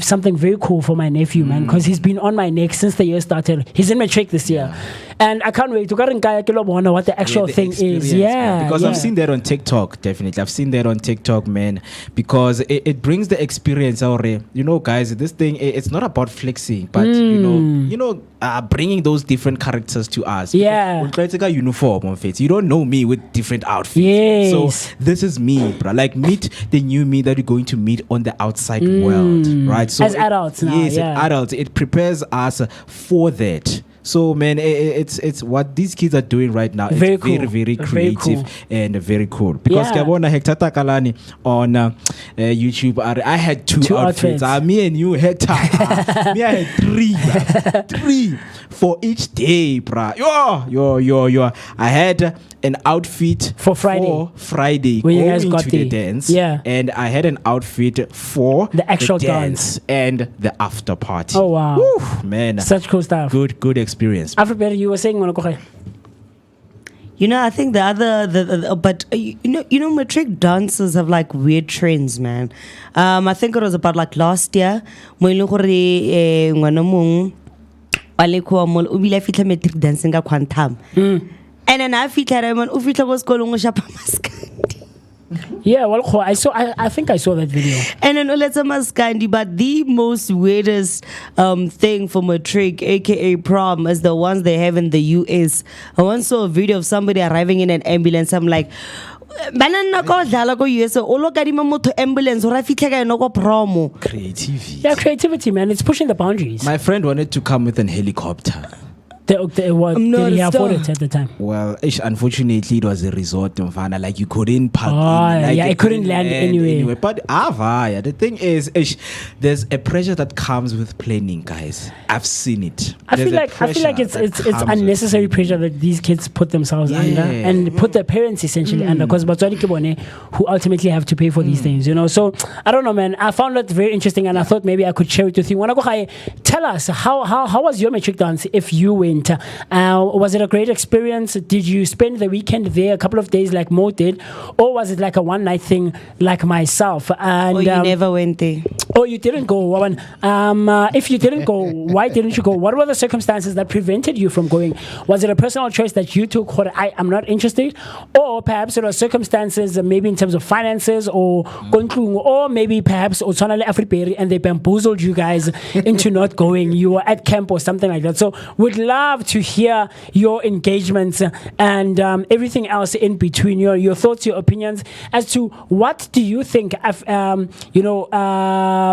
something very cool for my nephew, man, because he's been on my neck since the year started. He's in matric this year, And I can't wait to go and wonder what the actual the thing is. experience, Yeah, man. Because yeah. I've seen that on TikTok, definitely. I've seen that on TikTok, man. Because it brings the experience already. You know, guys, this thing, it's not about flexing, but bringing those different characters to us. Yeah. Because when it's like a uniform on face, you don't know me with different outfits. Yes. So this is me, bro. Like, meet the new me that you're going to meet on the outside world, right? So As adults now, yes, yeah. as adults, it prepares us for that. So, man, it's what these kids are doing right now. It's Very very, cool. very Very creative cool. and very cool. Because Yeah. Kabona Hector Takalani on YouTube, I had two outfits. Me and you, Hector. Me, I had three, bruh. Three for each day, bruh. Yo. I had an outfit For Friday. Where you going guys got to the the- dance. yeah. And I had an outfit for The actual dance and the after party. Oh, wow. Woo, man. Such cool stuff. Good experience. Africa, you were saying, You know, I think the other, but matric dancers have like weird trends, man. I think it was about like last year when you ngwana mong wa lekwa mo o bile fitla matric dancing ka quantum. And then I fitla re man o fitla go sekolong o shapa maskandi. Yeah, well, I think I saw that video. And then let's maskandi, but the most weirdest thing for matric, aka prom, is the ones they have in the US. I once saw a video of somebody arriving in an ambulance. I'm like, banana ko dlala ko US o lo kadima motho ambulance ora fitlha ka yona ko promo. Creativity. Yeah, creativity, man. It's pushing the boundaries. My friend wanted to come with an helicopter. Did he afford it at the time? Well, unfortunately, it was a resort, Mfana. Like, you couldn't park in. Oh, Like, yeah, it couldn't land anywhere. But the thing is, there's a pressure that comes with planning, guys. I've seen it. I feel like it's unnecessary pressure that these kids put themselves under and put their parents essentially under, because batswadi ke bone who ultimately have to pay for these things, you know. So I don't know, man. I found that very interesting, and I thought maybe I could share it with you. Tell us how was your matric dance if you went? Was it a great experience? Did you spend the weekend there, a couple of days like Mo did, or was it like a one night thing like myself? And You never went there. Oh, you didn't go. If you didn't go, why didn't you go? What were the circumstances that prevented you from going? Was it a personal choice that you took, or I'm not interested? Or perhaps there were circumstances, maybe in terms of finances, or maybe perhaps and they bamboozled you guys into not going. You were at camp or something like that. So would love to hear your engagements and everything else in between, your thoughts, your opinions as to what do you think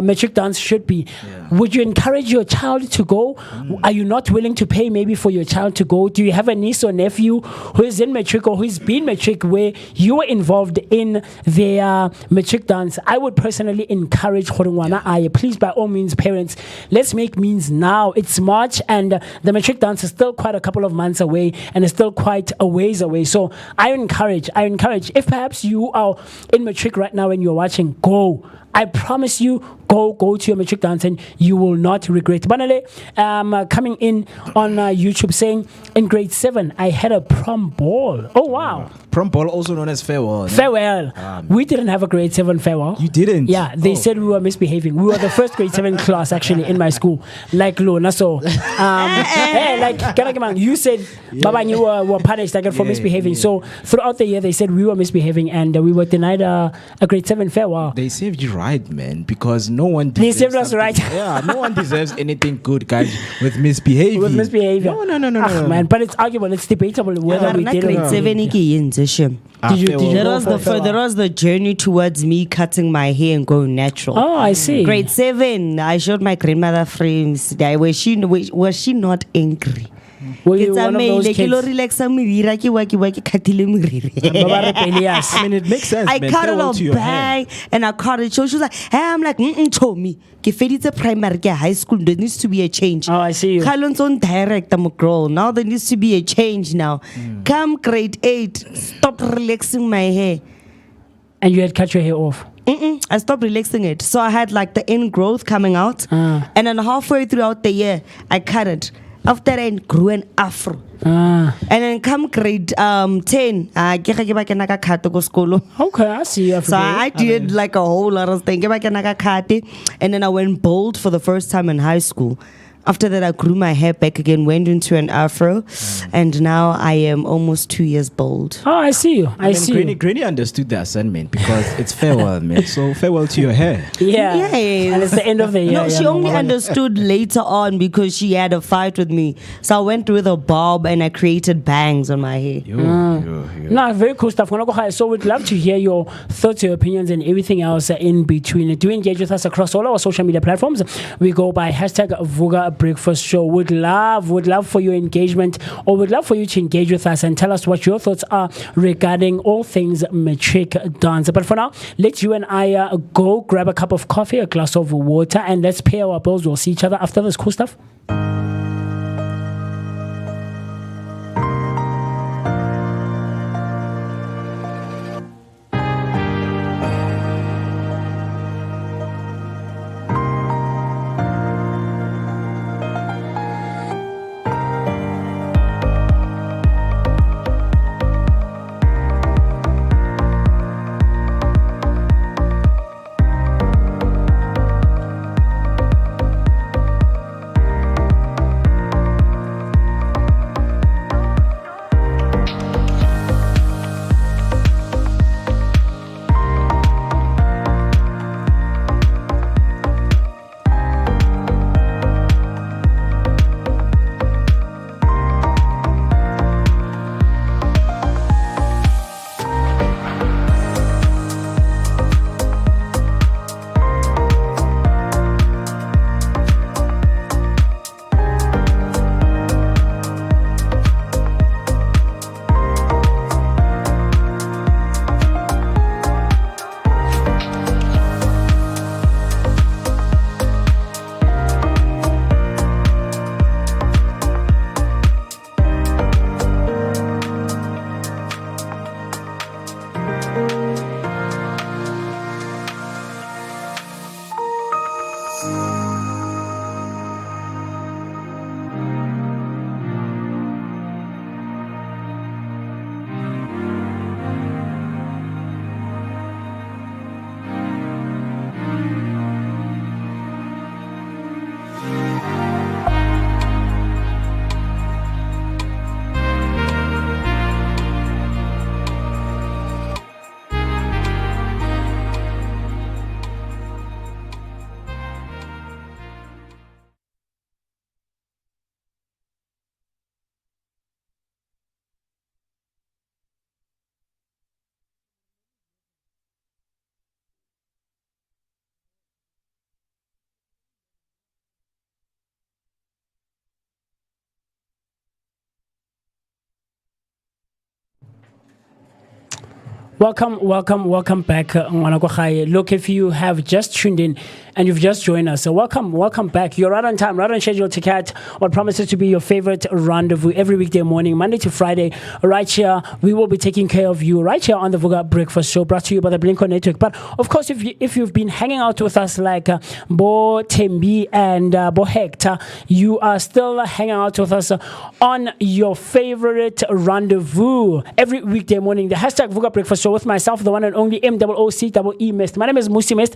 matric dance should be. Would you encourage your child to go? Are you not willing to pay maybe for your child to go? Do you have a niece or nephew who is in matric or who's been matric where you were involved in their matric dance? I would personally encourage please, by all means, parents, let's make means now. It's March and the matric dance is still quite a couple of months away and it's still quite a ways away. So I encourage, if perhaps you are in matric right now and you're watching, go. I promise you, go to your matric dance and you will not regret. Banale, coming in on YouTube saying, in grade 7, I had a prom ball. Oh, wow. Prom ball, also known as farewell. Farewell. We didn't have a grade 7 farewell. You didn't? Yeah, they said we were misbehaving. We were the first grade 7 class actually in my school. Like Lona. So, you said, Baba, you were punished for misbehaving. So throughout the year, they said we were misbehaving and we were denied a grade 7 farewell. They saved you right, man, because no one deserves saved us right. Yeah, no one deserves anything good, guys, with misbehavior. With misbehavior. No. Man, but it's arguable, it's debatable whether we did or grade not. 7 Did you there was the journey towards me cutting my hair and going natural. Oh, I see. Grade 7, I showed my grandmother frames. Was she not angry? Were you one of those kids? I mean, it makes sense. I man. cut it Farewell all to your hair. back and I cut it. So she was like, hey, I'm like, told me. It's a primary high school. There needs to be a change. Oh, I see you. Kalon's on direct, I'm a girl. Now there needs to be a change now. Come grade 8, stop relaxing my hair. And you had cut your hair off? I stopped relaxing it. So I had like the ingrowth coming out. And then halfway throughout the year, I cut it. After I grew an afro. And then come grade 10, okay, I see you. so I did like a whole lot of things. And then I went bold for the first time in high school. After that, I grew my hair back again, went into an afro, and now I am almost 2 years bald. Oh, I see you. I see you. Granny understood the assignment because it's farewell, man. So farewell to your hair. Yeah. Yes. And it's the end of the year. No, yeah, she only Mama. understood later on because she had a fight with me. So I went with a bob and I created bangs on my hair. No, very cool stuff. So we'd love to hear your thoughts, your opinions, and everything else in between. Do engage with us across all our social media platforms. We go by hashtag Vooka Breakfast Show. Would love for your engagement, or would love for you to engage with us and tell us what your thoughts are regarding all things matric dance. But for now, let you and I go grab a cup of coffee, a glass of water, and let's pay our bills. We'll see each other after this cool stuff. Welcome back, Ngwanakwagae. Look, if you have just tuned in and you've just joined us, so welcome back. You're right on time, right on schedule to catch what promises to be your favorite rendezvous every weekday morning, Monday to Friday, right here. We will be taking care of you right here on the Vooka Breakfast Show, brought to you by the Blinko Network. But of course, if you've been hanging out with us like Bo Tembi and Bo Hector, you are still hanging out with us on your favorite rendezvous every weekday morning. The hashtag Vooka Breakfast Show with myself, the one and only MOOCEE Mist. My name is Musi Mist,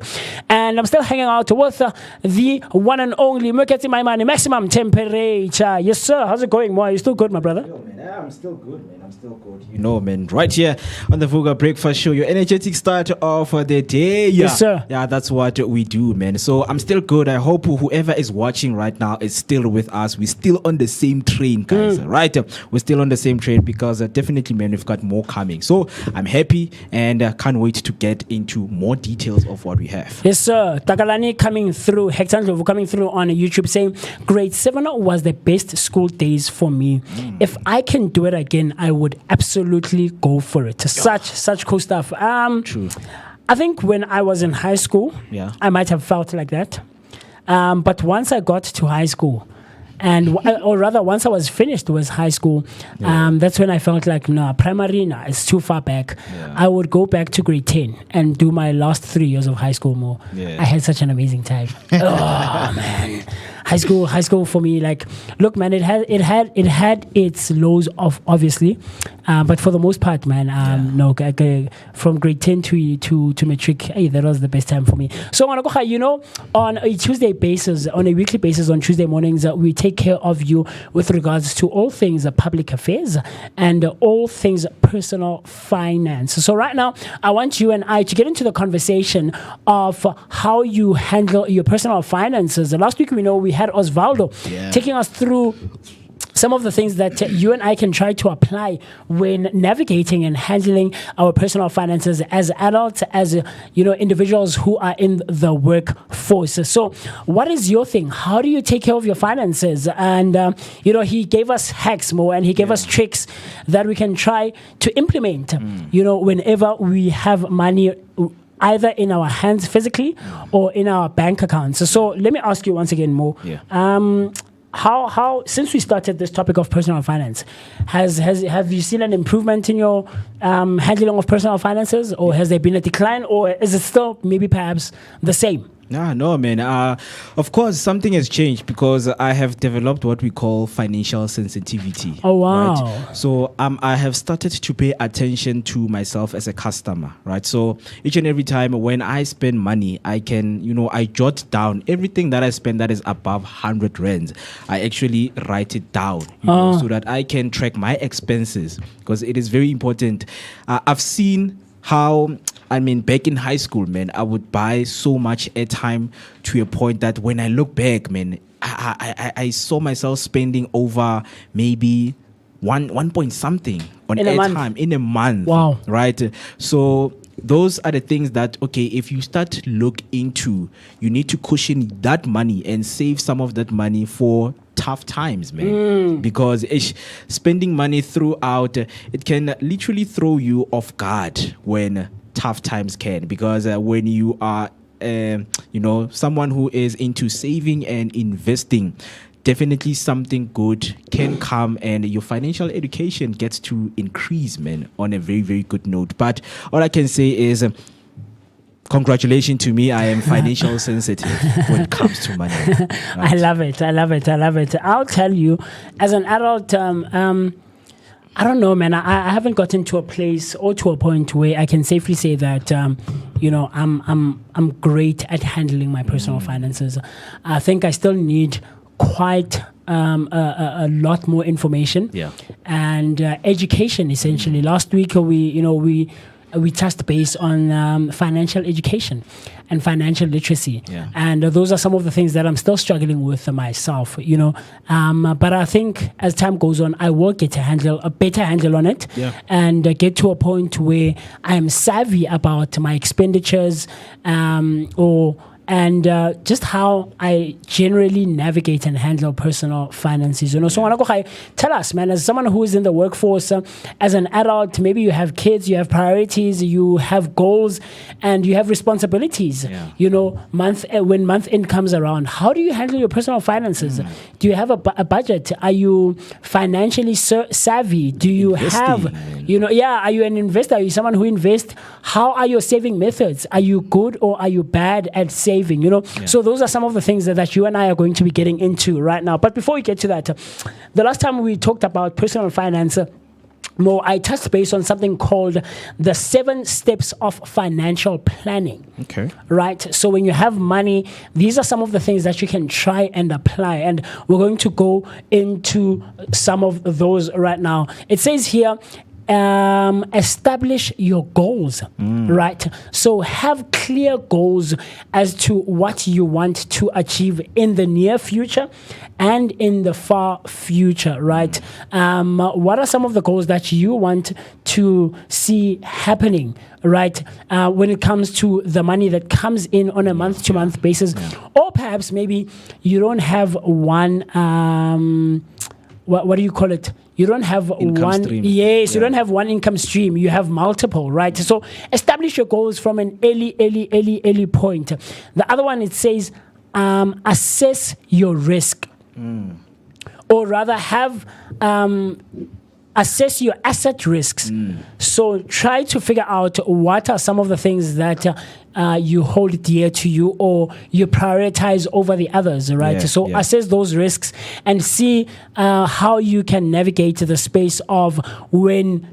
and I'm still hanging out with the one and only Moketi my man, maximum temperature. Yes, sir. How's it going, Mo? Are you still good, my brother? Yo, man, I'm still good, man. I'm still good. You know, man, right here on the Vooka Breakfast Show, your energetic start of the day. Yeah. Yes, sir. Yeah, that's what we do, man. So I'm still good. I hope whoever is watching right now is still with us. We're still on the same train, guys. Right? We're still on the same train because definitely, man, we've got more coming. So I'm happy and can't wait to get into more details of what we have. Yes, sir. Takalani coming through, Hector Ndlovu coming through on YouTube saying, grade 7 was the best school days for me. If I can do it again, I would absolutely go for it. Such cool stuff. True. I think when I was in high school, I might have felt like that. But once I got to high school, or rather once I was finished with high school, that's when I felt like, no, primary, no, it's too far back. I would go back to grade 10 and do my last 3 years of high school more. I had such an amazing time. Oh, man. high school for me, like, look, man, it had its lows of obviously, but for the most part, man, no, from grade 10 to matric, hey, that was the best time for me. So on a Tuesday basis, on a weekly basis, on Tuesday mornings, we take care of you with regards to all things public affairs and all things personal finance. So right now, I want you and I to get into the conversation of how you handle your personal finances. Last week, we had Osvaldo taking us through some of the things that you and I can try to apply when navigating and handling our personal finances as adults, as individuals who are in the workforce. So what is your thing? How do you take care of your finances? And he gave us hacks, Mo, and he gave us tricks that we can try to implement whenever we have money either in our hands physically or in our bank accounts. So let me ask you once again, Mo. How since we started this topic of personal finance, have you seen an improvement in your handling of personal finances, or has there been a decline, or is it still maybe perhaps the same? No, man. Of course, something has changed because I have developed what we call financial sensitivity. Oh, wow. Right? So I have started to pay attention to myself as a customer, right? So each and every time when I spend money, I can, I jot down everything that I spend that is above 100 rands. I actually write it down, so that I can track my expenses, because it is very important. I've seen how, back in high school, man, I would buy so much airtime to a point that when I look back, man, I saw myself spending over maybe one point something on airtime in a month. Wow. Right? So those are the things that, okay, if you start to look into, you need to cushion that money and save some of that money for tough times, man. Because spending money throughout, it can literally throw you off guard when tough times can. Because when you are someone who is into saving and investing, definitely something good can come and your financial education gets to increase, man, on a very, very good note. But all I can say is congratulations to me. I am financial sensitive when it comes to money. Right? I love it. I'll tell you, as an adult, I don't know, man. I haven't gotten to a place or to a point where I can safely say that, I'm great at handling my personal finances. I think I still need quite a lot more information and education. Essentially, last week we touched base on financial education and financial literacy. And those are some of the things that I'm still struggling with myself, but I think as time goes on, I will get a better handle on it and get to a point where I am savvy about my expenditures and just how I generally navigate and handle personal finances. So Wanakohai, tell us, man, as someone who is in the workforce, as an adult, maybe you have kids, you have priorities, you have goals, and you have responsibilities. When month end comes around, how do you handle your personal finances? Do you have a budget? Are you financially savvy? Do you have, are you an investor? Are you someone who invests? How are your saving methods? Are you good or are you bad at saving? So those are some of the things that you and I are going to be getting into right now. But before we get to that, the last time we talked about personal finance, I touched base on something called the 7 steps of financial planning. Okay. Right? So when you have money, these are some of the things that you can try and apply. And we're going to go into some of those right now. It says here, establish your goals, right? So have clear goals as to what you want to achieve in the near future and in the far future, right? What are some of the goals that you want to see happening, right? When it comes to the money that comes in on a month-to-month basis, or perhaps maybe you don't have one, what do you call it? You don't have one stream. Yes, you don't have one income stream. You have multiple, right? So establish your goals from an early point. The other one, it says, assess your risk. Or rather assess your asset risks. So try to figure out what are some of the things that you hold dear to you or you prioritize over the others, right? Yeah, So yeah. assess those risks and see how you can navigate the space of when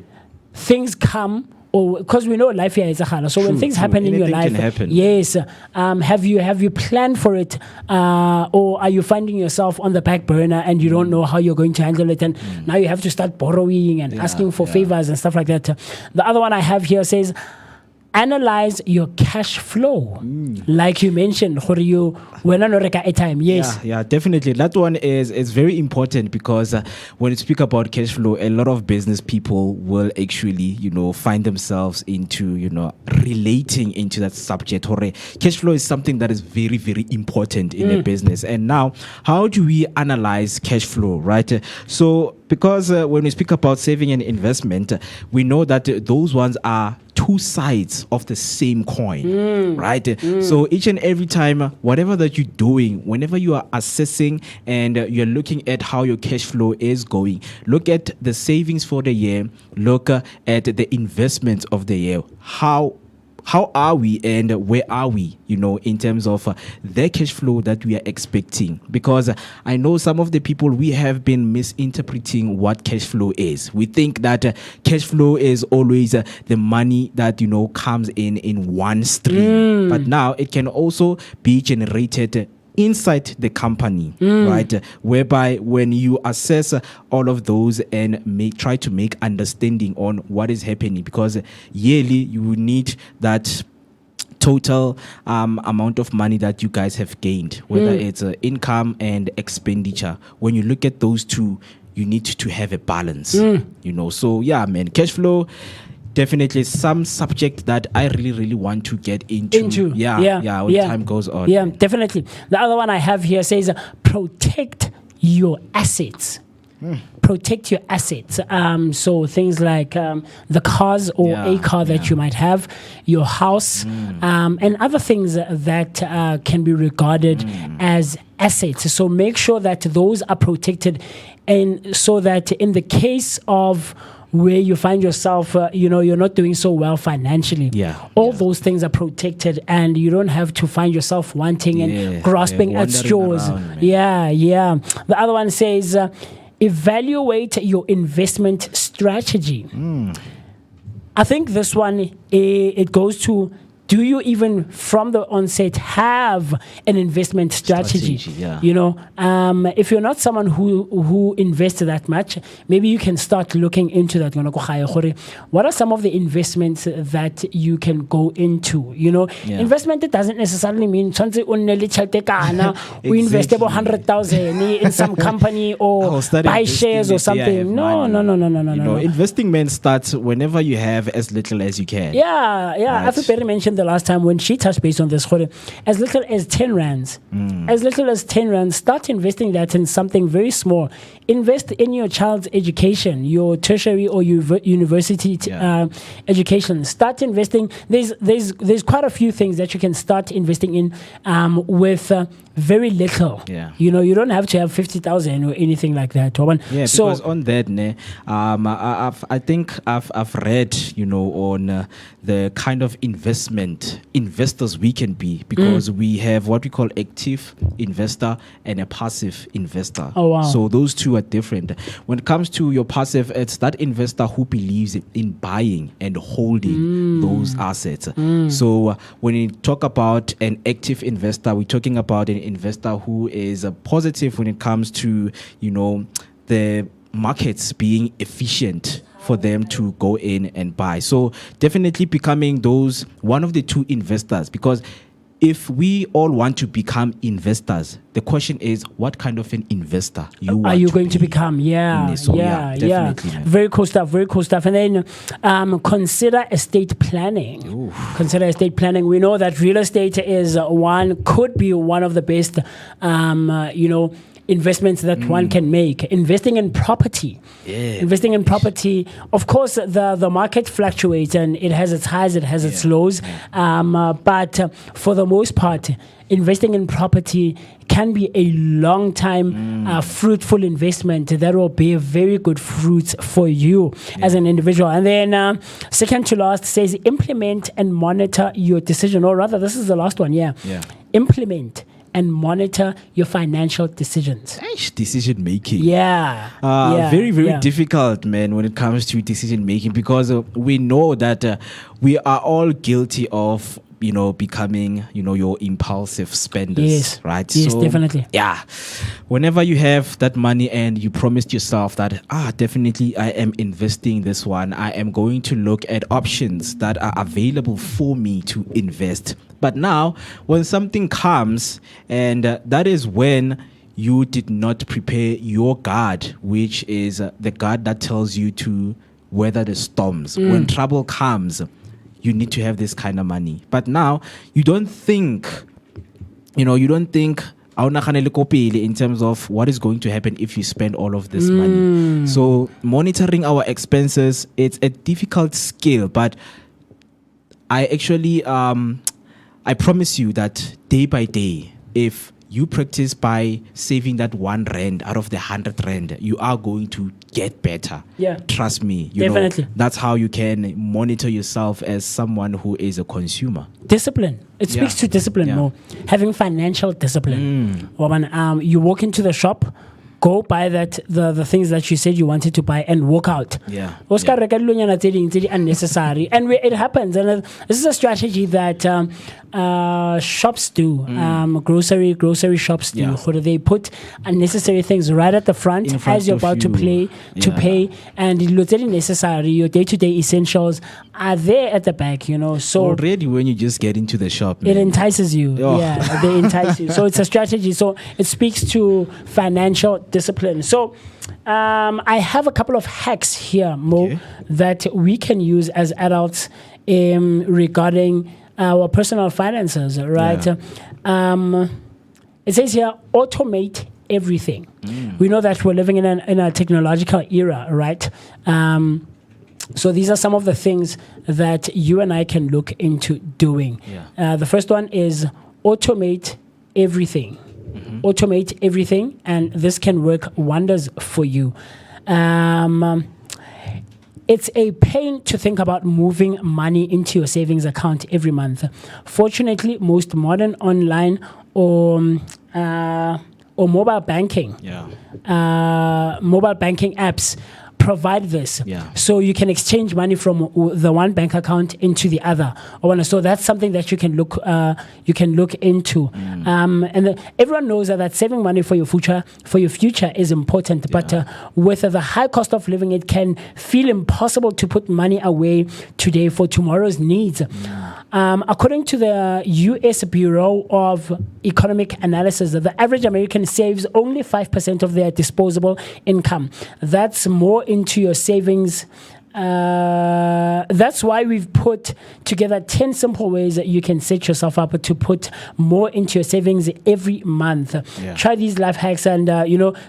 things come, or because we know life here is a hala. So when True, things true. happen in your Anything life, can happen. yes, have you planned for it, or are you finding yourself on the back burner and you don't know how you're going to handle it, and now you have to start borrowing and asking for favors and stuff like that. The other one I have here says, analyze your cash flow. Like you mentioned, gore you wena no reka airtime. Yes. Yeah, definitely. That one is very important because when you speak about cash flow, a lot of business people will actually, find themselves into, relating into that subject. Hore, cash flow is something that is very, very important in a business. And now, how do we analyze cash flow, right? So, because when we speak about saving and investment, we know that those ones are two sides of the same coin, right? So each and every time, whatever that you're doing, whenever you are assessing and you're looking at how your cash flow is going, look at the savings for the year, look at the investments of the year. How are we and where are we, in terms of the cash flow that we are expecting? Because I know some of the people, we have been misinterpreting what cash flow is. We think that cash flow is always the money that, comes in one stream. But now it can also be generated inside the company, right? Whereby when you assess all of those and try to make understanding on what is happening, because yearly you will need that total amount of money that you guys have gained, whether it's income and expenditure. When you look at those two, you need to have a balance, So yeah, man, cash flow. Definitely some subject that I really, really want to get into. When time goes on. Yeah, definitely. The other one I have here says, protect your assets. Protect your assets. So things like the cars or a car that you might have, your house, and other things that can be regarded as assets. So make sure that those are protected, and so that in the case of where you find yourself, you're not doing so well financially. All those things are protected, and you don't have to find yourself wanting and grasping at straws. The other one says, evaluate your investment strategy. I think this one, it goes to, do you even from the onset have an investment strategy? If you're not someone who invests that much, maybe you can start looking into that. What are some of the investments that you can go into? Investment, it doesn't necessarily mean we invest about 100,000 in some company or buy shares or something. No. Investing, man, starts whenever you have as little as you can. I think Perry mentioned the last time when she touched base on this, as little as 10 rands. As little as 10 rands, start investing that in something very small. Invest in your child's education, your tertiary or university education. Start investing. There's quite a few things that you can start investing in with very little. You don't have to have 50,000 or anything like that. Because on that, I think I've read, on the kind of investors we can be, because we have what we call active investor and a passive investor. So those two are different. When it comes to your passive, it's that investor who believes in buying and holding those assets. So when you talk about an active investor, we're talking about an investor who is positive when it comes to, the markets being efficient for them to go in and buy. So definitely becoming one of the two investors, because if we all want to become investors, the question is, what kind of an investor are you going to become? Definitely. Very cool stuff. And then consider estate planning. Consider estate planning. We know that real estate could be one of the best, investments that one can make. Investing in property. Investing in property. Of course, the market fluctuates and it has its highs, it has its lows. But for the most part, investing in property can be a long time fruitful investment that will bear very good fruits for you as an individual. And then second to last says implement and monitor your decision, or rather this is the last one. Implement and monitor your financial decisions. Decision making. Very difficult, man, when it comes to decision making, because we know that we are all guilty of becoming, your impulsive spenders, right? Yes, definitely. Yeah. Whenever you have that money and you promised yourself that, definitely I am investing this one, I am going to look at options that are available for me to invest. But now, when something comes, and that is when you did not prepare your guard, which is the guard that tells you to weather the storms. When trouble comes, you need to have this kind of money. But now you don't think in terms of what is going to happen if you spend all of this money. So monitoring our expenses, it's a difficult skill, but I actually I promise you that day by day, if you practice by saving that 1 rand out of the 100 rand, you are going to get better. Trust me. Definitely. That's how you can monitor yourself as someone who is a consumer. Discipline. It speaks to discipline more. Having financial discipline. You walk into the shop, go buy the things that you said you wanted to buy and walk out. Oscar unnecessary. And it happens. And this is a strategy that shops do. Grocery shops do. Where they put unnecessary things right at the front as you're about to pay. And it's necessary. Your day-to-day essentials are there at the back, So already when you just get into the shop, it entices you. They entice you. So it's a strategy. So it speaks to financial discipline. So I have a couple of hacks here, Mo, that we can use as adults regarding our personal finances, right? It says here, automate everything. We know that we're living in a technological era, right? So these are some of the things that you and I can look into doing. The first one is automate everything. Automate everything, and this can work wonders for you. It's a pain to think about moving money into your savings account every month. Fortunately, most modern online or mobile banking apps provide this, so you can exchange money from the one bank account into the other. So that's something that you can look into. And everyone knows that saving money for your future is important. But with the high cost of living, it can feel impossible to put money away today for tomorrow's needs. According to the U.S. Bureau of Economic Analysis, the average American saves only 5% of their disposable income. That's more into your savings. That's why we've put together 10 simple ways that you can set yourself up to put more into your savings every month. Try these life hacks, and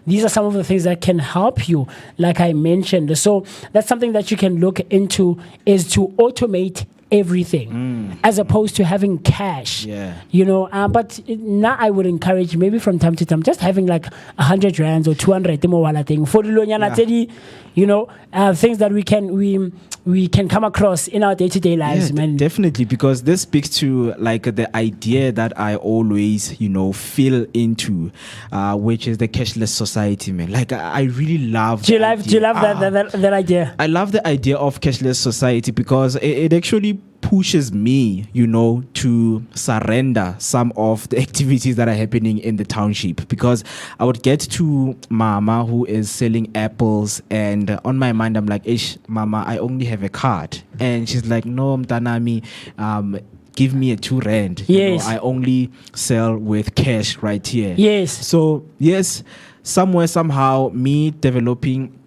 these are some of the things that can help you, like I mentioned. So that's something that you can look into, is to automate everything as opposed to having cash. But now I would encourage, maybe from time to time, just having like 100 rands or 200 for things that we can come across in our day-to-day lives, man. Definitely, because this speaks to like the idea that I always feel into, which is the cashless society, man. Like I really love. Do you love that idea? I love the idea of cashless society because it actually pushes me, to surrender some of the activities that are happening in the township, because I would get to Mama who is selling apples, and on my mind I'm like, ish, Mama, I only have a card. And she's like, no, Mtanami, give me a 2 rand. I only sell with cash right here. Yes. So yes, somewhere, somehow, me developing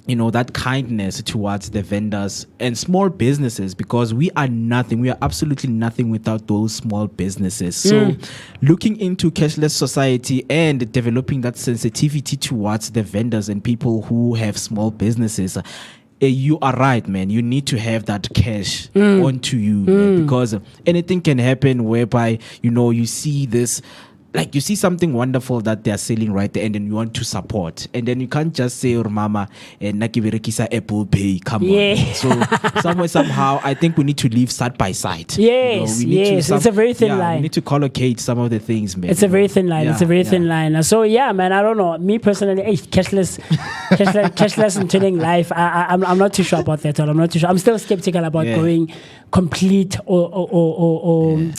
that kindness towards the vendors and small businesses, because we are nothing. We are absolutely nothing without those small businesses. So looking into cashless society and developing that sensitivity towards the vendors and people who have small businesses, you are right, man. You need to have that cash onto you, man, because anything can happen whereby, you see this, like you see something wonderful that they are selling right there, and then you want to support, and then you can't just say, "Or mama, nakiberekisa Apple Pay." Come on. So somehow, I think we need to live side by side. Yes, it's a very thin line. We need to collocate some of the things, man. It's a very thin line. It's a very thin line. So yeah, man. I don't know. Me personally, cashless and turning life. I'm not too sure about that. I'm not too sure. I'm still skeptical about going complete or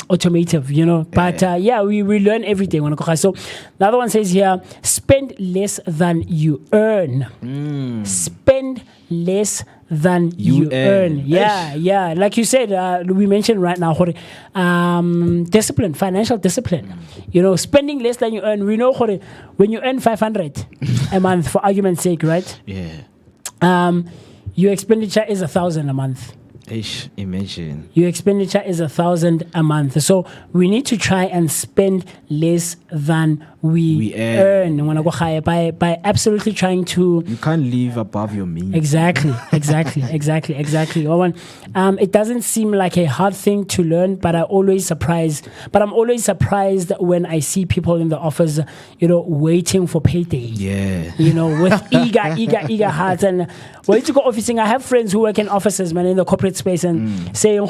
automotive, But we learn every day. So the other one says here, spend less than you earn. Spend less than you earn. Yeah. Like you said, we mentioned right now, discipline, financial discipline. Spending less than you earn. We know when you earn 500 a month, for argument's sake, right? Yeah. Your expenditure is 1,000 a month. Imagine. Your expenditure is 1,000 a month. So we need to try and spend less than we earn. By absolutely trying to... You can't live above your means. Exactly. It doesn't seem like a hard thing to learn, but I'm always surprised when I see people in the office, waiting for payday. Yeah. With eager hearts. And when you go officing, I have friends who work in offices, man, in the corporate space, and saying,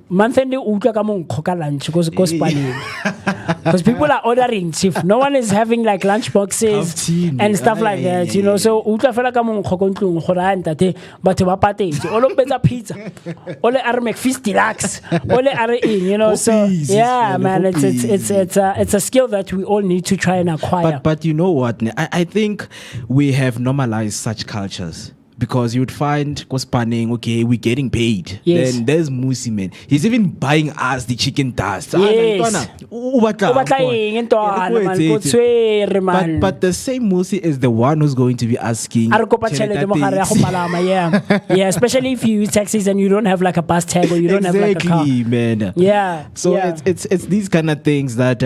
month end lunch because people are ordering, chief. No one is having like lunch boxes and stuff like that, So fela ka mong khokontlong go ra ntate batho ba patetse o lo betsa pizza o le are McFeast deluxe o le are in, so yeah, man, it's a skill that we all need to try and acquire. But you know what, I think we have normalized such cultures. Because you would find Kospaneng, okay, we're getting paid. Yes. Then there's Musi, man. He's even buying us the chicken dust. Yes. But the same Musi is the one who's going to be asking. Yeah, especially if you use taxis and you don't have like a bus tag or you don't have like a car. Man. Yeah. So it's these kind of things that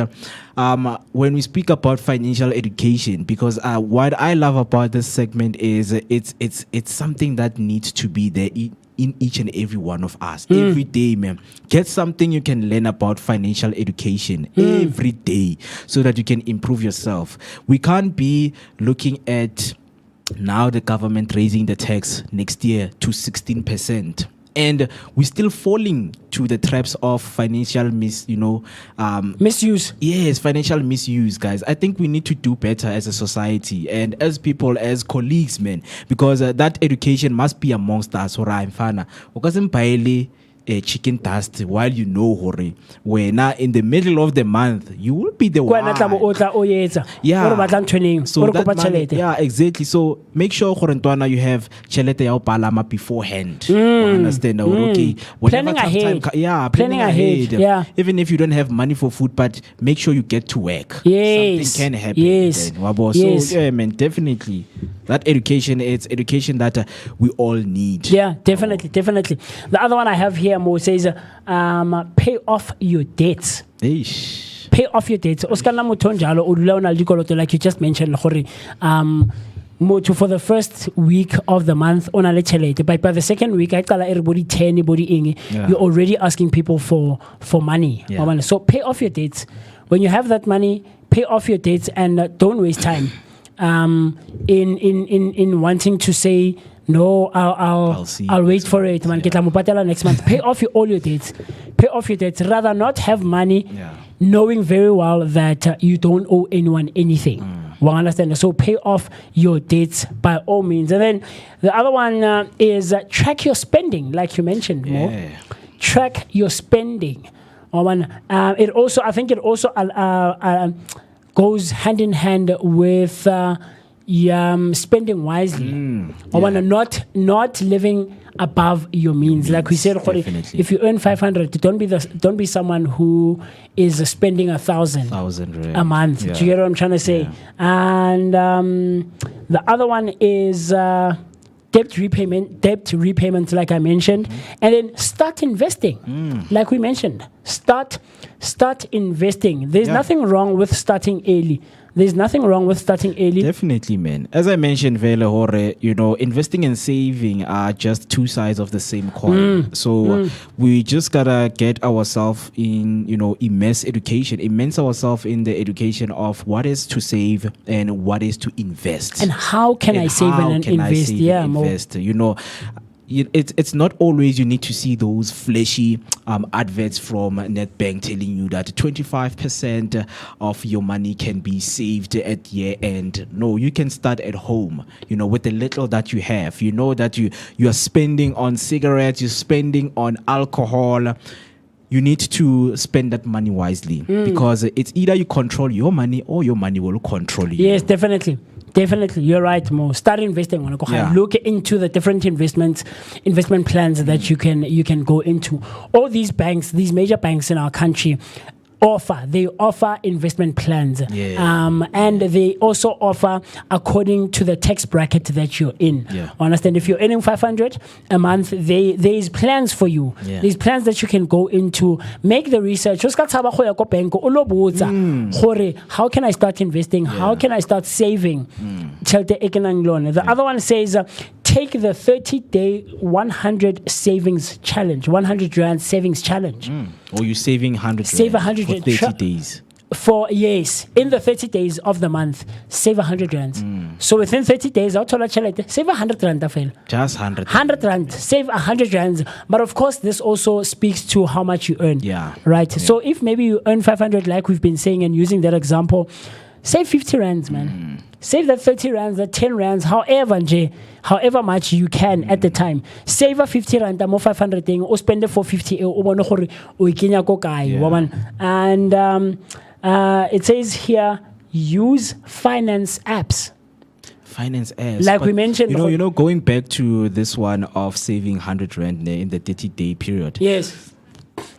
when we speak about financial education, because what I love about this segment is it's something that needs to be there in each and every one of us every day, man. Get something you can learn about financial education every day so that you can improve yourself. We can't be looking at now the government raising the tax next year to 16%. And we're still falling to the traps of financial misuse. Yes, financial misuse, guys. I think we need to do better as a society and as people, as colleagues, man, because that education must be amongst us. Chicken dust while when in the middle of the month you will be the one. So exactly. So make sure you have chelete ya palama beforehand. Understand? Okay. Planning ahead. Planning ahead. Yeah. Even if you don't have money for food, but make sure you get to work. Yes. Something can happen. Yes. Then. So yeah, man, definitely. That education, it's education that we all need. Yeah, definitely. The other one I have here, Mo, says pay off your debts. Pay off your debts. Like you just mentioned, for the first week of the month, but by the second week, you're already asking people for money. Yeah. So pay off your debts. When you have that money, pay off your debts and don't waste time in wanting to say, no, I'll wait for it, man. Next month. Pay off all your debts. Pay off your debts. Rather not have money, knowing very well that you don't owe anyone anything. Well, understand. So pay off your debts by all means. And then the other one is track your spending, like you mentioned. Yeah. Track your spending. It also goes hand in hand with spending wisely. Not living above your means. Like we said, if you earn 500, don't be someone who is spending 1,000 a month. Do you get what I'm trying to say? And The other one is debt repayment, like I mentioned, and then start investing, like we mentioned. Start investing. There's nothing wrong with starting early. Definitely, man. As I mentioned, Vele Hore, investing and saving are just two sides of the same coin. So we just gotta get ourselves in, immense ourselves in the education of what is to save and what is to invest. And how can I save and invest? Invest. It's not always you need to see those flashy adverts from Netbank telling you that 25% of your money can be saved at year end. No, you can start at home, with the little that you have. You know that you are spending on cigarettes, you're spending on alcohol. You need to spend that money wisely because it's either you control your money or your money will control you. Yes, definitely, you're right, Mo. Start investing. Look into the different investment plans that you can go into. All these major banks in our country offer investment plans, and they also offer according to the tax bracket that you're in. Understand? If you're earning 500 a month, there's plans for you. These plans that you can go into. Make the research. How can I start investing? How can I start saving? The other one says take the 30-day 100 savings challenge, 100 rand savings challenge. Or you saving 100 Save rand 100 for 30 days. In the 30 days of the month, save 100 rand. So within 30 days, I'll tell you, save 100 rand. Just 100. 100 rand, save 100 rand. But of course, this also speaks to how much you earn. Right. So if maybe you earn 500, like we've been saying and using that example, save 50 rands, man. Save that 30 rands, that 10 rands, however much you can at the time. Save a 50 rand, more 500 thing, or spend it for 50. And it says here, use finance apps. Like we mentioned, going back to this one of saving 100 rand in the 30-day period. Yes,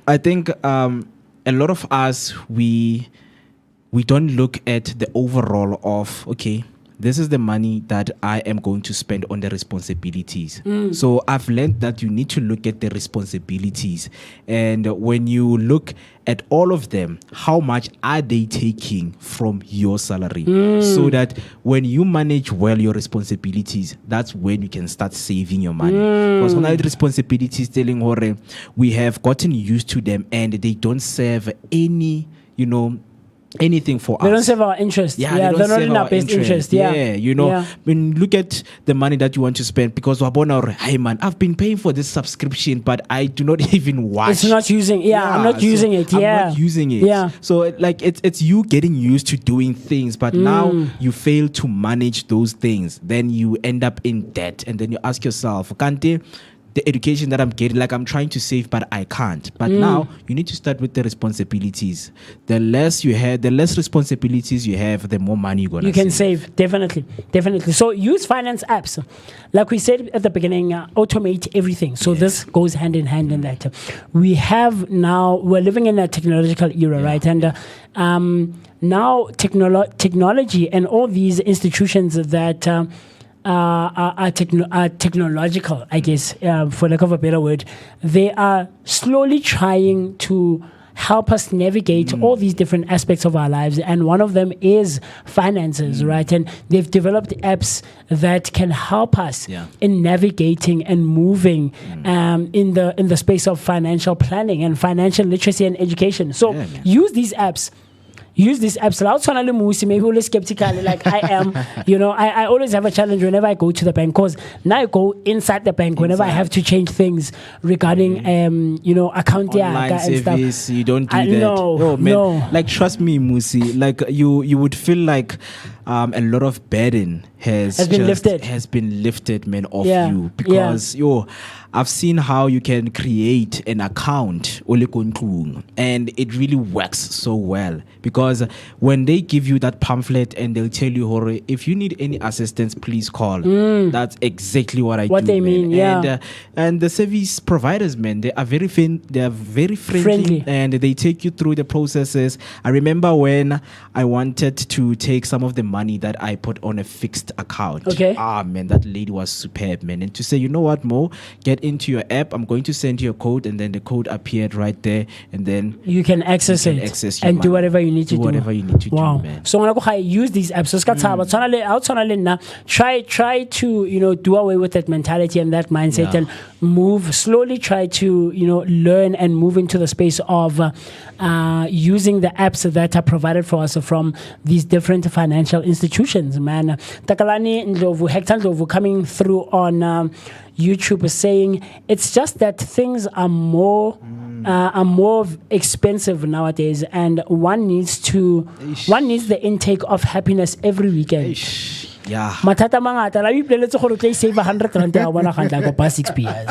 I think a lot of us we don't look at the overall of, okay, this is the money that I am going to spend on the responsibilities. So I've learned that you need to look at the responsibilities. And when you look at all of them, how much are they taking from your salary? So that when you manage well your responsibilities, that's when you can start saving your money. Because when I had responsibilities telling Hore, we have gotten used to them and they don't serve any, anything for us. They don't serve our interest. They're not in our best interest. When you look at the money that you want to spend, because hey man, I've been paying for this subscription, but I do not even watch. It's not using. I'm not using it. I'm not using it. So it's you getting used to doing things, but now you fail to manage those things. Then you end up in debt, and then you ask yourself, Kante, the education that I'm getting, like I'm trying to save, but I can't. But now you need to start with the responsibilities. The less responsibilities you have, the more money you can save. Definitely. So use finance apps. Like we said at the beginning, automate everything. So this goes hand in hand in that. We're living in a technological era, right? And now technology and all these institutions that are technological, I guess, for lack of a better word, they are slowly trying to help us navigate all these different aspects of our lives, and one of them is finances, right? And they've developed apps that can help us in navigating and moving in the space of financial planning and financial literacy and education. So use these apps. Maybe always skeptical like I am. I always have a challenge whenever I go to the bank, because now I go inside the bank whenever I have to change things regarding account online and service, stuff. you don't do that. No. Like, trust me, Musi, like you would feel like a lot of burden has been lifted, man, off you, because I've seen how you can create an account and it really works so well, because when they give you that pamphlet and they'll tell you, Hore, if you need any assistance, please call. That's exactly what I do. What they mean, yeah. And the service providers, man, they are very friendly, and they take you through the processes. I remember when I wanted to take some of the money that I put on a fixed account. Okay. Man, that lady was superb, man. And to say, you know what, Mo, get into your app. I'm going to send you a code, and then the code appeared right there, and then you can access it and do whatever you need to do. Whatever you need to wow. do, man. So when I use these apps, so try to do away with that mentality and that mindset, and move slowly. Try to learn and move into the space of using the apps that are provided for us from these different financial institutions. Man, Takalani Ndlovu, Hector Ndlovu coming through on YouTube is saying it's just that things are more expensive nowadays, and one needs the intake of happiness every weekend. Yeah. Matata mangata la ipoleletse gore tla save 100 rand ya bona gantla go pa 6 beers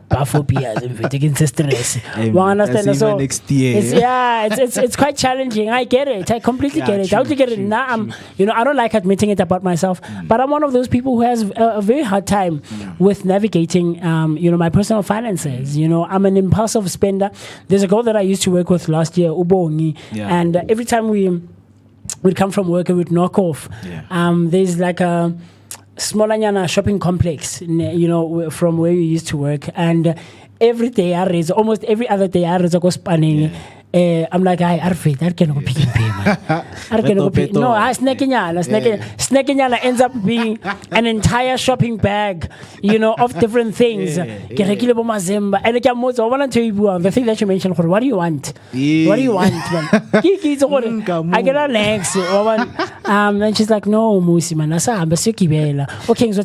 ba 4 beers in taking stress. You understand? So next year. It's quite challenging. I get it. I completely get it. I totally get it. Now I don't like admitting it about myself, but I'm one of those people who has a very hard time with navigating my personal finances. I'm an impulsive spender. There's a girl that I used to work with last year, Ubongi, and every time we'd come from work and we'd knock off. There's like a small shopping complex, from where we used to work, and every day almost every other day I go spanning. I'm like, I can go pick and pay, man. No, snacking ends up being an entire shopping bag, of different things. And the thing that you mentioned, what do you want? What do you want, man? I get her legs. And she's like, no, Musi, man. Okay, so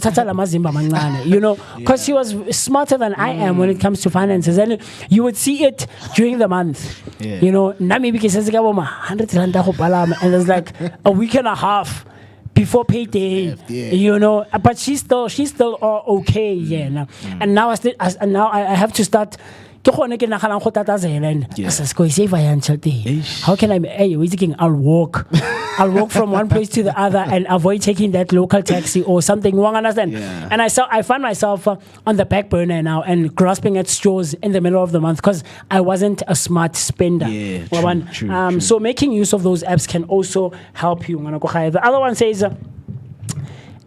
because she was smarter than I am when it comes to finances. And you would see it during the month. Maybe because it's 100 rand and it's like a week and a half before payday, but she's still okay, and now I have to start. How can I? I'll walk from one place to the other and avoid taking that local taxi or something. Understand? And I find myself on the back burner now and grasping at straws in the middle of the month because I wasn't a smart spender. True. So making use of those apps can also help you. The other one says,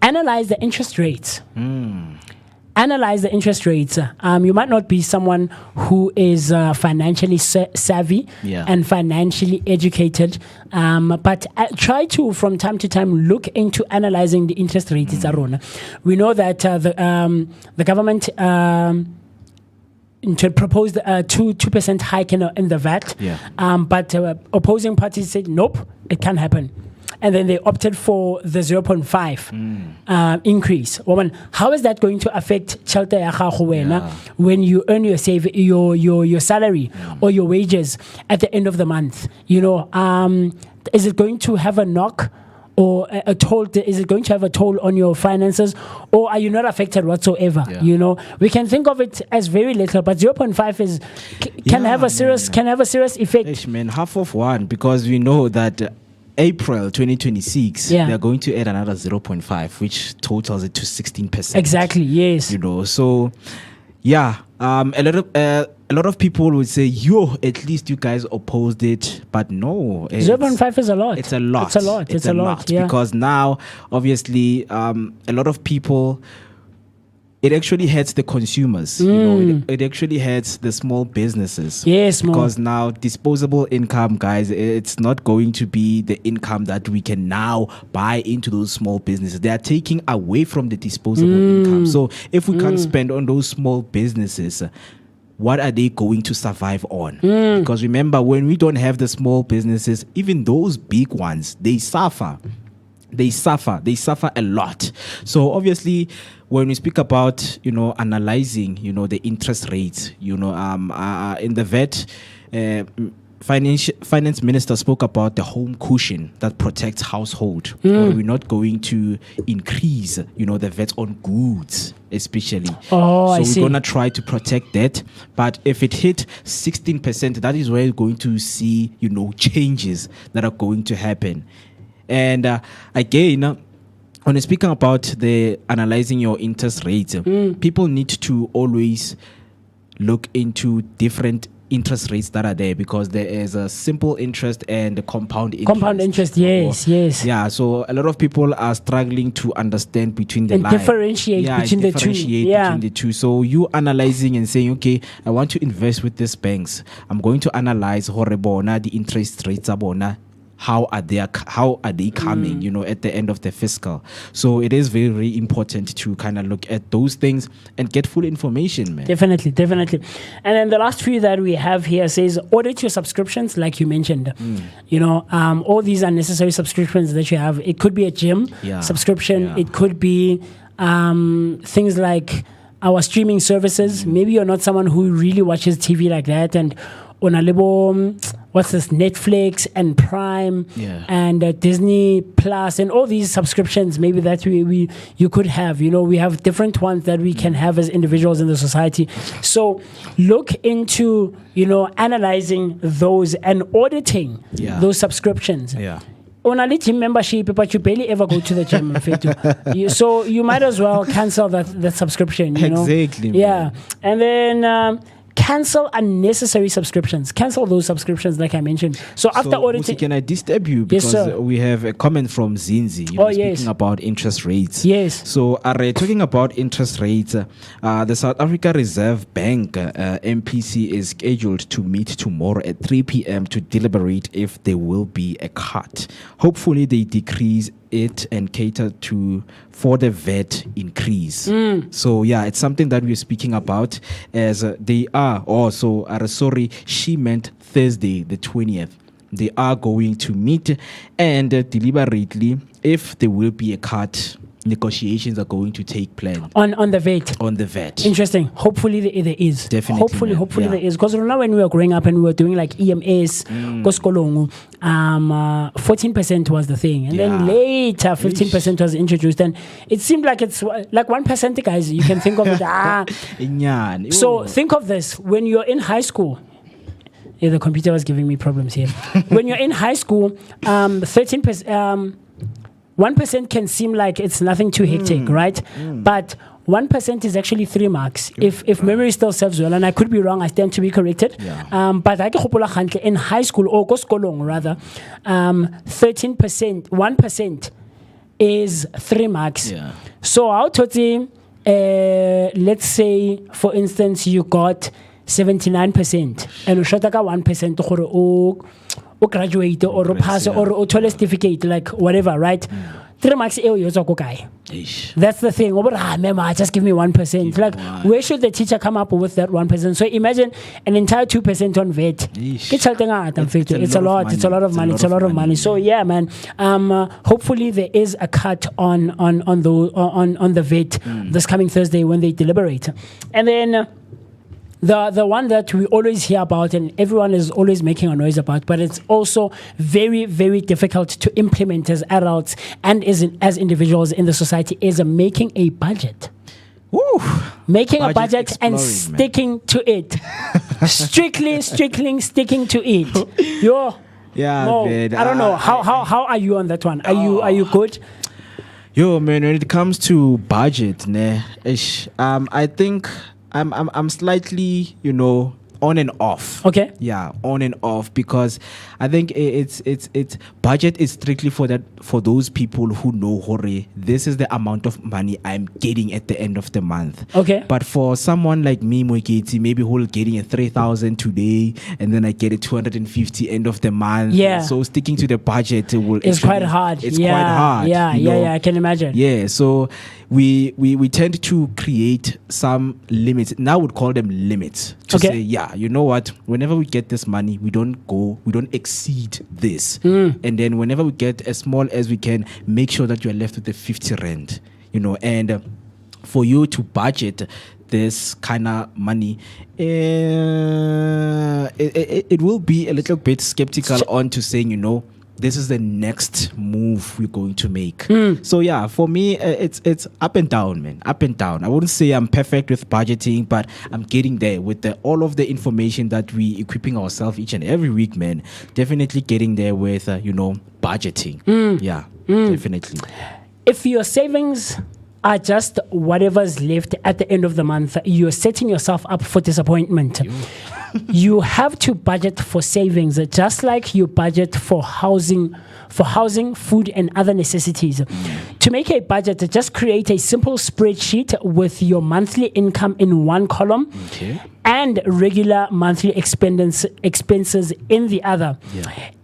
analyze the interest rates. Analyze the interest rates. You might not be someone who is financially savvy and financially educated, but try to, from time to time, look into analyzing the interest rates. We know that the government proposed a 2% hike in the VAT, but opposing parties said, nope, it can't happen. And then they opted for the 0.5 increase. How is that going to affect Chelta when you earn your salary or your wages at the end of the month? Is it going to have a knock or a toll? Is it going to have a toll on your finances, or are you not affected whatsoever? We can think of it as very little, but 0.5 can have a serious effect. Man, half of one, because we know that. April 2026, they're going to add another 0.5, which totals it to 16%. Exactly, yes. So a lot of people would say, at least you guys opposed it, but no. 0.5 is a lot. It's a lot. It's a lot. Because now, obviously, a lot of people, it actually hurts the consumers. It actually hurts the small businesses. Yes, because now disposable income, guys, it's not going to be the income that we can now buy into those small businesses. They are taking away from the disposable income. So if we can't spend on those small businesses, what are they going to survive on? Because remember, when we don't have the small businesses, even those big ones, they suffer. They suffer a lot. So obviously, when we speak about analyzing the interest rates, in the VAT, finance minister spoke about the home cushion that protects household. Or we're not going to increase, the VAT on goods, especially. Oh, I so see. we're gonna try to protect that. But if it hit 16%, that is where you're going to see, changes that are going to happen. And again. When speaking about the analyzing your interest rates, people need to always look into different interest rates that are there, because there is a simple interest and a compound interest. Compound interest, yes, yes. Yeah, so a lot of people are struggling to understand between the And lines. differentiate between the two. Differentiate Yeah. between the two. So you analyzing and saying, okay, I want to invest with these banks. I'm going to analyze horribona, the interest rates abona. How are they coming, at the end of the fiscal? So it is very, very important to kind of look at those things and get full information, man. Definitely. And then the last few that we have here says audit your subscriptions, like you mentioned. All these unnecessary subscriptions that you have. It could be a gym subscription. Yeah. It could be things like our streaming services. Maybe you're not someone who really watches TV like that, and on a little, what's this, Netflix and Prime and Disney Plus and all these subscriptions maybe that you could have. We have different ones that we can have as individuals in the society. So look into analyzing those and auditing those subscriptions. On a gym membership, but you barely ever go to the gym. So you might as well cancel that subscription. Exactly. Yeah, and then cancel unnecessary subscriptions. Cancel those subscriptions, like I mentioned. So after auditing, can I disturb you, Yes, because sir. we have a comment from Zinzi speaking about interest rates. Yes. So talking about interest rates, the South Africa Reserve Bank MPC is scheduled to meet tomorrow at 3 p.m. to deliberate if there will be a cut. Hopefully they decrease it and cater for the VAT increase. So it's something that we're speaking about, as they are also she meant Thursday the 20th. They are going to meet and deliberately if there will be a cut. Negotiations are going to take place on the VAT. On the VAT. Interesting. Hopefully there is. Definitely, Hopefully man. there is. Because remember when we were growing up and we were doing like EMS, Koskolongu, 14% was the thing. And then later 15% was introduced. And it seemed like it's like 1%, guys. You can think of it. So think of this. When you're in high school, the computer was giving me problems here. When you're in high school, 13%... 1% can seem like it's nothing too hectic, right? But 1% is actually 3 marks. If memory still serves well, and I could be wrong, I stand to be corrected. But I get in high school, or Koskolong rather, 13%, 1% is 3 marks. So out of let's say, for instance, you got 79%, and you shot 1% or graduate or pass or toilet certificate, like whatever, right? 3 marks that's the thing. Just give me 1%. Like, where should the teacher come up with that 1%? So imagine an entire 2% on VAT. It's a lot of money. So yeah, man. Hopefully there is a cut on the VAT this coming Thursday when they deliberate. And then the one that we always hear about and everyone is always making a noise about, but it's also very, very difficult to implement as adults and as individuals in the society, is making a budget. Making a budget and sticking to it. strictly sticking to it. I don't know. How are you on that one? Are you good? Yo, man, when it comes to budget, I think I'm slightly, on and off. Okay. Yeah, on and off, because I think it's budget is strictly for those people who know, this is the amount of money I'm getting at the end of the month. Okay. But for someone like me, Moiketi, maybe who's getting a 3,000 today and then I get a 250 end of the month. Yeah. So sticking to the budget it's quite hard. It's quite hard. Yeah, I can imagine. Yeah. So we tend to create some limits. Now we'd call them limits to say, you know what? Whenever we get this money, we don't exceed this. And then whenever we get as small as we can, make sure that you are left with the 50 rand. And for you to budget, this kind of money, it will be a little bit skeptical on to saying, this is the next move we're going to make. So yeah, for me, it's up and down, man. Up and down. I wouldn't say I'm perfect with budgeting, but I'm getting there with all of the information that we equipping ourselves each and every week, man. Definitely getting there with, budgeting. Yeah, definitely. If your savings are just whatever's left at the end of the month, you're setting yourself up for disappointment. You have to budget for savings, just like you budget for housing, food, and other necessities. To make a budget, just create a simple spreadsheet with your monthly income in one column and regular monthly expenses in the other.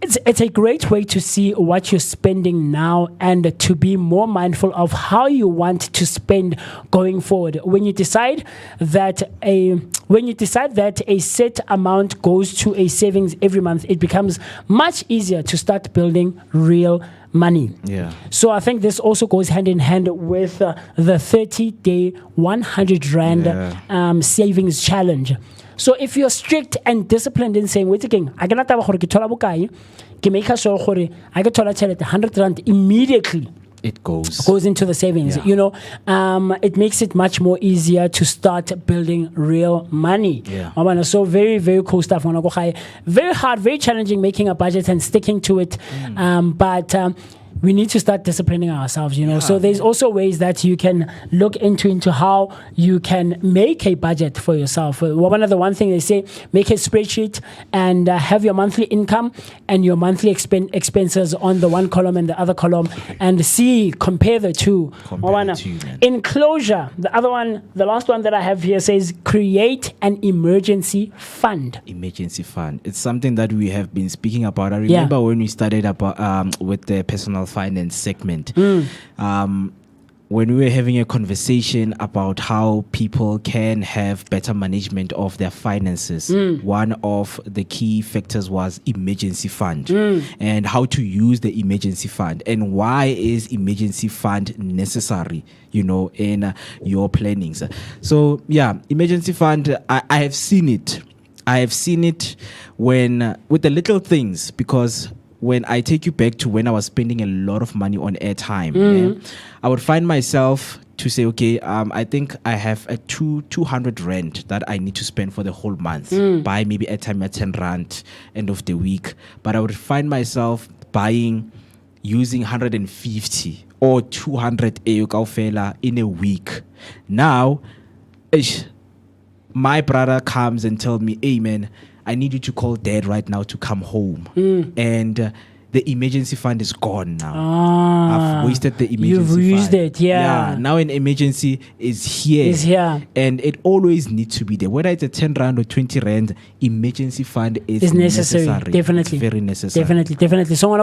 It's a great way to see what you're spending now and to be more mindful of how you want to spend going forward. When you decide that a set amount goes to a savings every month, it becomes much easier to start building real money. So I think this also goes hand in hand with the 30-day 100 Rand savings challenge. So if you're strict and disciplined in saying, wait again, I cannot have a make sure I get 100 Rand immediately. It goes into the savings. It makes it much more easier to start building real money. So very, very cool stuff. Very hard, very challenging making a budget and sticking to it. But we need to start disciplining ourselves, So there's also ways that you can look into how you can make a budget for yourself. One thing they say, make a spreadsheet and have your monthly income and your monthly expenses on the one column and the other column, and compare the two. In closure, the last one that I have here says, create an emergency fund. Emergency fund. It's something that we have been speaking about. I remember when we started with the personal finance segment, when we were having a conversation about how people can have better management of their finances, one of the key factors was emergency fund and how to use the emergency fund and why is emergency fund necessary, in your plannings. So yeah, emergency fund, I have seen it. I have seen it when with the little things, because when I take you back to when I was spending a lot of money on airtime, I would find myself to say, okay, I think I have a 200 Rand that I need to spend for the whole month. Buy maybe airtime at 10 Rand end of the week. But I would find myself using 150 or 200 in a week. Now, my brother comes and tells me, hey man, I need you to call dad right now to come home. And the emergency fund is gone now. I've wasted the emergency fund. You've used it, yeah. Now an emergency is here. And it always needs to be there. Whether it's a 10 Rand or 20 Rand, emergency fund is necessary. Definitely. It's very necessary. Definitely. So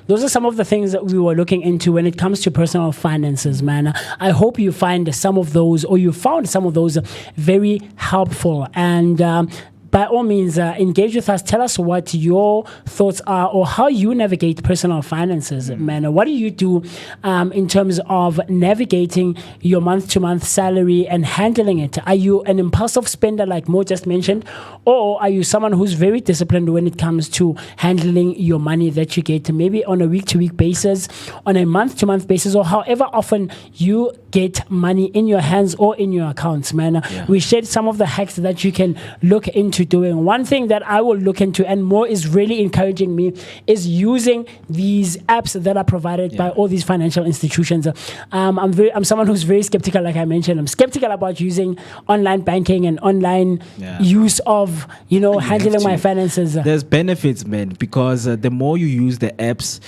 those are some of the things that we were looking into when it comes to personal finances, man. I hope you find some of those, or you found some of those very helpful. And by all means, engage with us. Tell us what your thoughts are or how you navigate personal finances, man. What do you do in terms of navigating your month-to-month salary and handling it? Are you an impulsive spender like Mo just mentioned? Or are you someone who's very disciplined when it comes to handling your money that you get, maybe on a week-to-week basis, on a month-to-month basis, or however often you get money in your hands or in your accounts, man? We shared some of the hacks that you can look into doing. One thing that I will look into, and more is really encouraging me, is using these apps that are provided by all these financial institutions. I'm someone who's very skeptical, like I mentioned. I'm skeptical about using online banking and online use of, handling my finances. There's benefits, man, because the more you use the apps,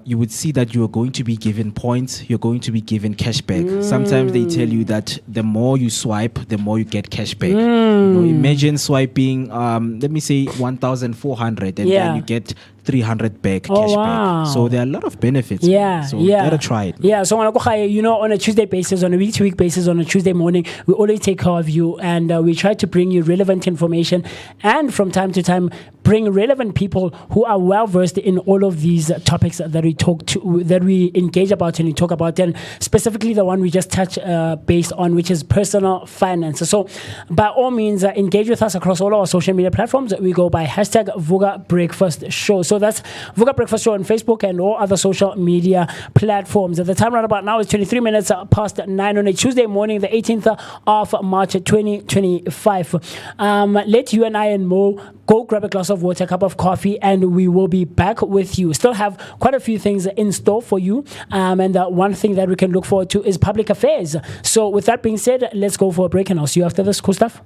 you would see that you are going to be given points, you're going to be given cashback. Sometimes they tell you that the more you swipe, the more you get cashback. Imagine swiping, let me say 1,400, and then you get 300 back Oh, cashback. wow. So there are a lot of benefits. Yeah, So yeah. gotta try it. Yeah, so on a Tuesday basis, on a week-to-week basis, on a Tuesday morning, we always take care of you, and we try to bring you relevant information, and from time to time, bring relevant people who are well versed in all of these topics that we engage about and we talk about, and specifically the one we just touched based on, which is personal finance. So, by all means, engage with us across all our social media platforms. We go by hashtag Vooka Breakfast Show. So that's Vooka Breakfast Show on Facebook and all other social media platforms. At the time right about now is 23 minutes past 9 on a Tuesday morning, the 18th of March 2025. Let you and I and Mo go grab a glass of water, a cup of coffee, and we will be back with you. Still have quite a few things in store for you. And one thing that we can look forward to is public affairs. So with that being said, let's go for a break, and I'll see you after this. Cool stuff.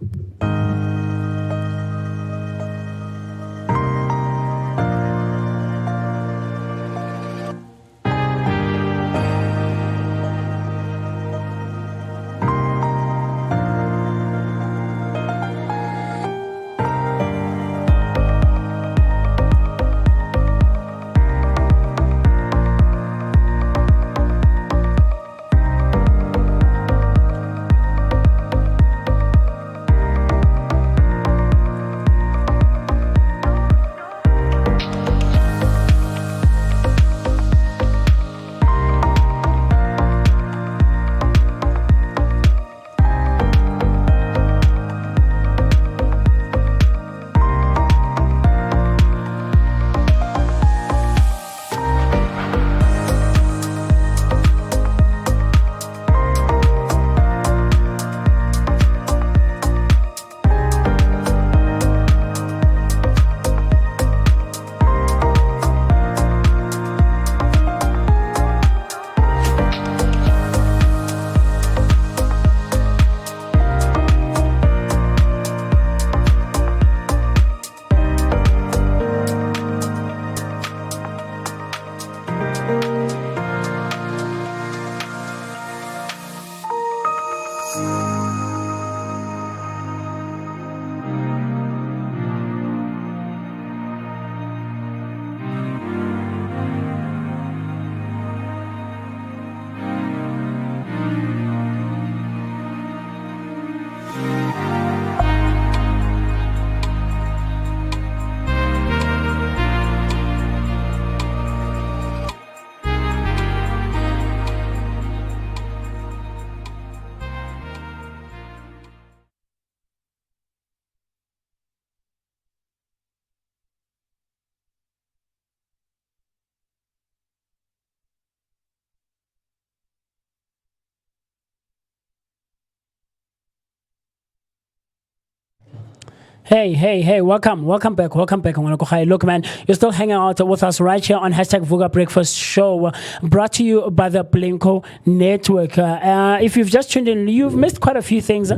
Hey, welcome back. Look, man, you're still hanging out with us right here on hashtag Vooka Breakfast Show, brought to you by the Blinko Network. If you've just tuned in, you've missed quite a few things.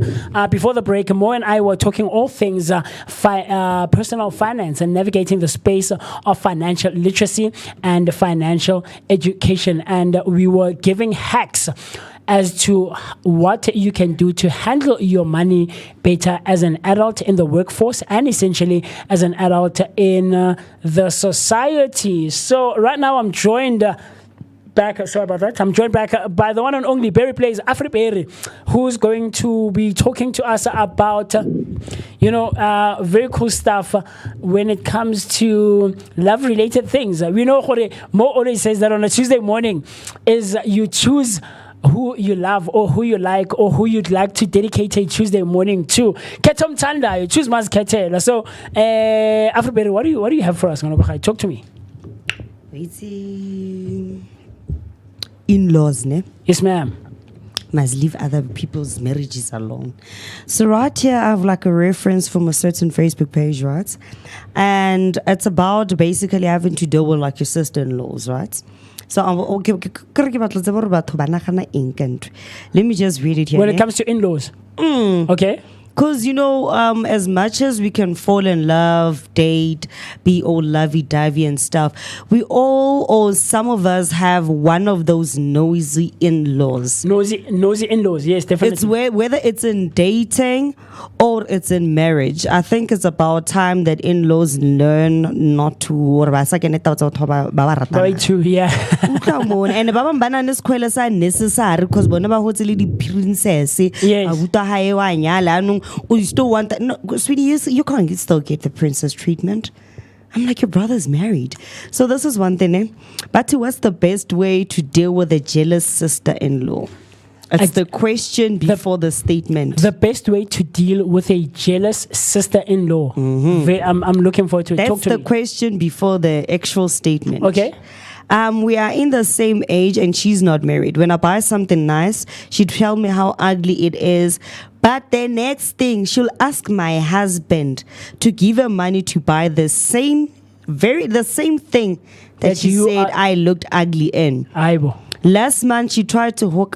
Before the break, Mo and I were talking all things personal finance and navigating the space of financial literacy and financial education. And we were giving hacks as to what you can do to handle your money better as an adult in the workforce and essentially as an adult in the society. So right now I'm joined back by the one and only Berry Plays Afri Berry, who's going to be talking to us about very cool stuff when it comes to love related things. We know Mo always says that on a Tuesday morning is you choose who you love or who you like or who you'd like to dedicate a Tuesday morning to. Ketom Tanda, you choose Maz Ketela. So, Afriberry, what do you have for us? Talk to me. In-laws, ne? Yes, ma'am. Must leave other people's marriages alone. So right here, I have like a reference from a certain Facebook page, right? And it's about basically having to deal with like your sister-in-laws, right? So let me just read it here. When it comes to in-laws. Mm. Okay. Because, as much as we can fall in love, date, be all lovey-dovey and stuff, we all, or some of us, have one of those nosy in-laws. Nosy in-laws, yes, definitely. It's whether it's in dating or it's in marriage. I think it's about time that in-laws learn not to. Very true, yeah. And babang bana ne sekwele sa necessary because bona ba hotse le di princess. Yes. You still want that? No, sweetie, you can't still get the princess treatment. I'm like, your brother's married. So this is one thing, eh? But what's the best way to deal with a jealous sister-in-law? It's the question before the statement. The best way to deal with a jealous sister-in-law. I'm looking forward to it. That's Talk to the me. question before the actual statement. Okay. We are in the same age and she's not married. When I buy something nice, she'd tell me how ugly it is. But the next thing, she'll ask my husband to give her money to buy the same thing that she said I looked ugly in. Aibo. Last month, she tried to hook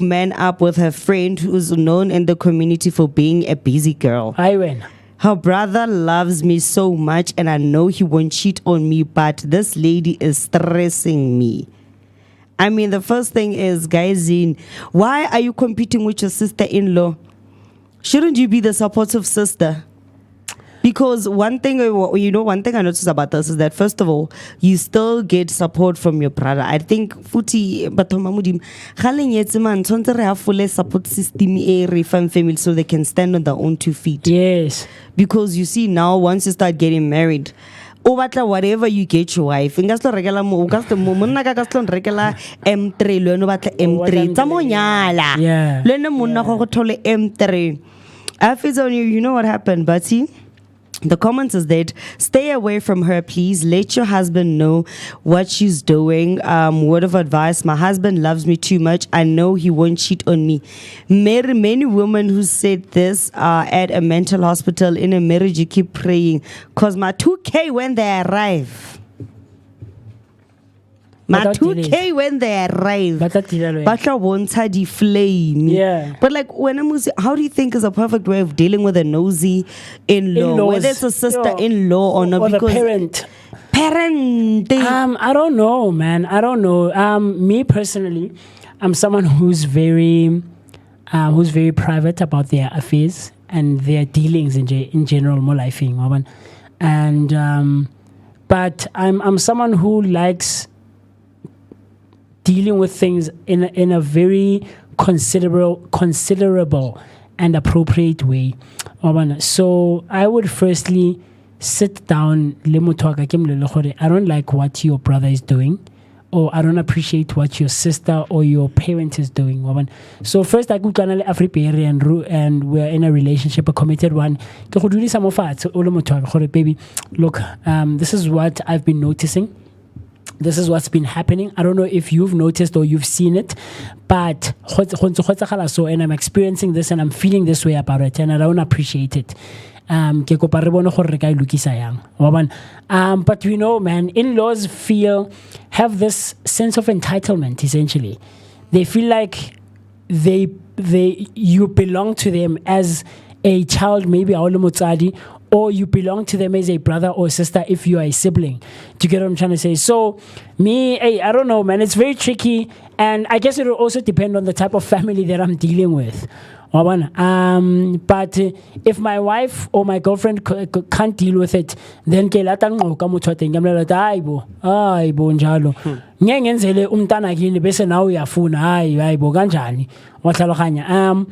men up with her friend who's known in the community for being a busy girl. I win. Her brother loves me so much and I know he won't cheat on me, but this lady is stressing me. I mean, the first thing is, guys, why are you competing with your sister-in-law? Shouldn't you be the supportive sister? Because one thing I noticed about this is that, first of all, you still get support from your brother. I think futhi bathomamudim man tshwantse re have full support system family so they can stand on their own 2 feet. Yes. Because you see now, once you start getting married, whatever you get your wife, M3 M3 tsamonyala. Yeah. M3. I feel on you know what happened, Bati? The comments is that stay away from her, please. Let your husband know what she's doing. Word of advice: my husband loves me too much. I know he won't cheat on me. Many women who said this are at a mental hospital in a marriage. You keep praying, cause my 2K when they arrive. My 2K when they arrive. Batla won't the flame. Yeah. But like how do you think is a perfect way of dealing with a nosy in-law? Whether it's a sister-in-law or not, or because the parent. Parenting. I don't know, man. I don't know. Me personally, I'm someone who's very private about their affairs and their dealings in general, more life thing. And but I'm someone who likes dealing with things in a very considerable and appropriate way. So I would firstly sit down. I don't like what your brother is doing, or I don't appreciate what your sister or your parent is doing. So first I go to Africa and we're in a relationship, a committed one. Baby, look, this is what I've been noticing. This is what's been happening. I don't know if you've noticed or you've seen it, but and I'm experiencing this and I'm feeling this way about it and I don't appreciate it. But we know, man, in-laws have this sense of entitlement, essentially. They feel like you belong to them as a child, maybe or you belong to them as a brother or sister if you are a sibling. Do you get what I'm trying to say? So, I don't know, man. It's very tricky. And I guess it will also depend on the type of family that I'm dealing with. But if my wife or my girlfriend can't deal with it, then ke lata ngoka motho teng ke mlela aibo njalo ngengenzele umntana kini bese nawe uyafuna aibo kanjani wa tlhaloganya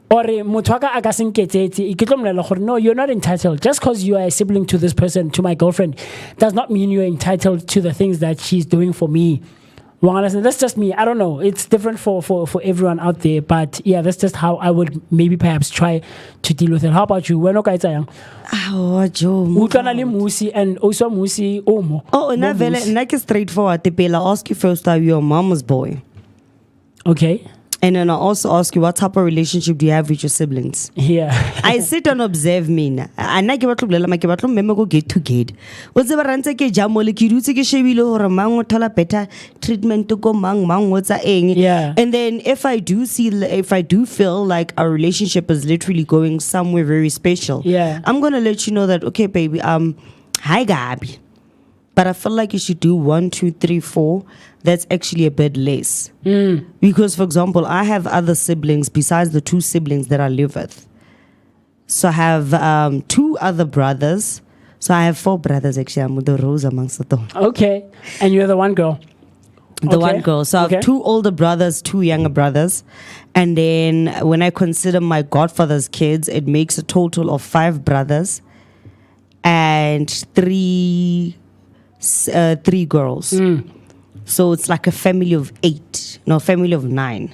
or motho wa ka a ka senketsetse ke tlo mlela gore no, you're not entitled. Just because you are a sibling to this person, to my girlfriend, does not mean you're entitled to the things that she's doing for me. That's just me. I don't know. It's different for everyone out there. But yeah, that's just how I would maybe perhaps try to deal with it. How about you? When okay, Joe. Musi and also Musi Omo. Oh, like straightforward. I'll ask you first, are you your mama's boy? Okay. And then I'll also ask you, what type of relationship do you have with your siblings? Yeah. I sit and observe me. And I get go get to get. What's the ranta ke jamole ki rutse ke shebile hore mang o thola better treatment to go mang what's a eng. Yeah. And then if I do feel like our relationship is literally going somewhere very special, Yeah. I'm gonna let you know that, okay, baby, hi Gabi. But I feel like you should do 1, 2, 3, 4. That's actually a bit less. Because, for example, I have other siblings besides the 2 siblings that I live with. So I have 2 other brothers. So I have 4 brothers actually. I'm the rose amongst them. Okay. And you're the one girl. The Okay. one girl. So I have 2 older brothers, 2 younger brothers. And then when I consider my godfather's kids, it makes a total of 5 brothers and 3 girls. So it's like a family of 9.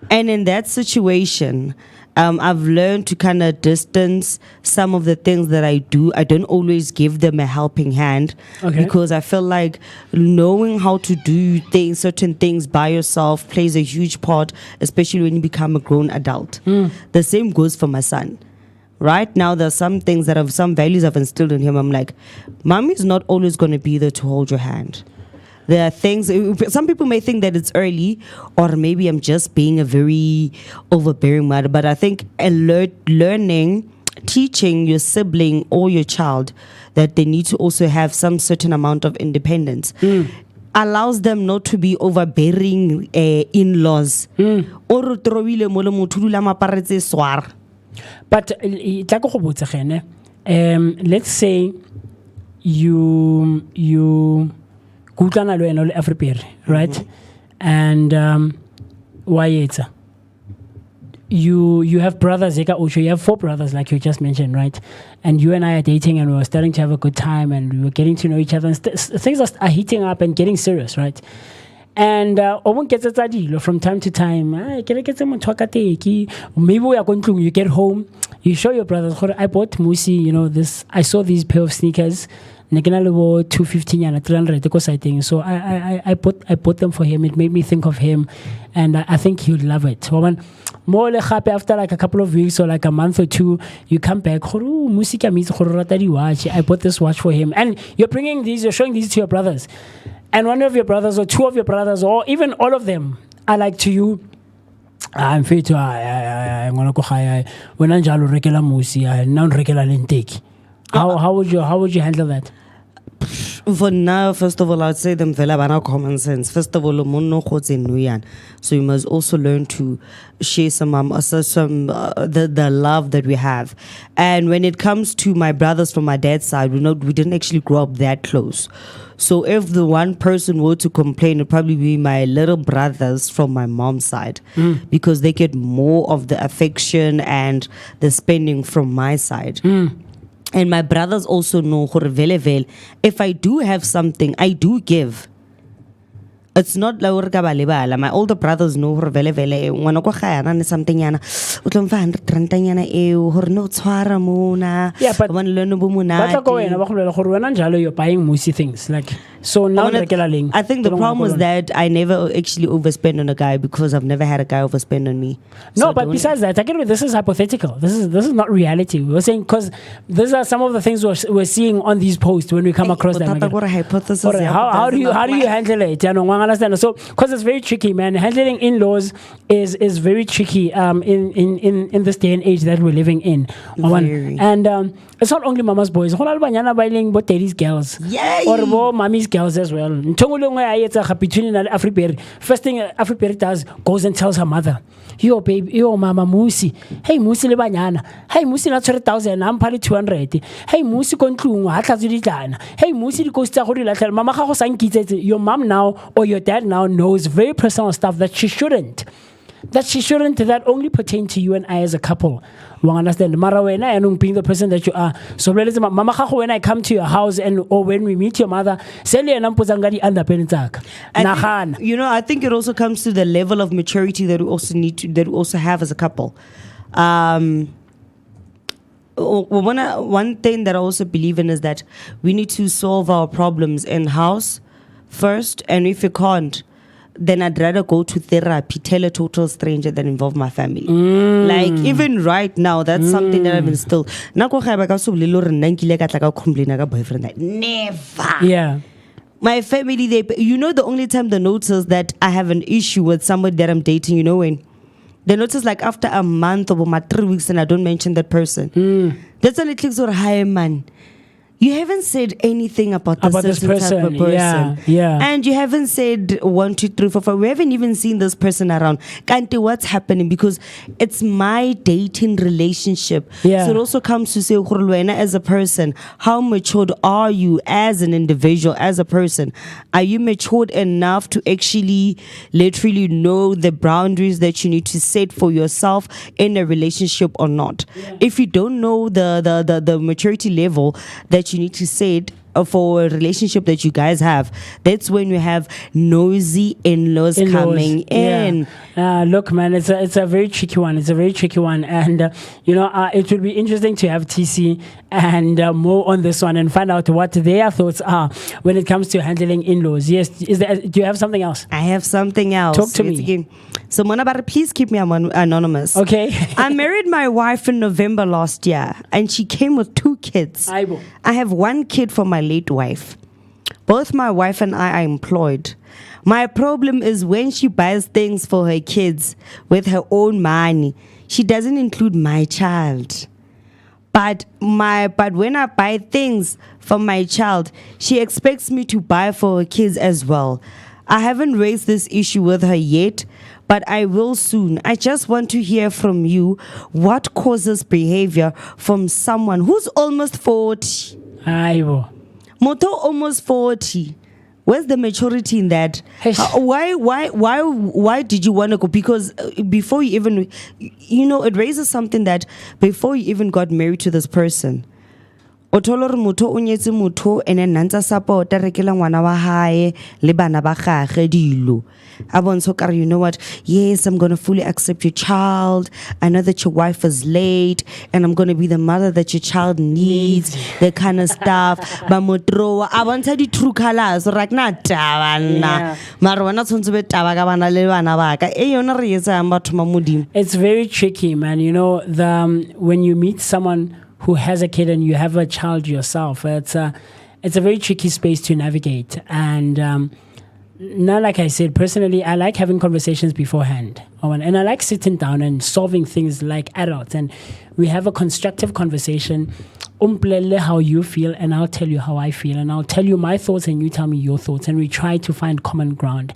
And in that situation, I've learned to kind of distance some of the things that I do. I don't always give them a helping hand, because I feel like knowing how to do certain things by yourself plays a huge part, especially when you become a grown adult. The same goes for my son. Right now, there's some things some values I've instilled in him. I'm like, mommy's not always going to be there to hold your hand. There are things, some people may think that it's early, or maybe I'm just being a very overbearing mother. But I think teaching your sibling or your child that they need to also have some certain amount of independence allows them not to be overbearing in-laws. But let's say you kutlana lo ena le Afripere, right? And why it's you have brothers, you have 4 brothers like you just mentioned, right? And you and I are dating, and we were starting to have a good time, and we were getting to know each other, and things are heating up and getting serious, right? And from time to time, maybe we are going to, you get home, you show your brothers, I bought Musi, I saw these pair of sneakers, 250 and 300, so I bought them for him. It made me think of him, and I think he would love it. More like happy after like a couple of weeks or like a month or 2, you come back, I bought this watch for him, and you're showing these to your brothers. And one of your brothers or 2 of your brothers or even all of them are like to you, I'm free to I'm gonna go high when I'm jalo rekela musi non rekela lenteki. How would you handle that? For now, first of all, I'd say them vela bana common sense. First of all, so you must also learn to share some the love that we have. And when it comes to my brothers from my dad's side, we didn't actually grow up that close. So if the one person were to complain, it'd probably be my little brothers from my mom's side, because they get more of the affection and the spending from my side. And my brothers also know, if I do have something, I do give. It's not like my older brothers know something yana you're buying musi things like so now. I think the problem is that I never actually overspend on a guy, because I've never had a guy overspend on me. No, but besides that, this is hypothetical. This is not reality. We're saying because these are some of the things we're seeing on these posts when we come across them. How do you handle it? Understand? So, because it's very tricky, man. Handling in-laws is very tricky in this day and age that we're living in. And it's not only mama's boys. But daddy's girls. Yay! Or mommy's girls as well. First thing Afripere does, goes and tells her mother, yo baby, yo mama Musi, hey Musi le banyana, hey Musi na 3,000, I'm probably 200, hey Musi kontlung ha tlatse ditlana, hey Musi di kosta go di latlela, mama ga go sa nkitsetse. Your mom now or your dad now knows very personal stuff that she shouldn't, that only pertain to you and I as a couple. Wang understand? Mara wena and being the person that you are. So mama gago when I come to your house or when we meet your mother, I think it also comes to the level of maturity that we also have as a couple. One thing that I also believe in is that we need to solve our problems in house first, and if you can't, then I'd rather go to therapy, tell a total stranger than involve my family. Like, even right now, that's something that I've instilled. Never. Yeah. My family, the only time they notice that I have an issue with somebody that I'm dating, you know when? They notice like after a month or 3 weeks and I don't mention that person. That's when it clicks or hi man. You haven't said anything about this type of person. Yeah. And you haven't said 1, 2, 3, 4, 5. We haven't even seen this person around. Kanti, what's happening? Because it's my dating relationship. Yeah. So it also comes to say, as a person, how matured are you as an individual, as a person? Are you matured enough to actually literally know the boundaries that you need to set for yourself in a relationship or not? Yeah. If you don't know the maturity level that you need to set for a relationship that you guys have, that's when you have nosy in-laws coming in. Look, man, it's a very tricky one. It's a very tricky one, and it will be interesting to have TC and more on this one and find out what their thoughts are when it comes to handling in-laws. Yes, do you have something else? I have something else. Talk to me. So, Monabara, please keep me anonymous. Okay. I married my wife in November last year, and she came with 2 kids. I have 1 kid from my late wife. Both my wife and I are employed. My problem is when she buys things for her kids with her own money, she doesn't include my child. But when I buy things for my child, she expects me to buy for her kids as well. I haven't raised this issue with her yet, but I will soon. I just want to hear from you what causes behavior from someone who's almost 40. Moto almost 40. Where's the maturity in that? Why did you want to go? Because before you even, it raises something that before you even got married to this person, otolor moto o nyetse motho ene nantsa support rekela ngwana wa hae le bana ba gagwe dilo. You know what? Yes, I'm going to fully accept your child. I know that your wife is late and I'm going to be the mother that your child needs, that kind of stuff. But I want the true colors. Right now, it's very tricky, man. When you meet someone who has a kid and you have a child yourself, it's a very tricky space to navigate. And now, like I said, personally, I like having conversations beforehand. And I like sitting down and solving things like adults. And we have a constructive conversation. How you feel, and I'll tell you how I feel. And I'll tell you my thoughts, and you tell me your thoughts. And we try to find common ground.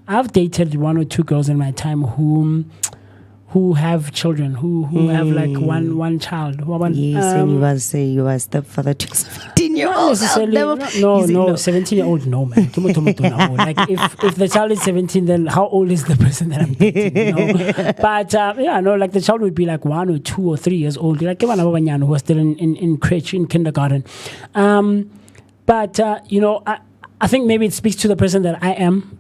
I've dated 1 or 2 girls in my time who have children, who have like one child. Yes, and you was stepfather to 17-year-old. No, 17-year-old, no, man. Like if the child is 17, then how old is the person that I'm dating? But like the child would be like 1 or 2 or 3 years old. Like who was still in crèche, in kindergarten. But I think maybe it speaks to the person that I am.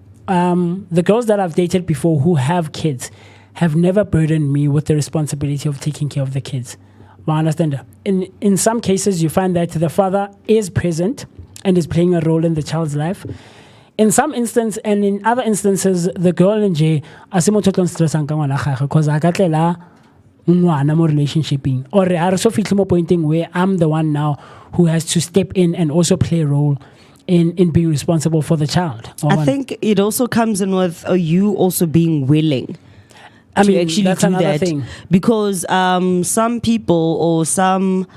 The girls that I've dated before who have kids have never burdened me with the responsibility of taking care of the kids. I understand. In some cases, you find that the father is present and is playing a role in the child's life. In some instances, and in other instances, the girl in J because I got more relationship or I also feel more pointing where I'm the one now who has to step in and also play a role in being responsible for the child. I think it also comes in with you also being willing. Actually that's do another that thing. Because some people or some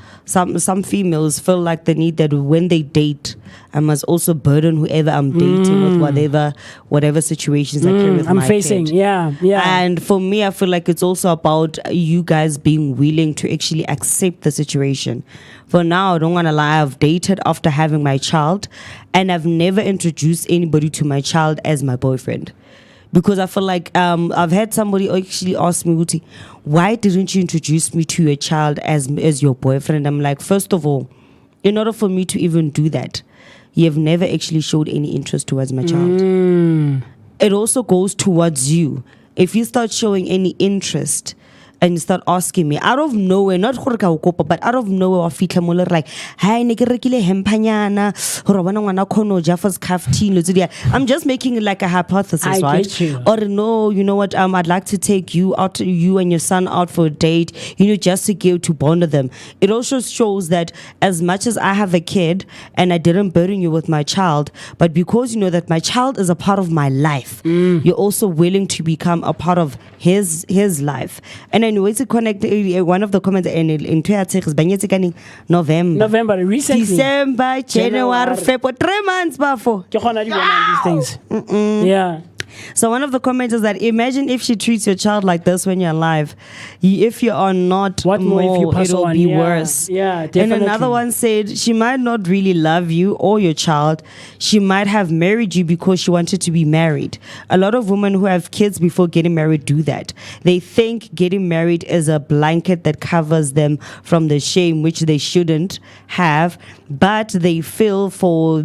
females feel like they need that when they date, I must also burden whoever I'm dating with whatever situations I carry with I'm my facing. kid. Yeah. And for me, I feel like it's also about you guys being willing to actually accept the situation. For now, I don't want to lie, I've dated after having my child, and I've never introduced anybody to my child as my boyfriend. Because I feel like I've had somebody actually ask me, Uti, why didn't you introduce me to your child as your boyfriend? I'm like, first of all, in order for me to even do that, you have never actually showed any interest towards my child. It also goes towards you. If you start showing any interest, and you start asking me out of nowhere, not gore ka o kopa, but out of nowhere wa fitlha mo le like, hi ne ke rekile hempanyana gore bona ngwana khono Jaffa's cafetin. I'm just making it like a hypothesis, I right? get you. Or no, you know what, I'd like to take you and your son out for a date, just to give to bond them. It also shows that as much as I have a kid and I didn't burden you with my child, but because you know that my child is a part of my life, you're also willing to become a part of his life. And anyway, to connect one of the comments in November, recently. December, January, February, 3 months before. Ke gona di bonang these things. Yeah. So one of the comments is that imagine if she treats your child like this when you're alive. If you are not, What more if you pass it'll on? be Yeah. worse. Yeah, And definitely. another one said she might not really love you or your child. She might have married you because she wanted to be married. A lot of women who have kids before getting married do that. They think getting married is a blanket that covers them from the shame, which they shouldn't have, but they feel for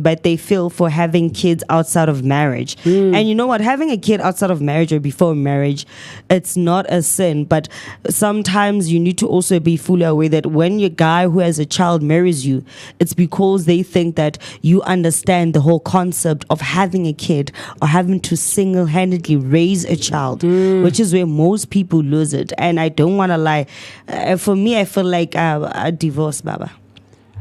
having kids outside of marriage. And you know what? Having a kid outside of marriage or before marriage, it's not a sin, but sometimes you need to also be fully aware that when your guy who has a child marries you, it's because they think that you understand the whole concept of having a kid or having to single-handedly raise a child, which is where most people lose it. And I don't want to lie. For me, I feel like a divorce, Baba.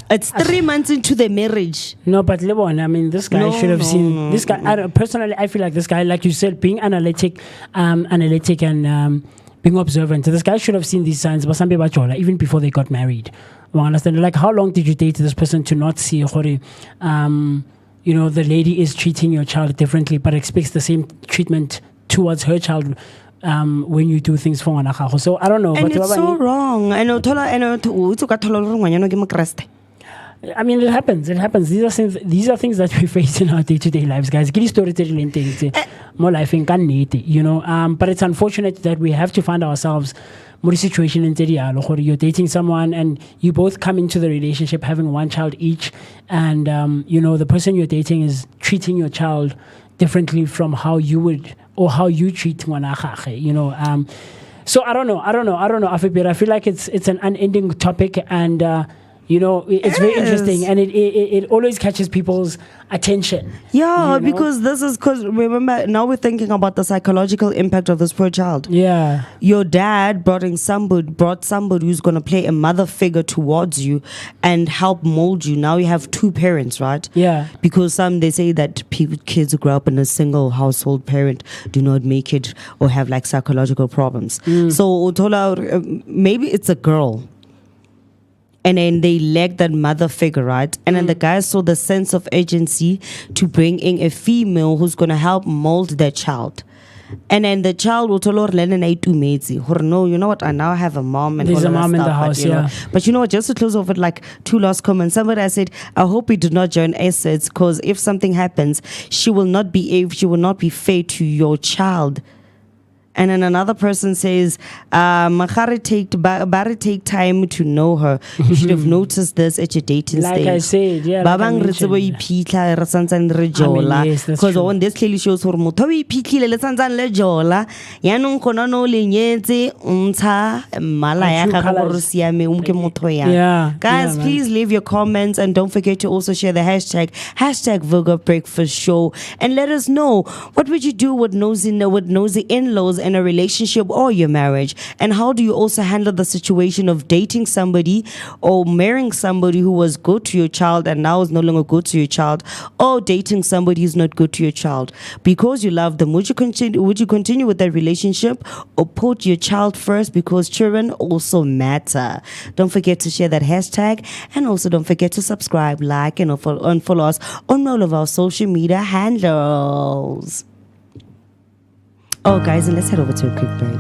It's 3 months into the marriage. No, but Lebon, I mean, this guy should have seen this guy. Personally, I feel like this guy, like you said, being analytic and being observant. This guy should have seen these signs, but some people even before they got married. Well, understand? Like, how long did you date this person to not see, the lady is treating your child differently, but expects the same treatment towards her child when you do things for one. So I don't know. And but it's so wrong. I mean, it happens. These are things that we face in our day-to-day lives, guys. More life in but it's unfortunate that we have to find ourselves more situation in you're dating someone and you both come into the relationship having one child each, and the person you're dating is treating your child differently from how you would or how you treat one. So I don't know, Afibir. I feel like it's an unending topic, and it's very interesting, and it always catches people's attention. Yeah, because remember, now we're thinking about the psychological impact of this poor child. Yeah. Your dad brought somebody who's going to play a mother figure towards you and help mold you. Now you have two parents, right? Yeah. Because they say that kids who grow up in a single household parent do not make it or have like psychological problems. So Otola, maybe it's a girl. And then they lack that mother figure, right? And then the guys saw the sense of agency to bring in a female who's going to help mold their child. And then the child will tell her, no, you know what? I now have a mom. And there's all a of mom that in the stuff, house, but, yeah. But you know what? Just to close off with like two last comments. Somebody said, I hope he did not join assets because if something happens, she will not be fair to your child. And then another person says, take time to know her. You should have noticed this at your dating stage. Like I said, yeah. Babang yes, that's because true. on this clearly shows her motho o iphitlhile le santsane le jola yaanong gona no le nyetse ntsha mala ya True gago gore colours. siame o nke motho ya. Yeah, Guys, man. please leave your comments and don't forget to also share the hashtag Vooka Breakfast Show, and let us know what would you do with nosy in-laws in a relationship or your marriage, and how do you also handle the situation of dating somebody or marrying somebody who was good to your child and now is no longer good to your child, or dating somebody who's not good to your child because you love them. Would you continue with that relationship or put your child first, because children also matter? Don't forget to share that hashtag, and also don't forget to subscribe, like, and follow us on all of our social media handles. Oh, guys, and let's head over to a quick break.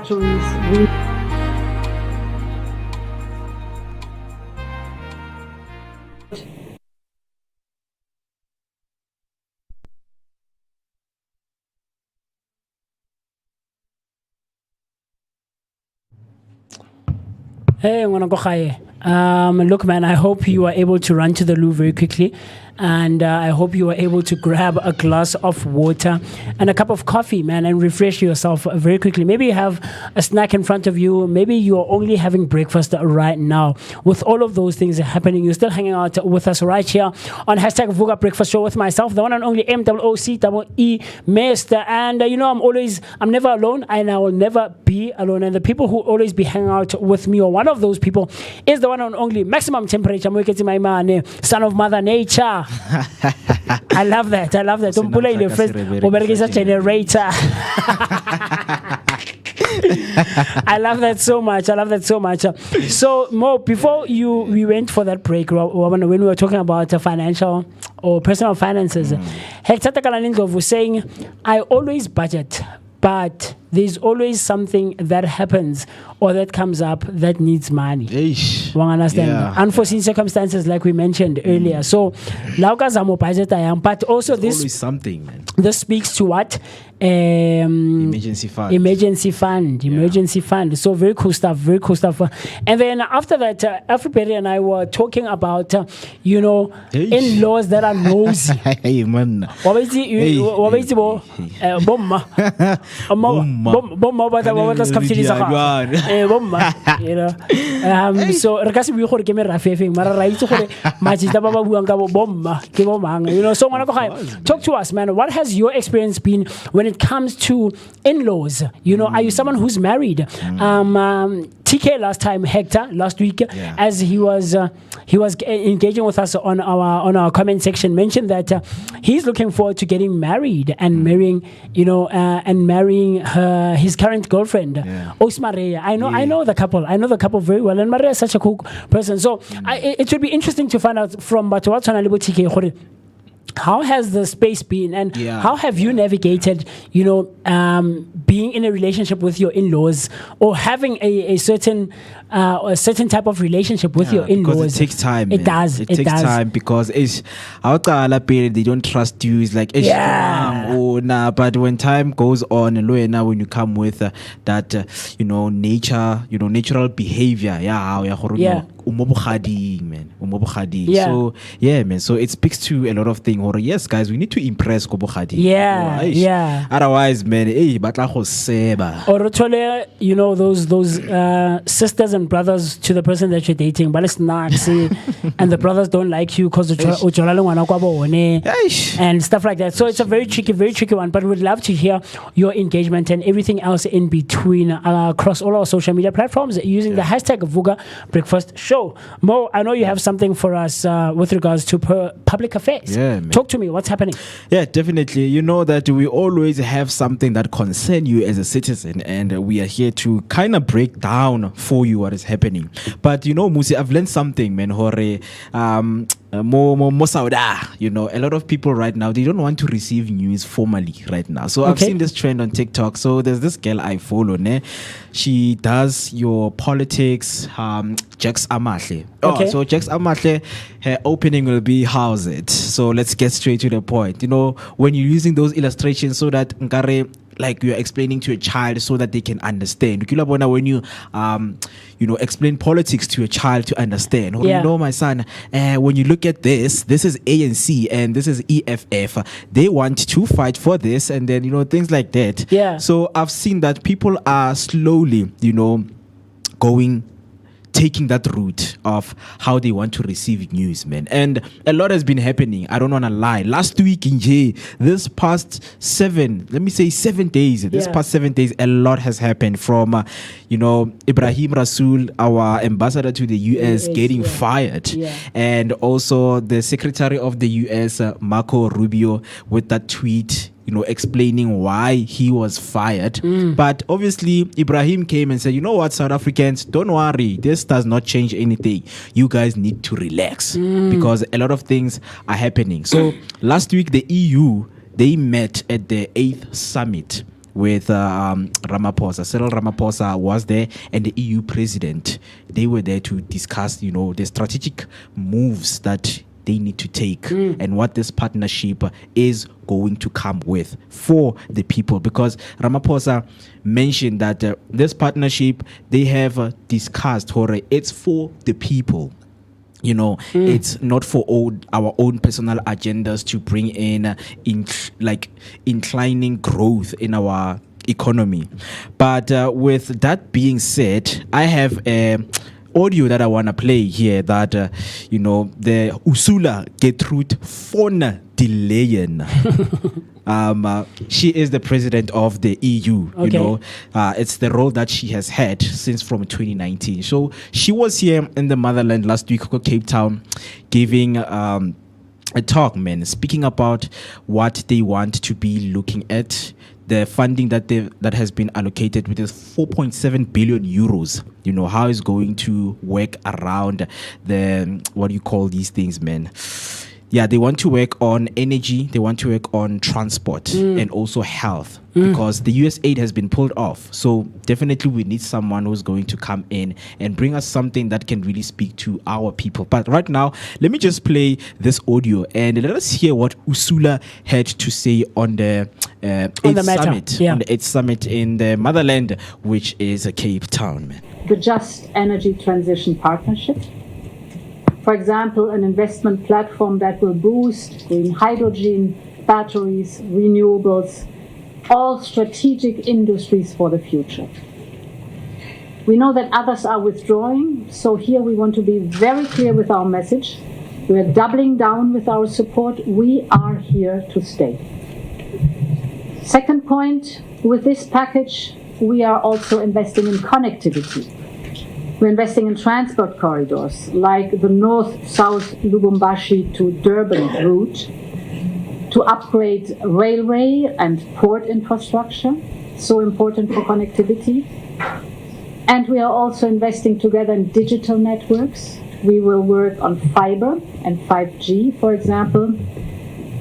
batteries. We Hey, Ngwanako. Look, man, I hope you are able to run to the loo very quickly. And I hope you are able to grab a glass of water and a cup of coffee, man, and refresh yourself very quickly. Maybe you have a snack in front of you. Maybe you're only having breakfast right now. With all of those things happening, you're still hanging out with us right here on hashtag Vooka Breakfast Show with myself, the one and only MOOCEE Master. And I'm never alone, and I will never be alone. And the people who always be hanging out with me, or one of those people, is the one and only Maximum Temperature, my man, son of Mother Nature. I love that. Don't pull your friends. Generator. I love that so much. So, Mo, before we went for that break, when we were talking about financial or personal finances, Hector Takalanindlov was saying, I always budget, but there's always something that happens or that comes up that needs money. One understand? Yeah. Unforeseen circumstances, like we mentioned earlier. So, but also There's this always something, man. this speaks to what? Emergency fund. Emergency fund. So very cool stuff. And then after that, everybody and I were talking about, in-laws that are nosy. Hey, man. So re ka se bue gore ke merafefeng mara ra itse gore majita ba ba buang ka bo bomma ke bo mang. So talk to us, man. What has your experience been when it comes to in-laws? Are you someone who's married? TK last week, as he was engaging with us on our comment section, mentioned that he's looking forward to getting married and marrying his current girlfriend, Osmareya. I know the couple very well, and Maria is such a cool person. So it would be interesting to find out from Batawatana Libo TK. How has the space been, and how have you navigated, being in a relationship with your in-laws, or having a certain type of relationship with your in-laws? Because it takes time. It does. It takes time because they don't trust you. It's like, but when time goes on, and when you come with that, natural behavior, Yeah. So man, so it speaks to a lot of things. Or yes, guys, we need to impress Kobokhadi. Otherwise, man, batla go seba. Or those sisters and brothers to the person that you're dating, but it's not and the brothers don't like you because and stuff like that. So it's a very tricky one. But we'd love to hear your engagement and everything else in between across all our social media platforms using the hashtag Vooka Breakfast Show. Mo, I know you have something for us with regards to public affairs. Yeah, man. Talk to me. What's happening? Yeah, definitely. You know that we always have something that concerns you as a citizen, and we are here to kind of break down for you what is happening. But Musi, I've learned something, man. Mo sauda. A lot of people right now, they don't want to receive news formally right now. So I've seen this trend on TikTok. So there's this girl I follow, ne? She does your politics, Jax Amahle. So Jax Amahle, her opening will be how's it? So let's get straight to the point. When you're using those illustrations so that like you're explaining to a child so that they can understand. When you explain politics to a child to understand. My son, when you look at this is ANC and this is EFF. They want to fight for this, and then things like that. Yeah. So I've seen that people are slowly, taking that route of how they want to receive news, man. And a lot has been happening. I don't want to lie. Last week in J, this past 7 days, a lot has happened from, Ibrahim Rasool, our ambassador to the US, getting fired. Yeah. And also the secretary of the US, Marco Rubio, with that tweet, explaining why he was fired. But obviously, Ibrahim came and said, South Africans, don't worry. This does not change anything. You guys need to relax because a lot of things are happening. So last week, the EU, they met at the 8th summit with Ramaphosa. Cyril Ramaphosa was there, and the EU president. They were there to discuss, the strategic moves that they need to take and what this partnership is going to come with for the people. Because Ramaphosa mentioned that this partnership, they have discussed, it's for the people. It's not for our own personal agendas to bring in inclining growth in our economy. But with that being said, I have audio that I want to play here that the Ursula Gertrude von der Leyen. She is the president of the EU. Okay. It's the role that she has had since from 2019. So she was here in the motherland last week, Cape Town, giving a talk, speaking about what they want to be looking at. The funding that has been allocated, which is 4.7 billion euros. How is going to work around what do you call these things, man? Yeah, they want to work on energy, they want to work on transport and also health, because the US aid has been pulled off. So definitely we need someone who's going to come in and bring us something that can really speak to our people. But right now, let me just play this audio and let us hear what Ursula had to say on the AIDS summit, on the AIDS summit in the motherland, which is Cape Town, man. The Just Energy Transition Partnership. For example, an investment platform that will boost green hydrogen, batteries, renewables, all strategic industries for the future. We know that others are withdrawing, so here we want to be very clear with our message. We're doubling down with our support. We are here to stay. Second point, with this package, we are also investing in connectivity. We're investing in transport corridors like the north-south Lubumbashi to Durban route, to upgrade railway and port infrastructure, so important for connectivity. And we are also investing together in digital networks. We will work on fiber and 5G, for example,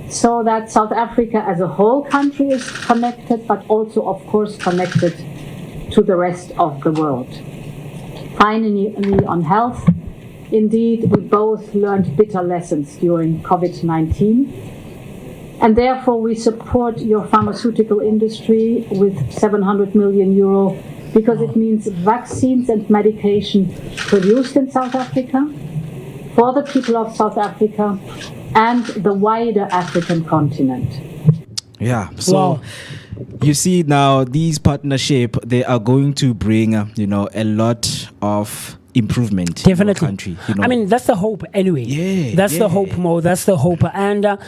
so that South Africa as a whole country is connected, but also, of course, connected to the rest of the world. Finally, on health, indeed, we both learned bitter lessons during COVID-19. And therefore, we support your pharmaceutical industry with 700 million euro, because it means vaccines and medication produced in South Africa, for the people of South Africa, and the wider African continent. Yeah, so you see now these partnership, they are going to bring a lot of improvement in the country. I mean, that's the hope anyway. That's the hope, Mo. That's the hope. And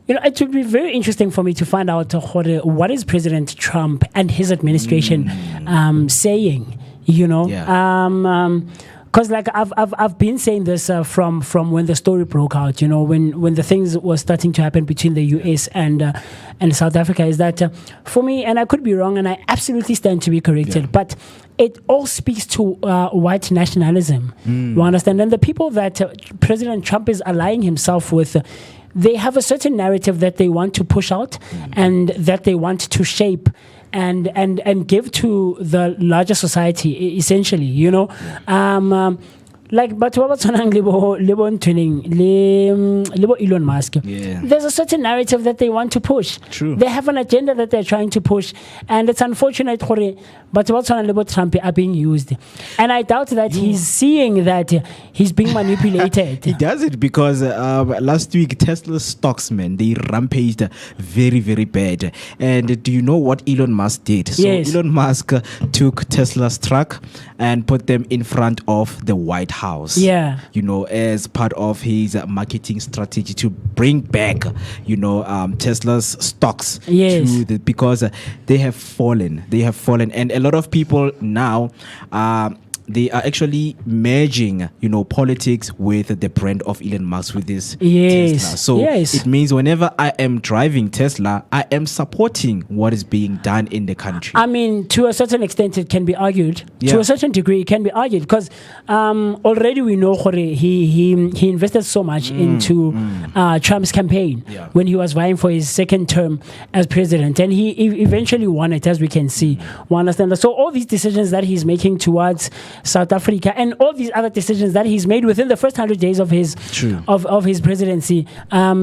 it would be very interesting for me to find out what is President Trump and his administration saying. Because I've been saying this from when the story broke out, when the things were starting to happen between the US and South Africa, is that for me, and I could be wrong, and I absolutely stand to be corrected, but it all speaks to white nationalism. You understand? And the people that President Trump is allying himself with, they have a certain narrative that they want to push out and that they want to shape and give to the larger society, essentially, like but what Elon Musk. There's a certain narrative that they want to push. They have an agenda that they're trying to push, and it's unfortunate but Trump are being used, and I doubt that he's seeing that he's being manipulated. He does it because last week Tesla stocks, man, they rampaged very, very bad. And do you know what Elon Musk did? So Elon Musk took Tesla's truck and put them in front of the White House. As part of his marketing strategy to bring back, Tesla's stocks because they have fallen. And a lot of people now they are actually merging, politics with the brand of Elon Musk with this Yes. Tesla. So Yes. it means whenever I am driving Tesla, I am supporting what is being done in the country. I mean, to a certain extent, it can be argued. Yeah. To a certain degree, it can be argued because already we know he invested so much into Trump's campaign Yeah. when he was vying for his second term as president, and he eventually won it, as we can see. We understand that. So all these decisions that he's making towards South Africa, and all these other decisions that he's made within the first 100 days of his True. of his presidency,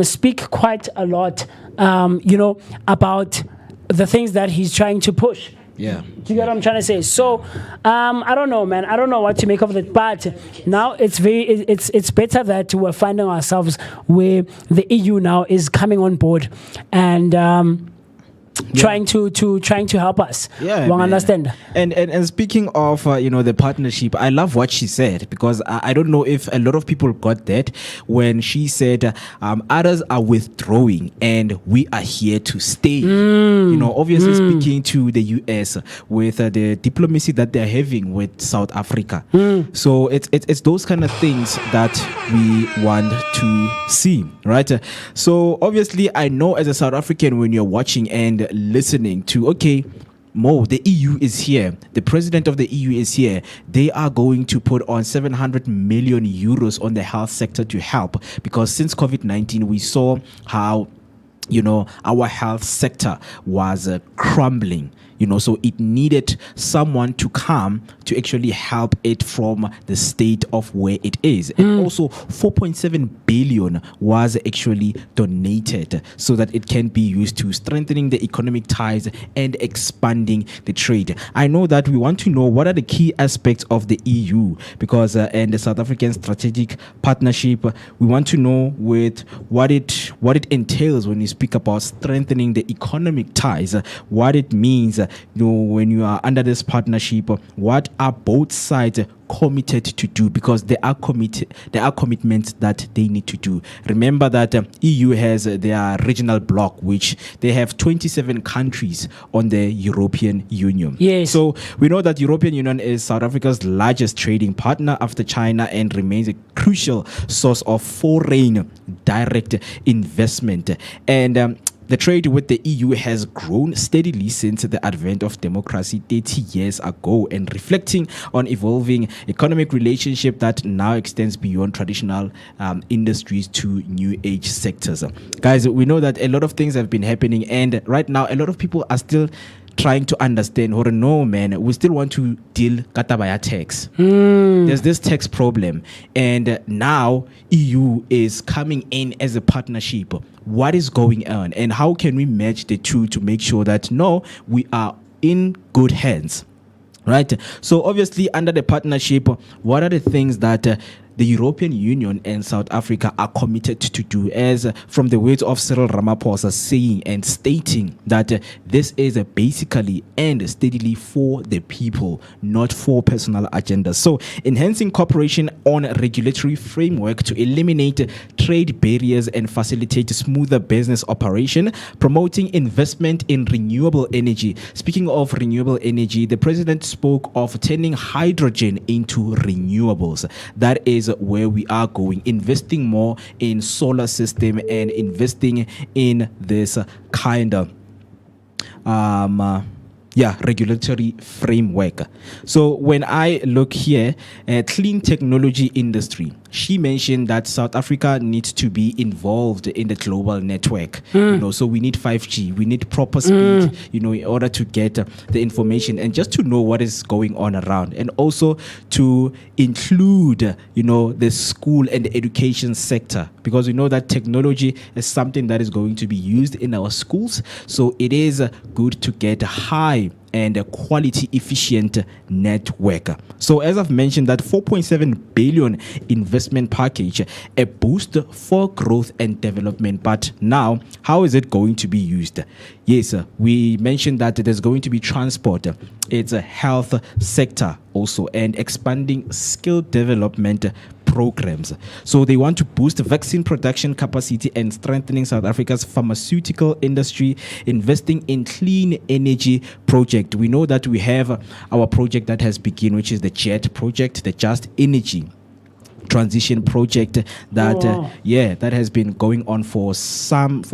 speak quite a lot, about the things that he's trying to push. Yeah. Do you get what I'm trying to say? So, I don't know, man. I don't know what to make of it. But now it's better that we're finding ourselves where the EU now is coming on board and trying to help us. Yeah, One man. understand. And speaking of the partnership, I love what she said, because I don't know if a lot of people got that when she said others are withdrawing and we are here to stay. Obviously speaking to the US with the diplomacy that they're having with South Africa. So it's those kind of things that we want to see, right? So obviously I know as a South African, when you're watching and listening to, okay, Mo, the EU is here. The president of the EU is here. They are going to put on 700 million euros on the health sector to help, because since COVID-19, we saw how, our health sector was crumbling. So it needed someone to come to actually help it from the state of where it is. And also 4.7 billion was actually donated so that it can be used to strengthening the economic ties and expanding the trade. I know that we want to know what are the key aspects of the EU, because and the South African strategic partnership, we want to know with what it entails when you speak about strengthening the economic ties, what it means. When you are under this partnership, what are both sides committed to do, because there are commitments that they need to do. Remember that EU has their regional bloc, which they have 27 countries on the European Union. Yes. So we know that European Union is South Africa's largest trading partner after China and remains a crucial source of foreign direct investment. And the trade with the EU has grown steadily since the advent of democracy 30 years ago, and reflecting on evolving economic relationship that now extends beyond traditional industries to new age sectors. Guys, we know that a lot of things have been happening, and right now a lot of people are still trying to understand, or no, man, we still want to deal katabaya tax. There's this tax problem, and now EU is coming in as a partnership. What is going on, and how can we match the two to make sure that we are in good hands, right? So obviously under the partnership, what are the things that the European Union and South Africa are committed to do, as from the words of Cyril Ramaphosa saying and stating that this is basically and steadily for the people, not for personal agendas. So enhancing cooperation on a regulatory framework to eliminate trade barriers and facilitate smoother business operation, promoting investment in renewable energy. Speaking of renewable energy, the president spoke of turning hydrogen into renewables. That is where we are going, investing more in solar system and investing in this kind of regulatory framework. So when I look here at clean technology industry, she mentioned that South Africa needs to be involved in the global network. So we need 5G, we need proper speed, in order to get the information and just to know what is going on around, and also to include, the school and the education sector, because we know that technology is something that is going to be used in our schools. So it is good to get high and a quality efficient network. So as I've mentioned, that 4.7 billion investment package, a boost for growth and development. But now, how is it going to be used? Yes, we mentioned that there's going to be transport. It's a health sector also, and expanding skill development programs. So they want to boost vaccine production capacity and strengthening South Africa's pharmaceutical industry, investing in clean energy project. We know that we have our project that has begun, which is the JET project, the Just Energy Transition project that that has been going on for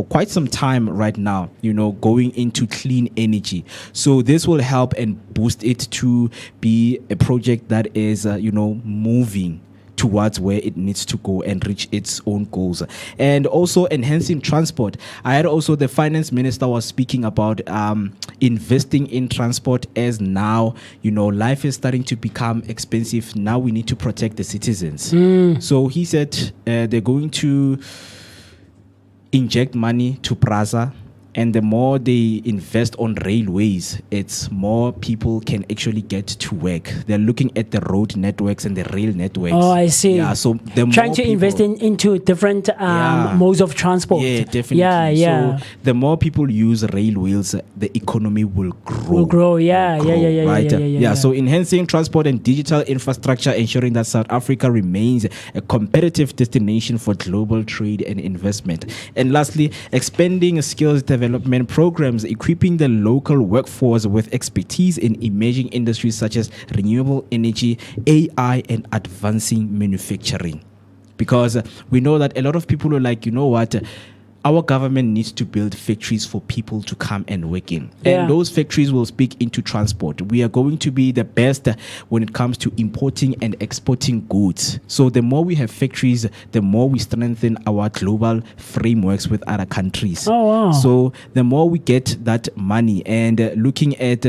quite some time right now, going into clean energy. So this will help and boost it to be a project that is moving towards where it needs to go and reach its own goals. And also enhancing transport. I had also the finance minister was speaking about investing in transport, as now, life is starting to become expensive. Now we need to protect the citizens. So he said they're going to inject money to PRASA, and the more they invest on railways, it's more people can actually get to work. They're looking at the road networks and the rail networks. Oh, I see. Yeah, so trying to invest into different modes of transport. Yeah, definitely. Yeah. So the more people use railways, the economy will grow. Yeah. So enhancing transport and digital infrastructure, ensuring that South Africa remains a competitive destination for global trade and investment. And lastly, expanding skills development programs, equipping the local workforce with expertise in emerging industries such as renewable energy, AI, and advancing manufacturing. Because we know that a lot of people are like, our government needs to build factories for people to come and work in. Yeah. And those factories will speak into transport. We are going to be the best when it comes to importing and exporting goods. So the more we have factories, the more we strengthen our global frameworks with other countries. Oh, wow. So the more we get that money and looking at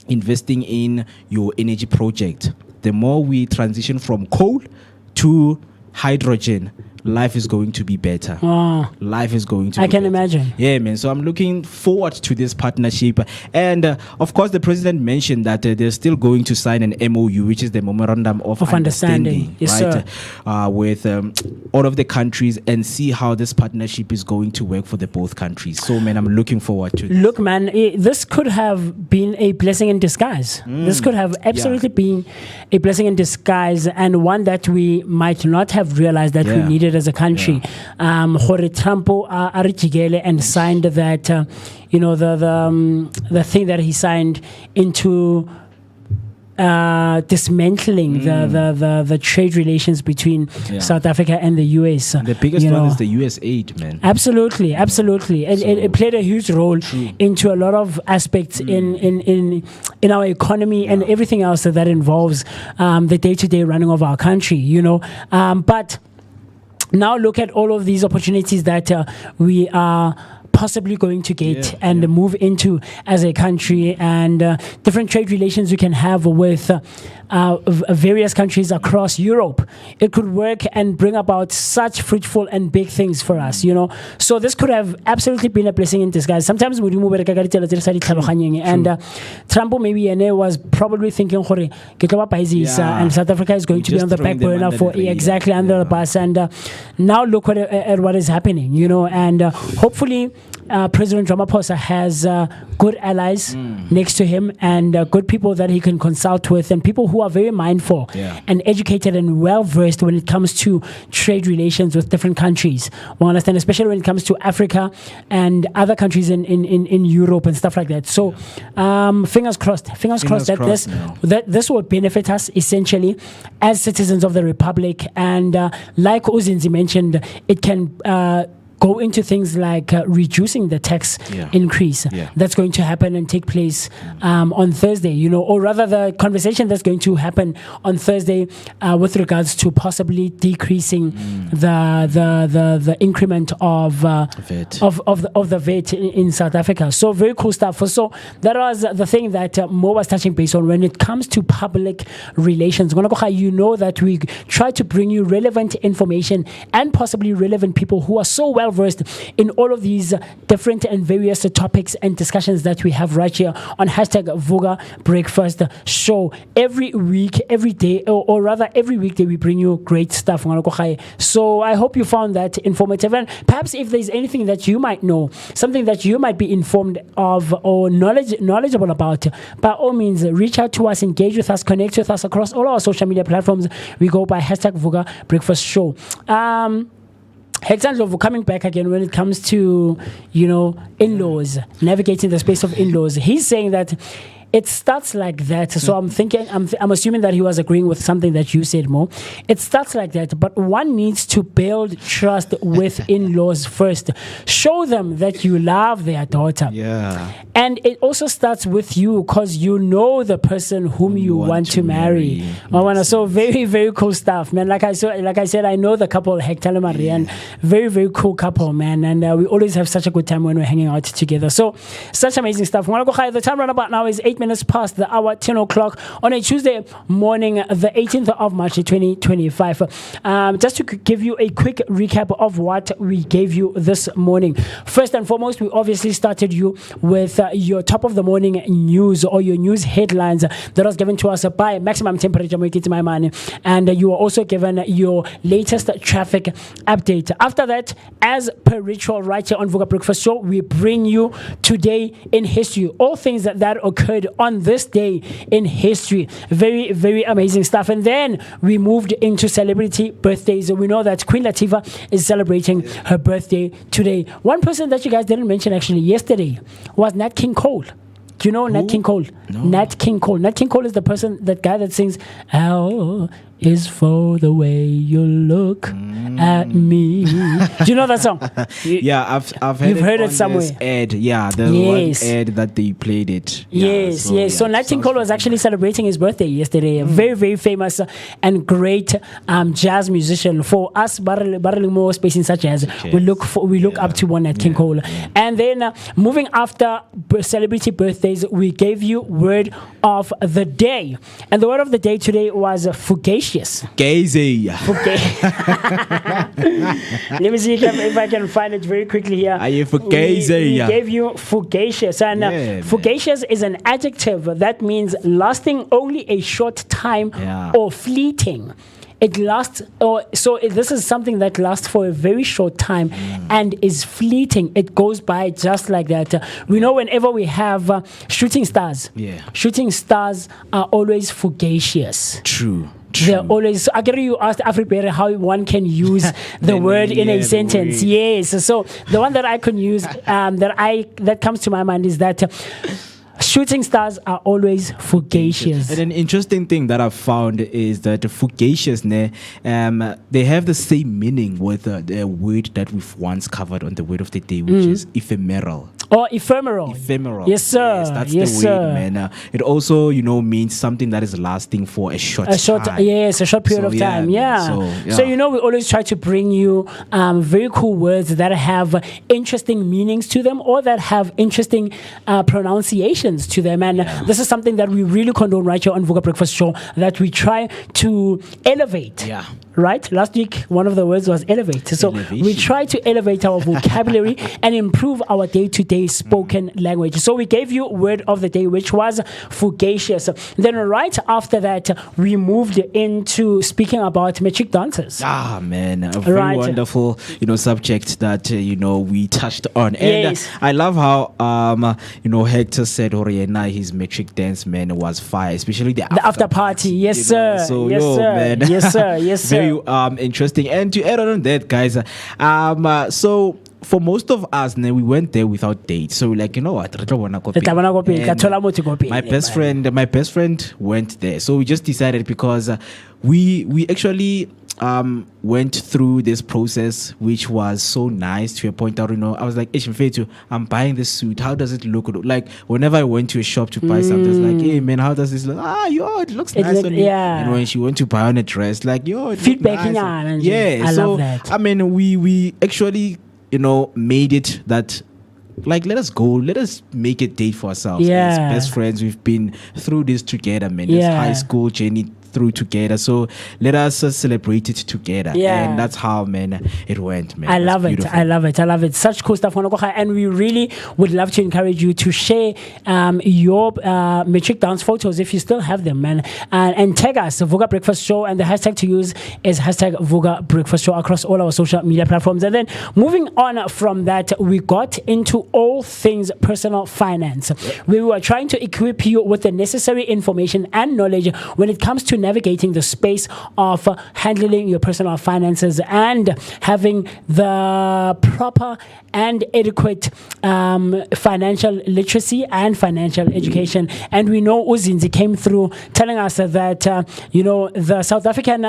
investing in your energy project, the more we transition from coal to hydrogen, life is going to be better. Life is going to be can better. imagine. Yeah, man. So I'm looking forward to this partnership. And of course, the president mentioned that they're still going to sign an MOU, which is the Memorandum of Understanding. Yes, right? sir. With all of the countries, and see how this partnership is going to work for the both countries. So, man, I'm looking forward to this. Look, man, this could have been a blessing in disguise. This could have absolutely been a blessing in disguise, and one that we might not have realized that we needed as a country. Gore Trump and signed that, the thing that he signed into dismantling the trade relations between South Africa and the US. The biggest one is the US aid, man. Absolutely. It played a huge role into a lot of aspects in our economy and everything else that involves the day-to-day running of our country, but now look at all of these opportunities that we are possibly going to get and move into as a country, and different trade relations we can have with various countries across Europe. It could work and bring about such fruitful and big things for us, So this could have absolutely been a blessing in disguise. Sometimes we remove and Trump maybe was probably thinking and South Africa is going to be on the back burner for under the bus, and now look at what is happening, and hopefully President Ramaphosa has good allies next to him, and good people that he can consult with, and people who are very mindful and educated and well versed when it comes to trade relations with different countries. We understand, especially when it comes to Africa and other countries in Europe and stuff like that. So fingers crossed that this will benefit us essentially as citizens of the Republic, and like Uzinzi mentioned, it can go into things like reducing the tax increase that's going to happen and take place on Thursday, or rather the conversation that's going to happen on Thursday with regards to possibly decreasing the increment of VAT. of the VAT in South Africa. So very cool stuff. So that was the thing that Mo was touching base on when it comes to public relations. That we try to bring you relevant information and possibly relevant people who are so well well versed in all of these different and various topics and discussions that we have right here on hashtag Vooka Breakfast Show. Every week, every day, or rather every weekday, we bring you great stuff. So I hope you found that informative, and perhaps if there's anything that you might know, something that you might be informed of or knowledgeable about, by all means reach out to us, engage with us, connect with us across all our social media platforms. We go by hashtag Vooka Breakfast Show. Hector coming back again when it comes to, in-laws, navigating the space of in-laws. He's saying that it starts like that. So I'm assuming that he was agreeing with something that you said, Mo. It starts like that, but one needs to build trust with in-laws first. Show them that you love their daughter. Yeah. And it also starts with you, because you know the person whom you want to marry. So very, very cool stuff, man. Like I said, I know the couple, Hector and Marianne. Very, very cool couple, man. And we always have such a good time when we're hanging out together. So such amazing stuff. The time right about now is 8 minutes past the hour, 10 o'clock on a Tuesday morning, the 18th of March 2025. Just to give you a quick recap of what we gave you this morning. First and foremost, we obviously started you with your top of the morning news, or your news headlines that was given to us by Maximum Temperature, my man, and you were also given your latest traffic update. After that, as per ritual right here on Vooka Breakfast Show, we bring you today in history, all things that occurred on this day in history. Very, very amazing stuff. And then we moved into celebrity birthdays. We know that Queen Latifah is celebrating her birthday today. One person that you guys didn't mention actually yesterday was Nat King Cole. Do you know Nat King Cole? No. Nat King Cole. Nat King Cole is that guy that sings "L is for the way you look at me." Do you know that song? Yeah, I've heard You've heard on it somewhere. this ad. Yeah, the Yes. one ad that they played it. Yes. So Nat King Cole was actually celebrating his birthday yesterday. A very, very famous and great jazz musician. For us, barreling more spaces such as we look up to one Nat King Cole. And then moving after celebrity birthdays, we gave you word of the day, and the word of the day today was fugacious. Gazy. Let me see if I can find it very quickly here. Are you fugacy? We gave you fugacious, and Yeah, fugacious is an adjective that means lasting only a short time or fleeting. It lasts, this is something that lasts for a very short time and is fleeting. It goes by just like that. We know whenever we have shooting stars, shooting stars are always fugacious. True. They're always. I get you asked Afripere how one can use the word in a sentence. Yes. So the one that I can use, that comes to my mind is that shooting stars are always fugacious. And an interesting thing that I've found is that fugacious, they have the same meaning with the word that we've once covered on the word of the day, which is ephemeral. Or ephemeral. Yes, sir. Yes, that's the word, sir. man. It also, means something that is lasting for a short time. Yes, a short period of time. So, we always try to bring you very cool words that have interesting meanings to them, or that have interesting pronunciations to them. And this is something that we really condone right here on Vooka Breakfast Show, that we try to elevate. Yeah. Right? Last week, one of the words was elevate. So we try to elevate our vocabulary and improve our day-to-day spoken language. So we gave you word of the day, which was fugacious. Then right after that, we moved into speaking about matric dancers. Ah, man. A very wonderful, subject that, we touched on. And I love how, Hector said, his matric dance, man, was fire, especially the after party. Yes, sir. So, yes, sir. Man. Yes, sir. Yes, sir. Very interesting. And to add on that, guys, so for most of us, we went there without dates. So like, you know what? My best friend went there. So we just decided, because we actually went through this process, which was so nice to a point out, I was like, I'm buying this suit. How does it look? Like whenever I went to a shop to buy something, it's like, hey man, how does this look? It looks nice on me. And when she went to buy on a dress, like, it feedback nice. I love that. I mean, we actually, made it that, like, let us make a date for ourselves. As best friends, we've been through this together, man. This high school journey through together. So let us celebrate it together. Yeah. And that's how, man, it went, man. I That's love it. beautiful. I love it. I love it. Such cool stuff, Wanakoha. And we really would love to encourage you to share your matric dance photos if you still have them, man. And tag us, the Vooka Breakfast Show, and the hashtag to use is hashtag Vooka Breakfast Show across all our social media platforms. And then moving on from that, we got into all things personal finance. We were trying to equip you with the necessary information and knowledge when it comes to navigating the space of handling your personal finances and having the proper and adequate financial literacy and financial education. And we know Uzinzi came through telling us that the South African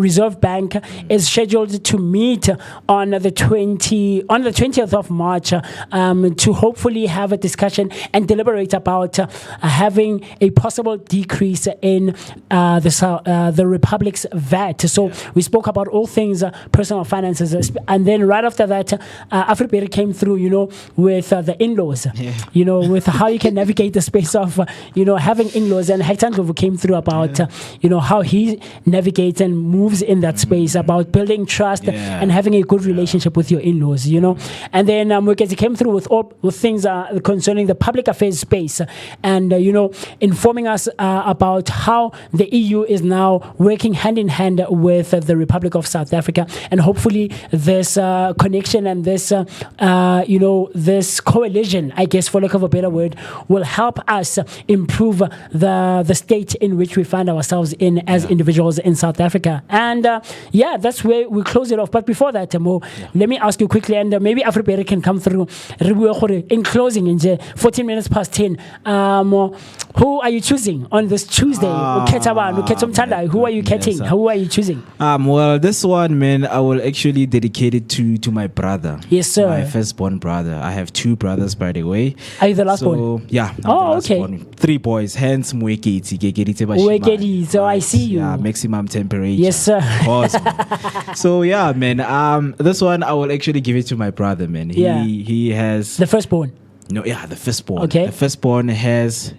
Reserve Bank is scheduled to meet on the 20th of March to hopefully have a discussion and deliberate about having a possible decrease in the Republic's VAT. So we spoke about all things personal finances, and then right after that, Afriberry came through, with the in-laws, with how you can navigate the space of, having in-laws. And Hector Ndlovu came through about, how he navigates and moves in that space, about building trust and having a good relationship with your in-laws, And then Mukezi came through with things concerning the public affairs space, and, informing us about how the EU is now working hand in hand with the Republic of South Africa, and hopefully this connection and this this coalition, I guess, for lack of a better word, will help us improve the state in which we find ourselves in as individuals in South Africa. And that's where we close it off. But before that, Mo, let me ask you quickly, and maybe Afriberry can come through. In closing, in 14 minutes past 10, who are you choosing on this Tuesday? Who are you catching? Who are you choosing? Well, this one, man, I will actually dedicate it to my brother. Yes, sir. My firstborn brother. I have 2 brothers, by the way. Are you the last one? Yeah. I'm the last okay. one. 3 boys. Hence, so I see you. Yeah, maximum temperature. Yes, sir. Of course, man. So yeah, man. This one I will actually give it to my brother, man. He has the firstborn. No, yeah, the firstborn. Okay. The firstborn has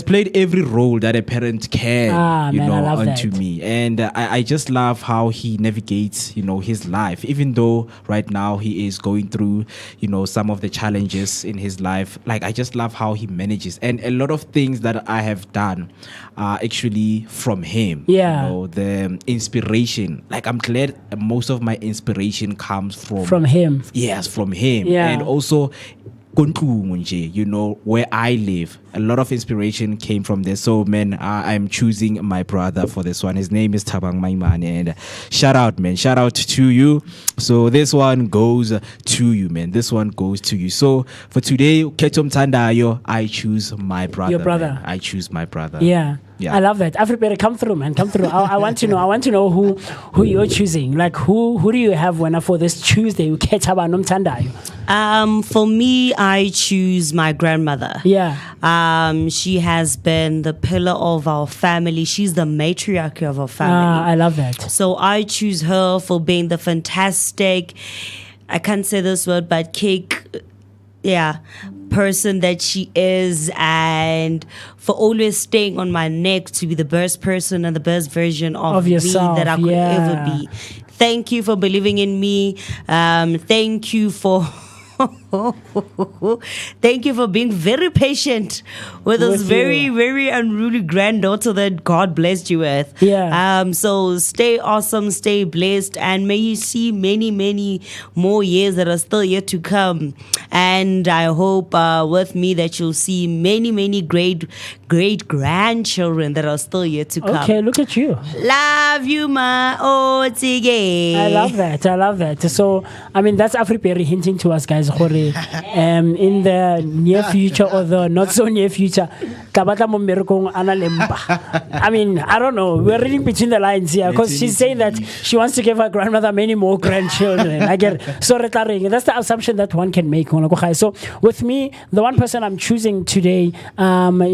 played every role that a parent can, onto me. And I just love how he navigates, his life, even though right now he is going through, some of the challenges in his life. Like, I just love how he manages. And a lot of things that I have done are actually from him. Yeah. The inspiration. Like, I'm glad most of my inspiration comes from him. Yes, from him. Yeah. And also, where I live, a lot of inspiration came from there. So, man, I'm choosing my brother for this one. His name is Tabang Maimane, and shout out, man. Shout out to you. So this one goes to you, man. This one goes to you. So for today, Ketum Tandayo, I choose my brother. Your brother. Man. I choose my brother. Yeah. Yeah. I love that. Afriberry, come through, man. Come through. I want to know. I want to know who you're choosing. Like, who do you have for this Tuesday? For me, I choose my grandmother. Yeah. She has been the pillar of our family. She's the matriarch of our family. I love that. So I choose her for being the fantastic, I can't say this word, but person that she is, and for always staying on my neck to be the best person and the best version of yourself, me that I could ever be. Thank you for believing in me. Thank you for thank you for being very patient with this very, very unruly granddaughter that God blessed you with. Yeah. So stay awesome, stay blessed, and may you see many, many more years that are still yet to come. And I hope with me that you'll see many, many great grandchildren that are still yet to come. Okay, look at you. Love you, ma. Otige. I love that. So, I mean, that's Afriberry hinting to us, guys, in the near future or the not so near future. I mean, I don't know. We're reading between the lines here because she's saying that she wants to give her grandmother many more grandchildren. I get it. So that's the assumption that one can make. So with me, the one person I'm choosing today, my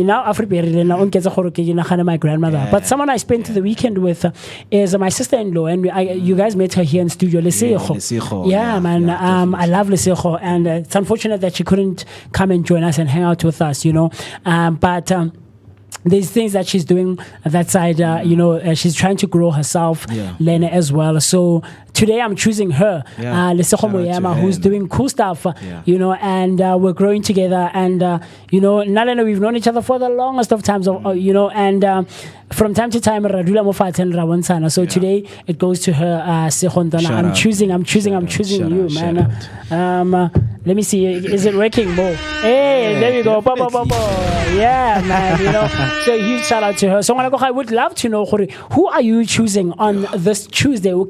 grandmother. But someone I spent the weekend with is my sister-in-law, and you guys met her here in studio, Lesego. Yeah, man. I love Lesego, and it's unfortunate that she couldn't come and join us and hang out with us, but there's things that she's doing that side. She's trying to grow herself, Lena as well. So today I'm choosing her, Lesego Moyama, who's doing cool stuff, and we're growing together. And Nalena, we've known each other for the longest of times, and from time to time, Radula Mofa and Rawansana. So today it goes to her, Sehondana. I'm choosing you, man. Let me see, is it working, Mo? Hey, there we go. Yeah, man, So a huge shout out to her. So I would love to know, who are you choosing on this Tuesday? Use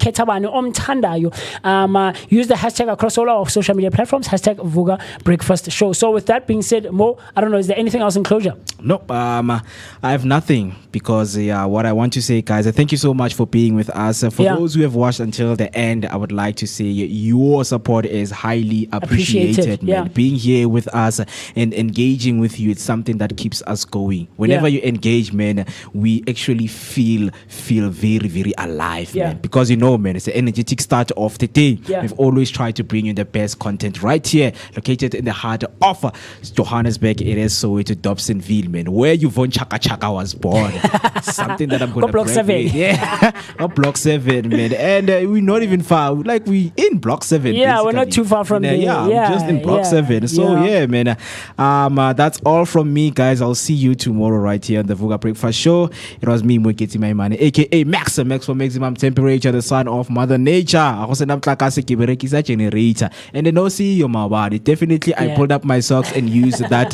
the hashtag across all our social media platforms, hashtag Vooka Breakfast Show. So with that being said, Mo, I don't know, is there anything else in closure? Nope. I have nothing, because what I want to say, guys, thank you so much for being with us. For those who have watched until the end, I would like to say your support is highly appreciated, man. Being here with us and engaging with you, it's something that keeps us going. Whenever you engage, man, we actually feel very, very alive, man. Because man, it's an energetic start of the day. We've always tried to bring you the best content right here, located in the heart of Johannesburg. It is Soweto Dobsonville, man, where Yvonne Chaka Chaka was born. Something that I'm going to Block 7. Block 7, man. And we're not even far. Like, we in Block 7. Yeah, we're not too far from there. I'm just in Block 7. So, man. That's all from me, guys. I'll see you tomorrow right here on the Vooka Breakfast Show. It was me, Mweketi Maimane, aka Max for maximum temperature, the son of Mother Nature. Generator. And then also your mawadi. Definitely, I pulled up my socks and used that,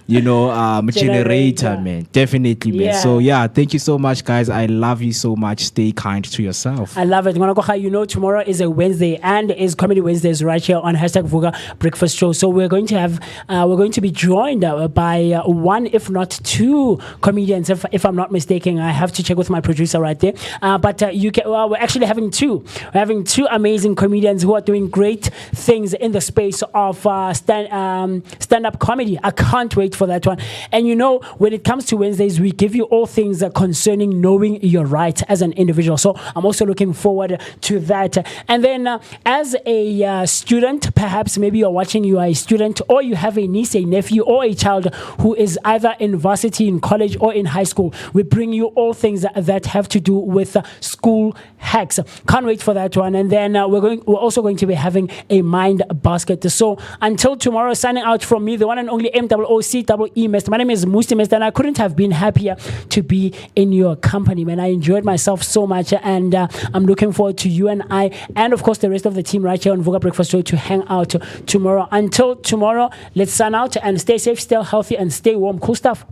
generator, man. Definitely, man. So, thank you so much, guys. I love you so much. Stay kind to yourself. I love it. Tomorrow is a Wednesday, and is Comedy Wednesdays right here on hashtag Vooka Breakfast Show. So we're going to be joined by one, if not two comedians, if I'm not mistaken. I have to check with my producer right there. But we're actually having two. We're having two amazing comedians who are doing great things in the space of stand-up comedy. I can't wait for that one. And when it comes to Wednesdays, we give you all things concerning knowing your right as an individual. So I'm also looking forward to that. And then as a student, perhaps maybe you're watching, you are a student, or you have a niece, a nephew, or a child who is either in varsity, in college, or in high school. We bring you all things that have to do with school hacks. Can't wait for that one. And then we're also going to be having a mind basket. So until tomorrow, signing out from me, the one and only MOOCEE Mester. My name is Musi Mester, and I couldn't have been happier to be in your company, man. I enjoyed myself so much, and I'm looking forward to you and I, and of course the rest of the team right here on Vooka Breakfast Show to hang out tomorrow. Until tomorrow, let's sign out and stay safe, stay healthy, and stay warm. Cool stuff.